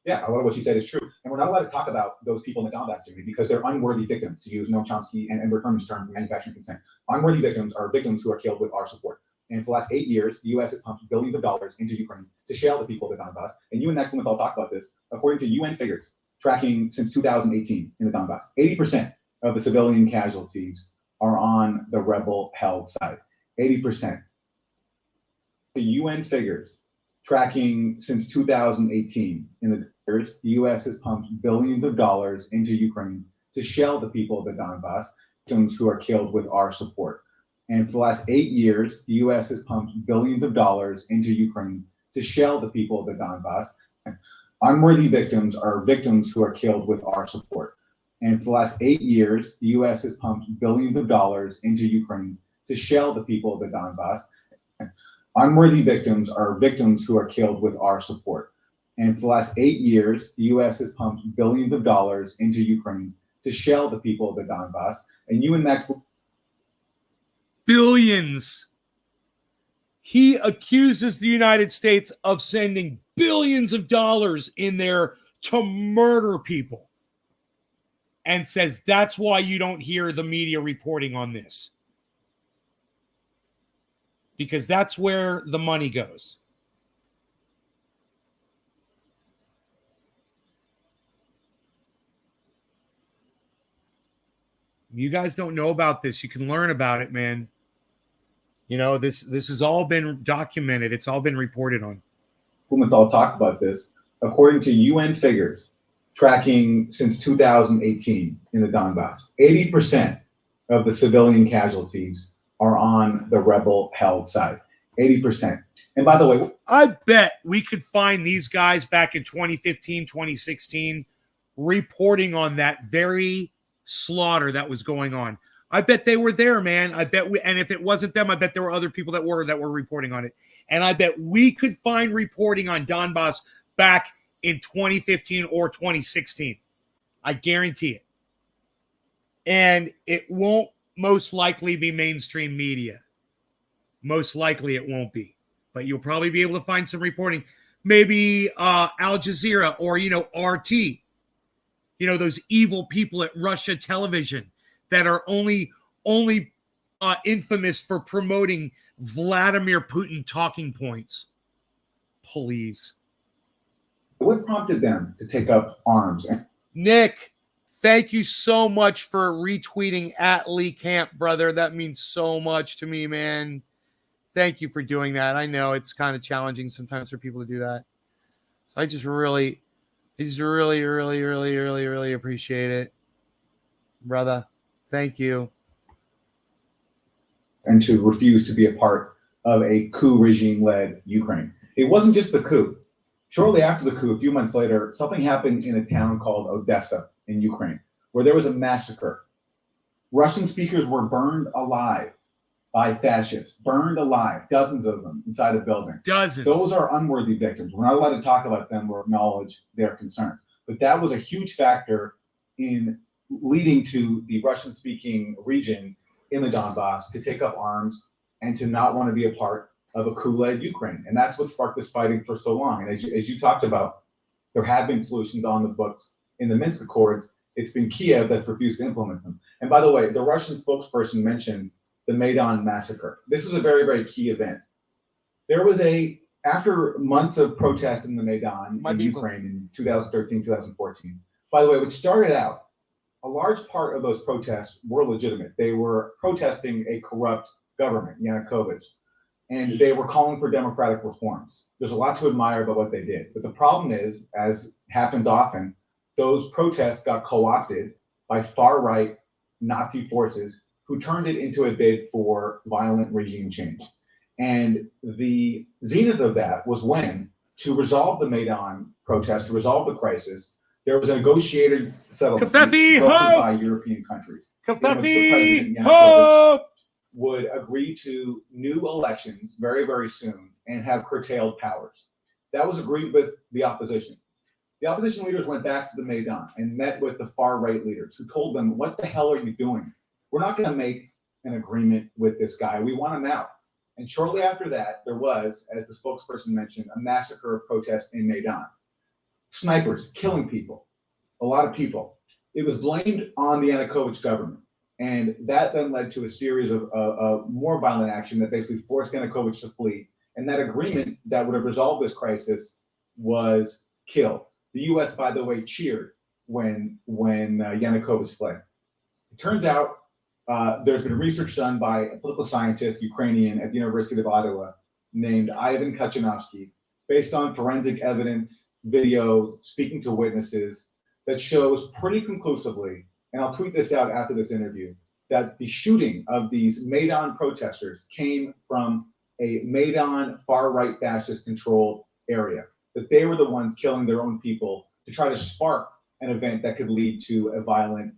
Yeah, a lot of what she said is true. And we're not allowed to talk about those people in the Donbass duty because they're unworthy victims, to use Noam Chomsky and Edward Herman's term for manufacturing consent. Unworthy victims are victims who are killed with our support. And for the last 8 years, the U.S. has pumped billions of dollars into Ukraine to shell the people of the Donbass. And you and Next Blumenthal talk about this. According to UN figures, tracking since 2018 in the Donbass, 80% of the civilian casualties are on the rebel-held side. 80%. The UN figures, tracking since 2018 in the years, the U.S. has pumped billions of dollars into Ukraine to shell the people of the Donbass, victims who are killed with our support. And for the last 8 years, the U.S. has pumped billions of dollars into Ukraine to shell the people of the Donbass. Unworthy victims are victims who are killed with our support. And for the last 8 years, the U.S. has pumped billions of dollars into Ukraine to shell the people of the Donbass. Unworthy victims are victims who are killed with our support. And for the last 8 years, the U.S. has pumped billions of dollars into Ukraine to shell the people of the Donbass. And you and Max. Billions. He accuses the United States of sending billions of dollars in there to murder people and says that's why you don't hear the media reporting on this. Because that's where the money goes. You guys don't know about this. You can learn about it, man. You know, this has all been documented. It's all been reported on. Blumenthal talked about this. According to UN figures, tracking since 2018 in the Donbass, 80% of the civilian casualties are on the rebel-held side. 80%. And by the way, I bet we could find these guys back in 2015, 2016, reporting on that very slaughter that was going on. I bet they were there, man. I bet and if it wasn't them, I bet there were other people that were reporting on it. And I bet we could find reporting on Donbass back in 2015 or 2016. I guarantee it. And it won't most likely be mainstream media. Most likely it won't be. But you'll probably be able to find some reporting. Maybe Al Jazeera or, RT. Those evil people at Russia television that are only infamous for promoting Vladimir Putin talking points. Please. what prompted them to take up arms? Nick, thank you so much for retweeting at Lee Camp, brother. That means so much to me, man. Thank you for doing that. I know it's kind of challenging sometimes for people to do that. So I just really appreciate it, brother. Thank you. And to refuse to be a part of a coup regime-led Ukraine. It wasn't just the coup. Shortly after the coup, a few months later, something happened in a town called Odessa in Ukraine, where there was a massacre. Russian speakers were burned alive by fascists, burned alive, dozens of them inside a building. Dozens. Those are unworthy victims. We're not allowed to talk about them or acknowledge their concerns. But that was a huge factor in leading to the Russian-speaking region in the Donbass to take up arms and to not want to be a part of a coup-led Ukraine. And that's what sparked this fighting for so long. And as you talked about, there have been solutions on the books in the Minsk Accords. It's been Kiev that's refused to implement them. And by the way, the Russian spokesperson mentioned the Maidan massacre. This was a very, very key event. There was after months of protests in the Maidan in Ukraine in 2013, 2014, by the way, which started out, a large part of those protests were legitimate. They were protesting a corrupt government, Yanukovych, and they were calling for democratic reforms. There's a lot to admire about what they did. But the problem is, as happens often, those protests got co-opted by far-right Nazi forces who turned it into a bid for violent regime change. And the zenith of that was when, to resolve the Maidan protests, to resolve the crisis, there was a negotiated settlement by European countries. Covfefe ho! Would agree to new elections very, very soon and have curtailed powers. That was agreed with the opposition. The opposition leaders went back to the Maidan and met with the far-right leaders who told them, what the hell are you doing? We're not going to make an agreement with this guy. We want him out. And shortly after that, there was, as the spokesperson mentioned, a massacre of protests in Maidan. snipers killing people, a lot of people. It was blamed on the Yanukovych government. And that then led to a series of more violent action that basically forced Yanukovych to flee. And that agreement that would have resolved this crisis was killed. The U.S., by the way, cheered when Yanukovych fled. It turns out there's been research done by a political scientist, Ukrainian, at the University of Ottawa, named Ivan Kachanovsky, based on forensic evidence, videos, speaking to witnesses, that shows pretty conclusively, and I'll tweet this out after this interview, that the shooting of these Maidan protesters came from a Maidan far-right fascist-controlled area, that they were the ones killing their own people to try to spark an event that could lead to a violent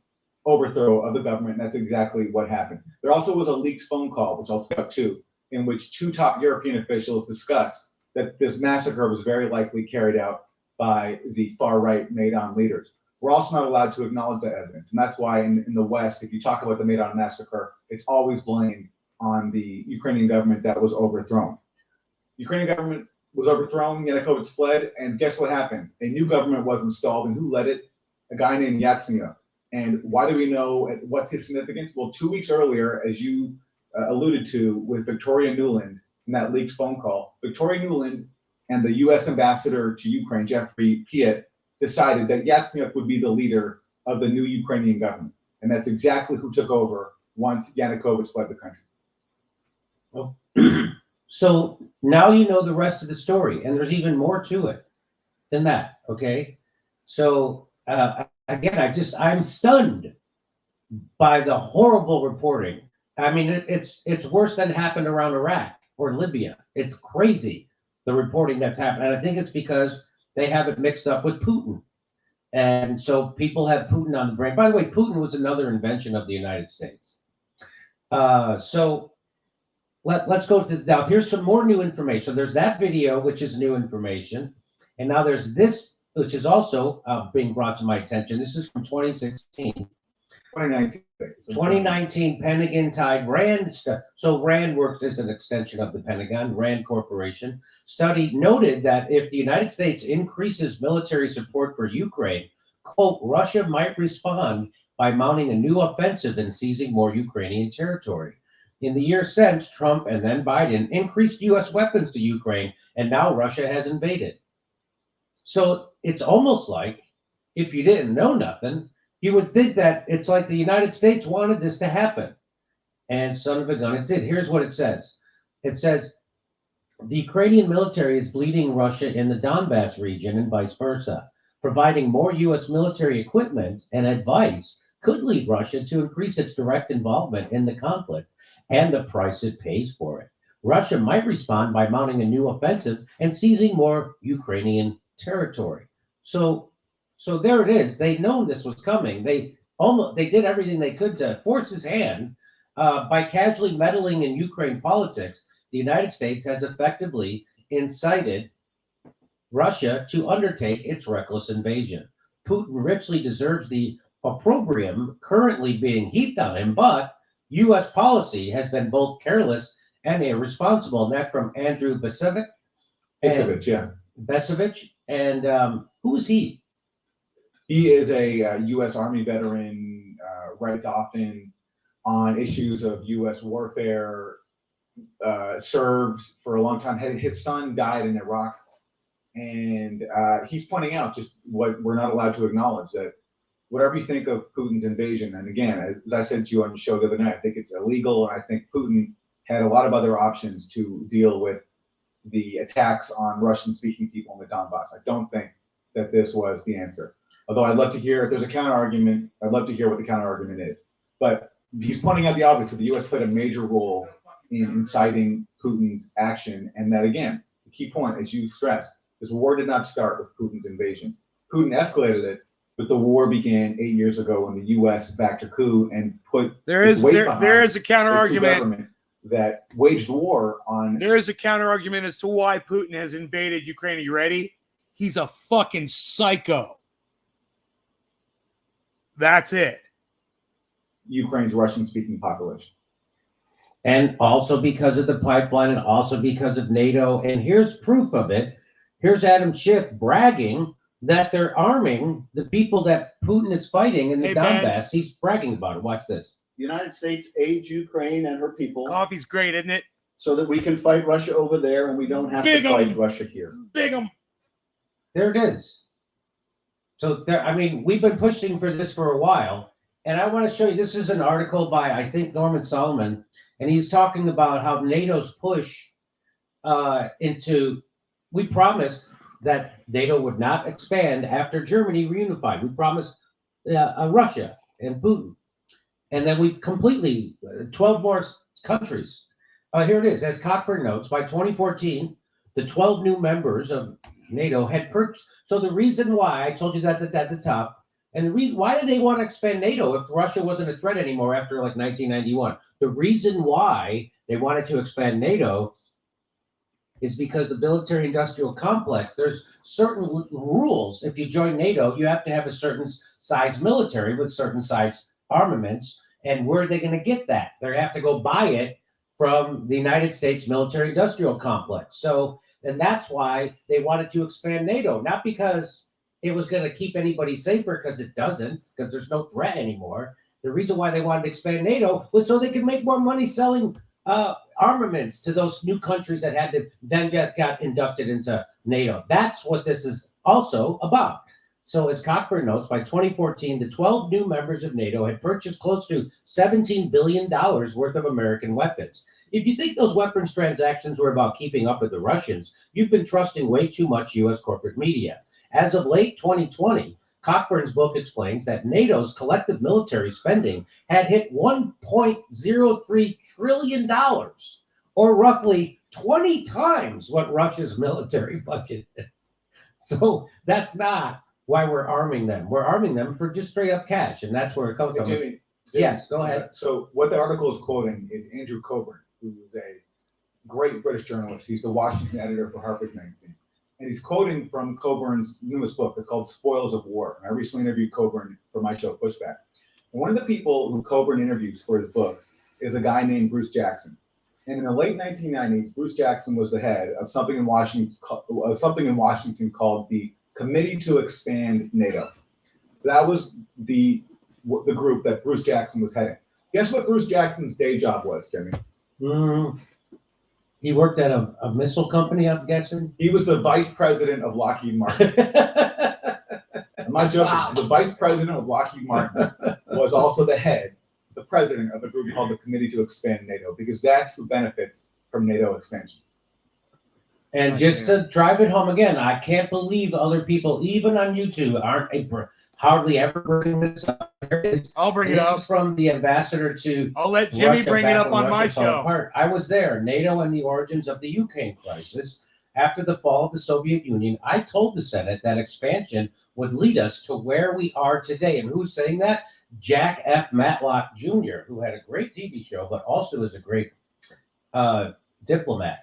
overthrow of the government, and that's exactly what happened. There also was a leaked phone call, which I'll tweet out too, in which two top European officials discussed that this massacre was very likely carried out by the far-right Maidan leaders. We're also not allowed to acknowledge that evidence, and that's why in the West, if you talk about the Maidan massacre, it's always blamed on the Ukrainian government that was overthrown. Ukrainian government was overthrown, Yanukovych fled, and guess what happened? A new government was installed, and who led it? A guy named Yatsenyuk. And why do we know what's his significance? Well, 2 weeks earlier, as you alluded to with Victoria Nuland in that leaked phone call, Victoria Nuland and the U.S. ambassador to Ukraine, Jeffrey Piet, decided that Yatsenyuk would be the leader of the new Ukrainian government. And that's exactly who took over once Yanukovych fled the country. Well, so now you know the rest of the story, and there's even more to it than that, okay? So again, I'm stunned by the horrible reporting. I mean, it's worse than happened around Iraq or Libya. It's crazy, the reporting that's happened. And I think it's because they have it mixed up with Putin. And so people have Putin on the brain. By the way, Putin was another invention of the United States. So let's go to, now here's some more new information. So there's that video, which is new information. And now there's this, which is also being brought to my attention. This is from 2016. 2019 Pentagon-tied RAND stuff. So RAND works as an extension of the Pentagon. RAND Corporation study noted that if the United States increases military support for Ukraine, quote, Russia might respond by mounting a new offensive and seizing more Ukrainian territory. In the years since, Trump and then Biden increased U.S. weapons to Ukraine, and now Russia has invaded. So it's almost like, if you didn't know nothing, you would think that it's like the United States wanted this to happen. And son of a gun, it did. Here's what it says. It says, the Ukrainian military is bleeding Russia in the Donbass region and vice versa. Providing more U.S. military equipment and advice could lead Russia to increase its direct involvement in the conflict and the price it pays for it. Russia might respond by mounting a new offensive and seizing more Ukrainian territory. So there it is. They'd known this was coming. They did everything they could to force his hand by casually meddling in Ukraine politics. The United States has effectively incited Russia to undertake its reckless invasion. Putin richly deserves the opprobrium currently being heaped on him, but U.S. policy has been both careless and irresponsible. And that from Andrew Besevich. Besevich. And who is he? He is a U.S. Army veteran, writes often on issues of U.S. warfare, served for a long time. His son died in Iraq, and he's pointing out just what we're not allowed to acknowledge, that whatever you think of Putin's invasion, and again, as I said to you on the show the other night, I think it's illegal, and I think Putin had a lot of other options to deal with the attacks on Russian-speaking people in the Donbass. I don't think that this was the answer. Although I'd love to hear, if there's a counter-argument, I'd love to hear what the counter-argument is. But he's pointing out the obvious, that the U.S. played a major role in inciting Putin's action, and that, again, the key point, as you stressed, this war did not start with Putin's invasion. Putin escalated it, but the war began 8 years ago when the U.S. backed a coup and put there is a counter-argument that waged war on. There is a counter-argument as to why Putin has invaded Ukraine. Are you ready? He's a fucking psycho. That's it. Ukraine's Russian-speaking population. And also because of the pipeline, and also because of NATO. And here's proof of it. Here's Adam Schiff bragging that they're arming the people that Putin is fighting in the Hey, Ben. Donbass. He's bragging about it. Watch this. The United States aids Ukraine and her people Coffee's great, isn't it? so that we can fight Russia over there and we don't have Big to fight 'em. Russia here. Big 'em. There it is. So there, I mean, we've been pushing for this for a while, and I want to show you. This is an article by I think Norman Solomon, and he's talking about how NATO's push into. We promised that NATO would not expand after Germany reunified. We promised Russia and Putin, and then we've completely 12 more countries. Here it is. As Cockburn notes, by 2014, the 12 new members of NATO had purchased. So the reason why I told you that at the top, and the reason why did they want to expand NATO if Russia wasn't a threat anymore after like 1991? The reason why they wanted to expand NATO is because the military-industrial complex. There's certain rules. If you join NATO, you have to have a certain size military with certain size armaments. And where are they going to get that? They have to go buy it from the United States military-industrial complex. So, and that's why they wanted to expand NATO, not because it was going to keep anybody safer, because it doesn't, because there's no threat anymore. The reason why they wanted to expand NATO was so they could make more money selling armaments to those new countries that had to then got inducted into NATO. That's what this is also about. So as Cockburn notes, by 2014, the 12 new members of NATO had purchased close to $17 billion worth of American weapons. If you think those weapons transactions were about keeping up with the Russians, you've been trusting way too much U.S. corporate media. As of late 2020, Cockburn's book explains that NATO's collective military spending had hit $1.03 trillion, or roughly 20 times what Russia's military budget is. So that's not why we're arming them. We're arming them for just straight up cash, and that's where it comes from. Jimmy, Yes, go ahead. So what the article is quoting is Andrew Coburn, who is a great British journalist. He's the Washington editor for Harper's Magazine. And he's quoting from Coburn's newest book. It's called Spoils of War. And I recently interviewed Coburn for my show, Pushback. And one of the people who Coburn interviews for his book is a guy named Bruce Jackson. And in the late 1990s, Bruce Jackson was the head of something in Washington called the Committee to Expand NATO. So that was the group that Bruce Jackson was heading. Guess what Bruce Jackson's day job was, Jimmy? He worked at a missile company, I'm guessing. He was the vice president of Lockheed Martin. I'm not joking. Wow. The vice president of Lockheed Martin was also the president of a group called the Committee to Expand NATO, because that's who benefits from NATO expansion. And just to drive it home again, I can't believe other people, even on YouTube, aren't hardly ever bringing this up. I'll bring it up. This is from the ambassador to I'll let Jimmy Russia bring it back up when on my Russia fell show. apart. I was there. NATO and the origins of the Ukraine crisis. After the fall of the Soviet Union, I told the Senate that expansion would lead us to where we are today. And who's saying that? Jack F. Matlock Jr., who had a great TV show, but also is a great diplomat.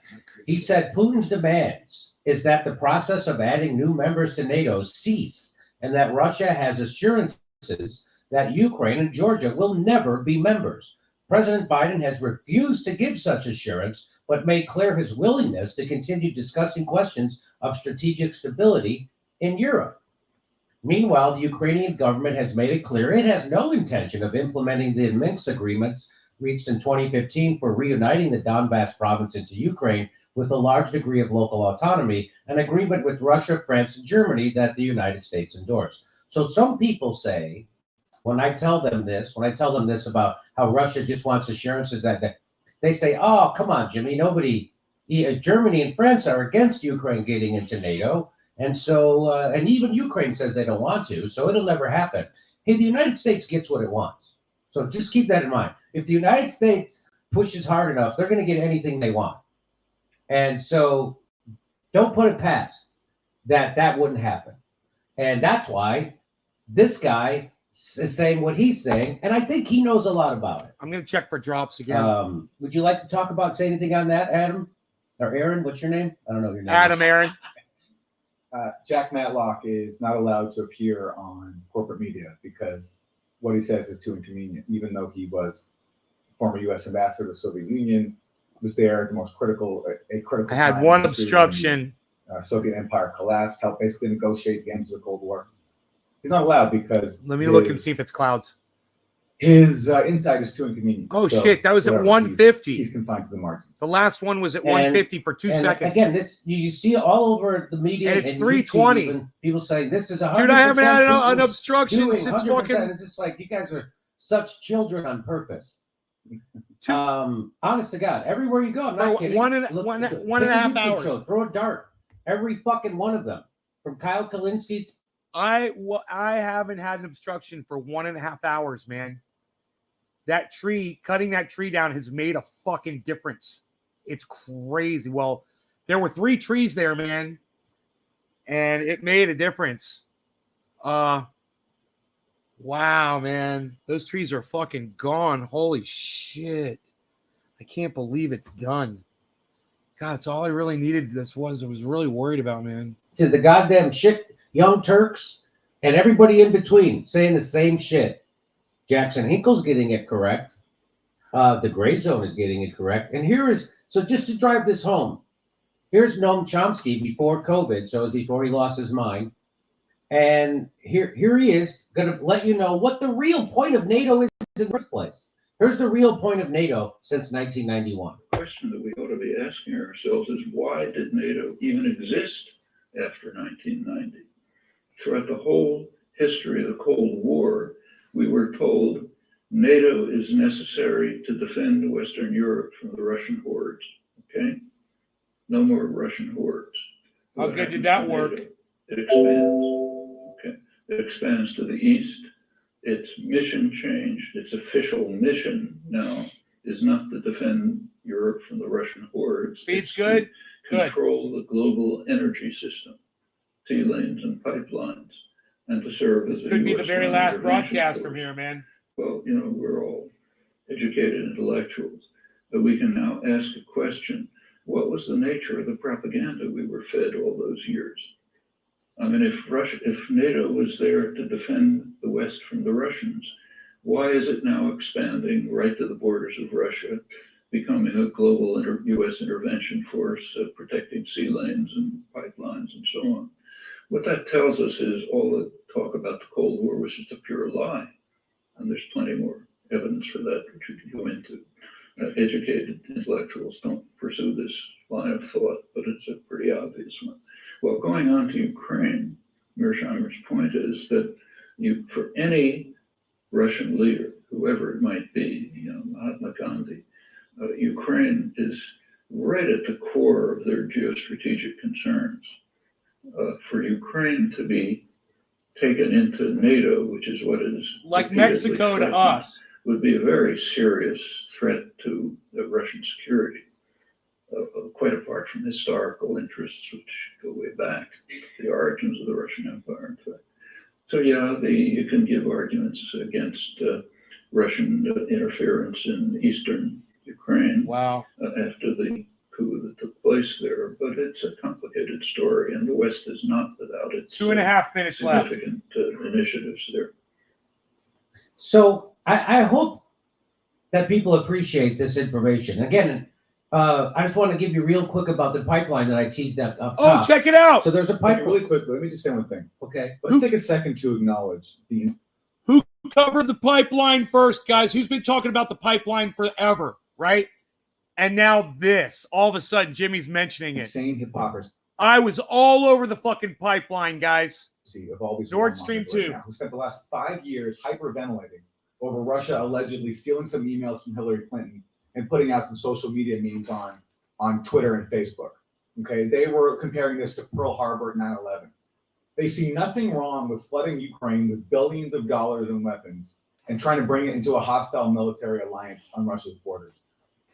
He said Putin's demands is that the process of adding new members to NATO cease, and that Russia has assurances that Ukraine and Georgia will never be members. President Biden has refused to give such assurance, but made clear his willingness to continue discussing questions of strategic stability in Europe. Meanwhile, the Ukrainian government has made it clear it has no intention of implementing the Minsk agreements reached in 2015 for reuniting the Donbass province into Ukraine with a large degree of local autonomy, an agreement with Russia, France, and Germany that the United States endorsed. So some people say, when I tell them this about how Russia just wants assurances that they say, oh, come on, Jimmy, Germany and France are against Ukraine getting into NATO. And so, and even Ukraine says they don't want to, so it'll never happen. Hey, the United States gets what it wants. So just keep that in mind. If the United States pushes hard enough, they're going to get anything they want. And so don't put it past that wouldn't happen. And that's why this guy is saying what he's saying, and I think he knows a lot about it. I'm going to check for drops again. Would you like to say anything on that, Adam? Or Aaron? What's your name? I don't know your name. Adam, Aaron. Jack Matlock is not allowed to appear on corporate media because what he says is too inconvenient, even though he was former U.S. ambassador to the Soviet Union, was there at the most critical. I had one obstruction. Soviet Empire collapsed, helped basically negotiate the end of the Cold War. He's not allowed because Let me look and see if it's clouds. his inside is too inconvenient. Oh So, shit, that was at whatever, 150. He's confined to the margins. The last one was at 150 for 2 And seconds. Again, this you see all over the media, And it's YouTube 320. even, people saying this is 100%. Dude, I haven't had an Putin's obstruction doing since 100%. fucking. It's just like you guys are such children on purpose. Honest to God, everywhere you go, I'm not For kidding. one and a half YouTube hours. show, throw a dart. Every fucking one of them, from Kyle Kalinske. I haven't had an obstruction for 1.5 hours, man. That tree, cutting that tree down has made a fucking difference. It's crazy. Well, there were 3 trees there, man, and it made a difference. Wow, man. Those trees are fucking gone. Holy shit. I can't believe it's done. God, it's all I really needed. I was really worried about, man. To the goddamn shit, Young Turks, and everybody in between saying the same shit. Jackson Hinkle's getting it correct. The Gray Zone is getting it correct. And so just to drive this home, here's Noam Chomsky before COVID, so before he lost his mind. And here he is going to let you know what the real point of NATO is in the first place. Here's the real point of NATO since 1991. The question that we ought to be asking ourselves is, why did NATO even exist after 1990? Throughout the whole history of the Cold War, we were told NATO is necessary to defend Western Europe from the Russian hordes. Okay? No more Russian hordes. How good did that work? It expands. Okay. It expands to the east. Its mission changed. Its official mission now is not to defend Europe from the Russian hordes. Feed's It's good. to control the global energy system, sea lanes and pipelines, and to serve as This a could be the US very last non-intervention broadcast force. from here, man. Well, we're all educated intellectuals, but we can now ask a question. What was the nature of the propaganda we were fed all those years? I mean, if NATO was there to defend the West from the Russians, why is it now expanding right to the borders of Russia, becoming a global US intervention force, protecting sea lanes and pipelines and so on? What that tells us is all the talk about the Cold War was just a pure lie. And there's plenty more evidence for that, which we can go into. Educated intellectuals don't pursue this line of thought, but it's a pretty obvious one. Well, going on to Ukraine, Mearsheimer's point is that for any Russian leader, whoever it might be, Mahatma Gandhi, Ukraine is right at the core of their geostrategic concerns. For Ukraine to be taken into NATO, which is what is like Mexico to us, would be a very serious threat to Russian security, quite apart from historical interests, which go way back to the origins of the Russian Empire, in fact. So yeah, you can give arguments against Russian interference in eastern Ukraine. Wow. After the coup that took place there, but it's a complicated story, and the West is not without its 2.5 minutes left. Significant initiatives there. So I hope that people appreciate this information. Again, I just want to give you real quick about the pipeline that I teased up top. Oh, check it out. So there's a pipeline. Really quickly, let me just say one thing. Okay. Let's take a second to acknowledge the. Who covered the pipeline first, guys? Who's been talking about the pipeline forever, right? And now this, all of a sudden, Jimmy's mentioning it. Insane hypocrisy I was all over the fucking pipeline, guys. of all these Nord Stream 2. Who spent the last 5 years hyperventilating over Russia allegedly stealing some emails from Hillary Clinton and putting out some social media memes on Twitter and Facebook. Okay, they were comparing this to Pearl Harbor at 9/11. They see nothing wrong with flooding Ukraine with billions of dollars in weapons and trying to bring it into a hostile military alliance on Russia's borders.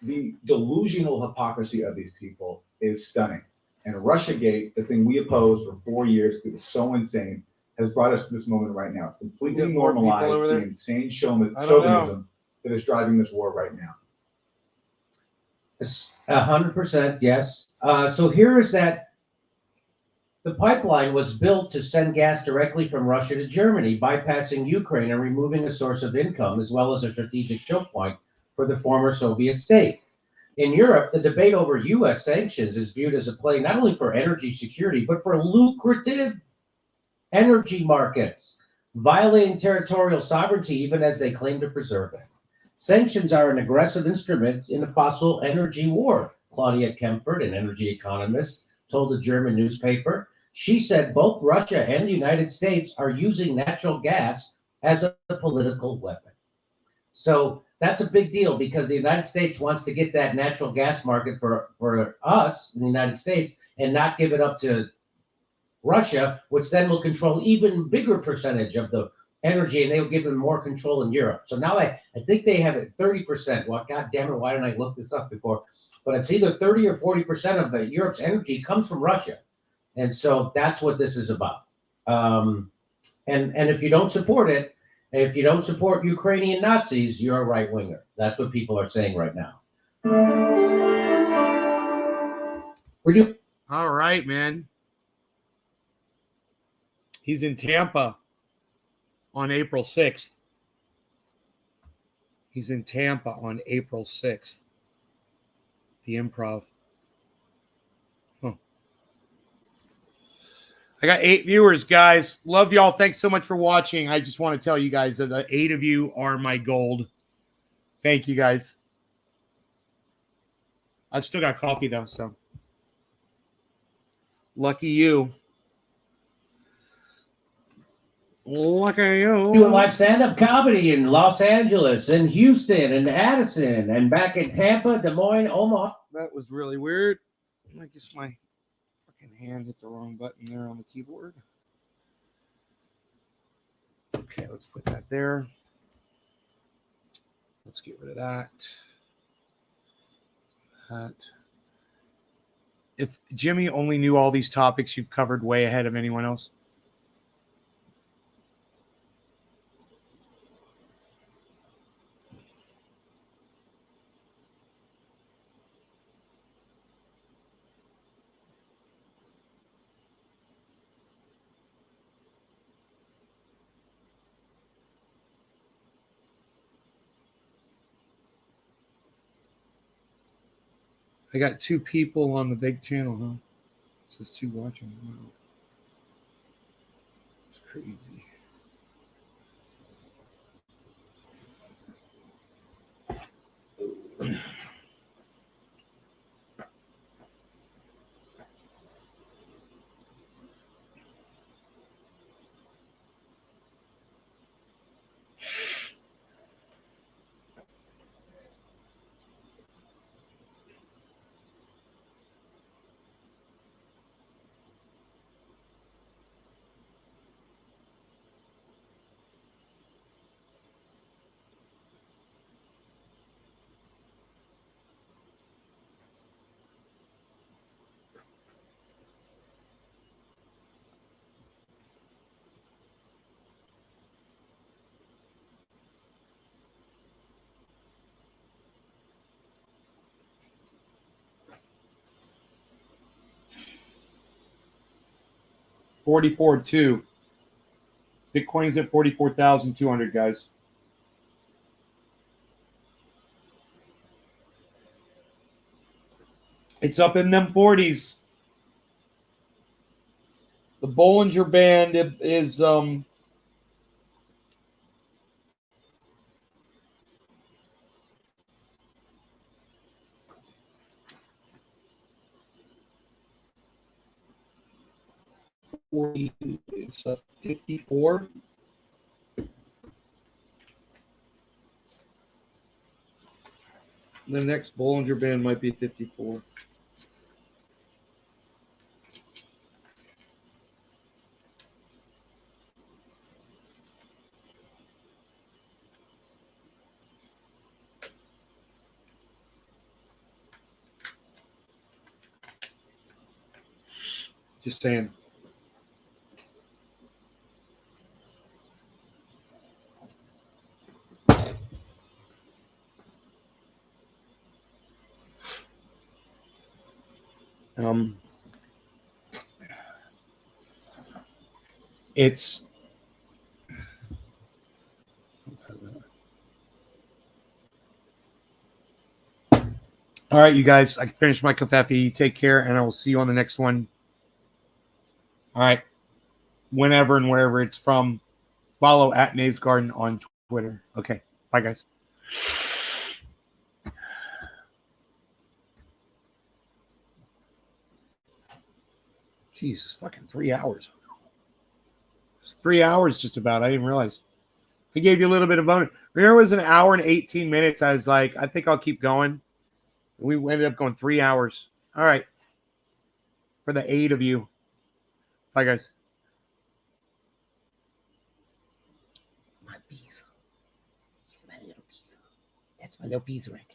The delusional hypocrisy of these people is stunning. And Russiagate, the thing we opposed for 4 years because it was so insane, has brought us to this moment right now. It's completely normalized the insane chauvinism that is driving this war right now. 100%, yes. So here is that the pipeline was built to send gas directly from Russia to Germany, bypassing Ukraine and removing a source of income as well as a strategic choke point for the former Soviet state. In Europe, the debate over U.S. sanctions is viewed as a play not only for energy security, but for lucrative energy markets, violating territorial sovereignty even as they claim to preserve it. Sanctions are an aggressive instrument in a fossil energy war, Claudia Kempfert, an energy economist, told a German newspaper. She said both Russia and the United States are using natural gas as a political weapon. So that's a big deal because the United States wants to get that natural gas market for us in the United States and not give it up to Russia, which then will control even bigger percentage of the energy, and they will give them more control in Europe. So now I think they have it 30%. Well, God damn it, why didn't I look this up before? But it's either 30 or 40% of Europe's energy comes from Russia. And so that's what this is about. And if you don't support it, if you don't support Ukrainian Nazis, you're a right winger. That's what people are saying right now. All right, man. He's in Tampa on April 6th. He's in Tampa on April 6th. The Improv. I got 8 viewers, guys. Love y'all. Thanks so much for watching. I just want to tell you guys that the 8 of you are my gold. Thank you, guys. I've still got coffee, though, so. Lucky you. Lucky you. Doing live stand-up comedy in Los Angeles, and Houston, and Addison, and back in Tampa, Des Moines, Omaha. That was really weird. I guess my fucking hand hit the wrong button there on the keyboard. Okay, let's put that there. Let's get rid of that. If Jimmy only knew all these topics, you've covered way ahead of anyone else. I got 2 people on the big channel, huh? It says 2 watching. Wow. It's crazy. $44,200. Bitcoin's at 44,200, guys. It's up in them 40s. The Bollinger Band is it's 54. The next Bollinger Band might be 54. Just saying. It's All right, you guys. I finished my coffee. Take care, and I will see you on the next one. All right. Whenever and wherever it's from. Follow at Nave's Garden on Twitter. Okay. Bye, guys. Jesus, fucking 3 hours. It's 3 hours just about. I didn't realize. I gave you a little bit of bonus. Remember, it was an hour and 18 minutes. I was like, I think I'll keep going. We ended up going 3 hours. All right. For the 8 of you. Bye, guys. My pizza. It's my little pizza. That's my little pizza right there.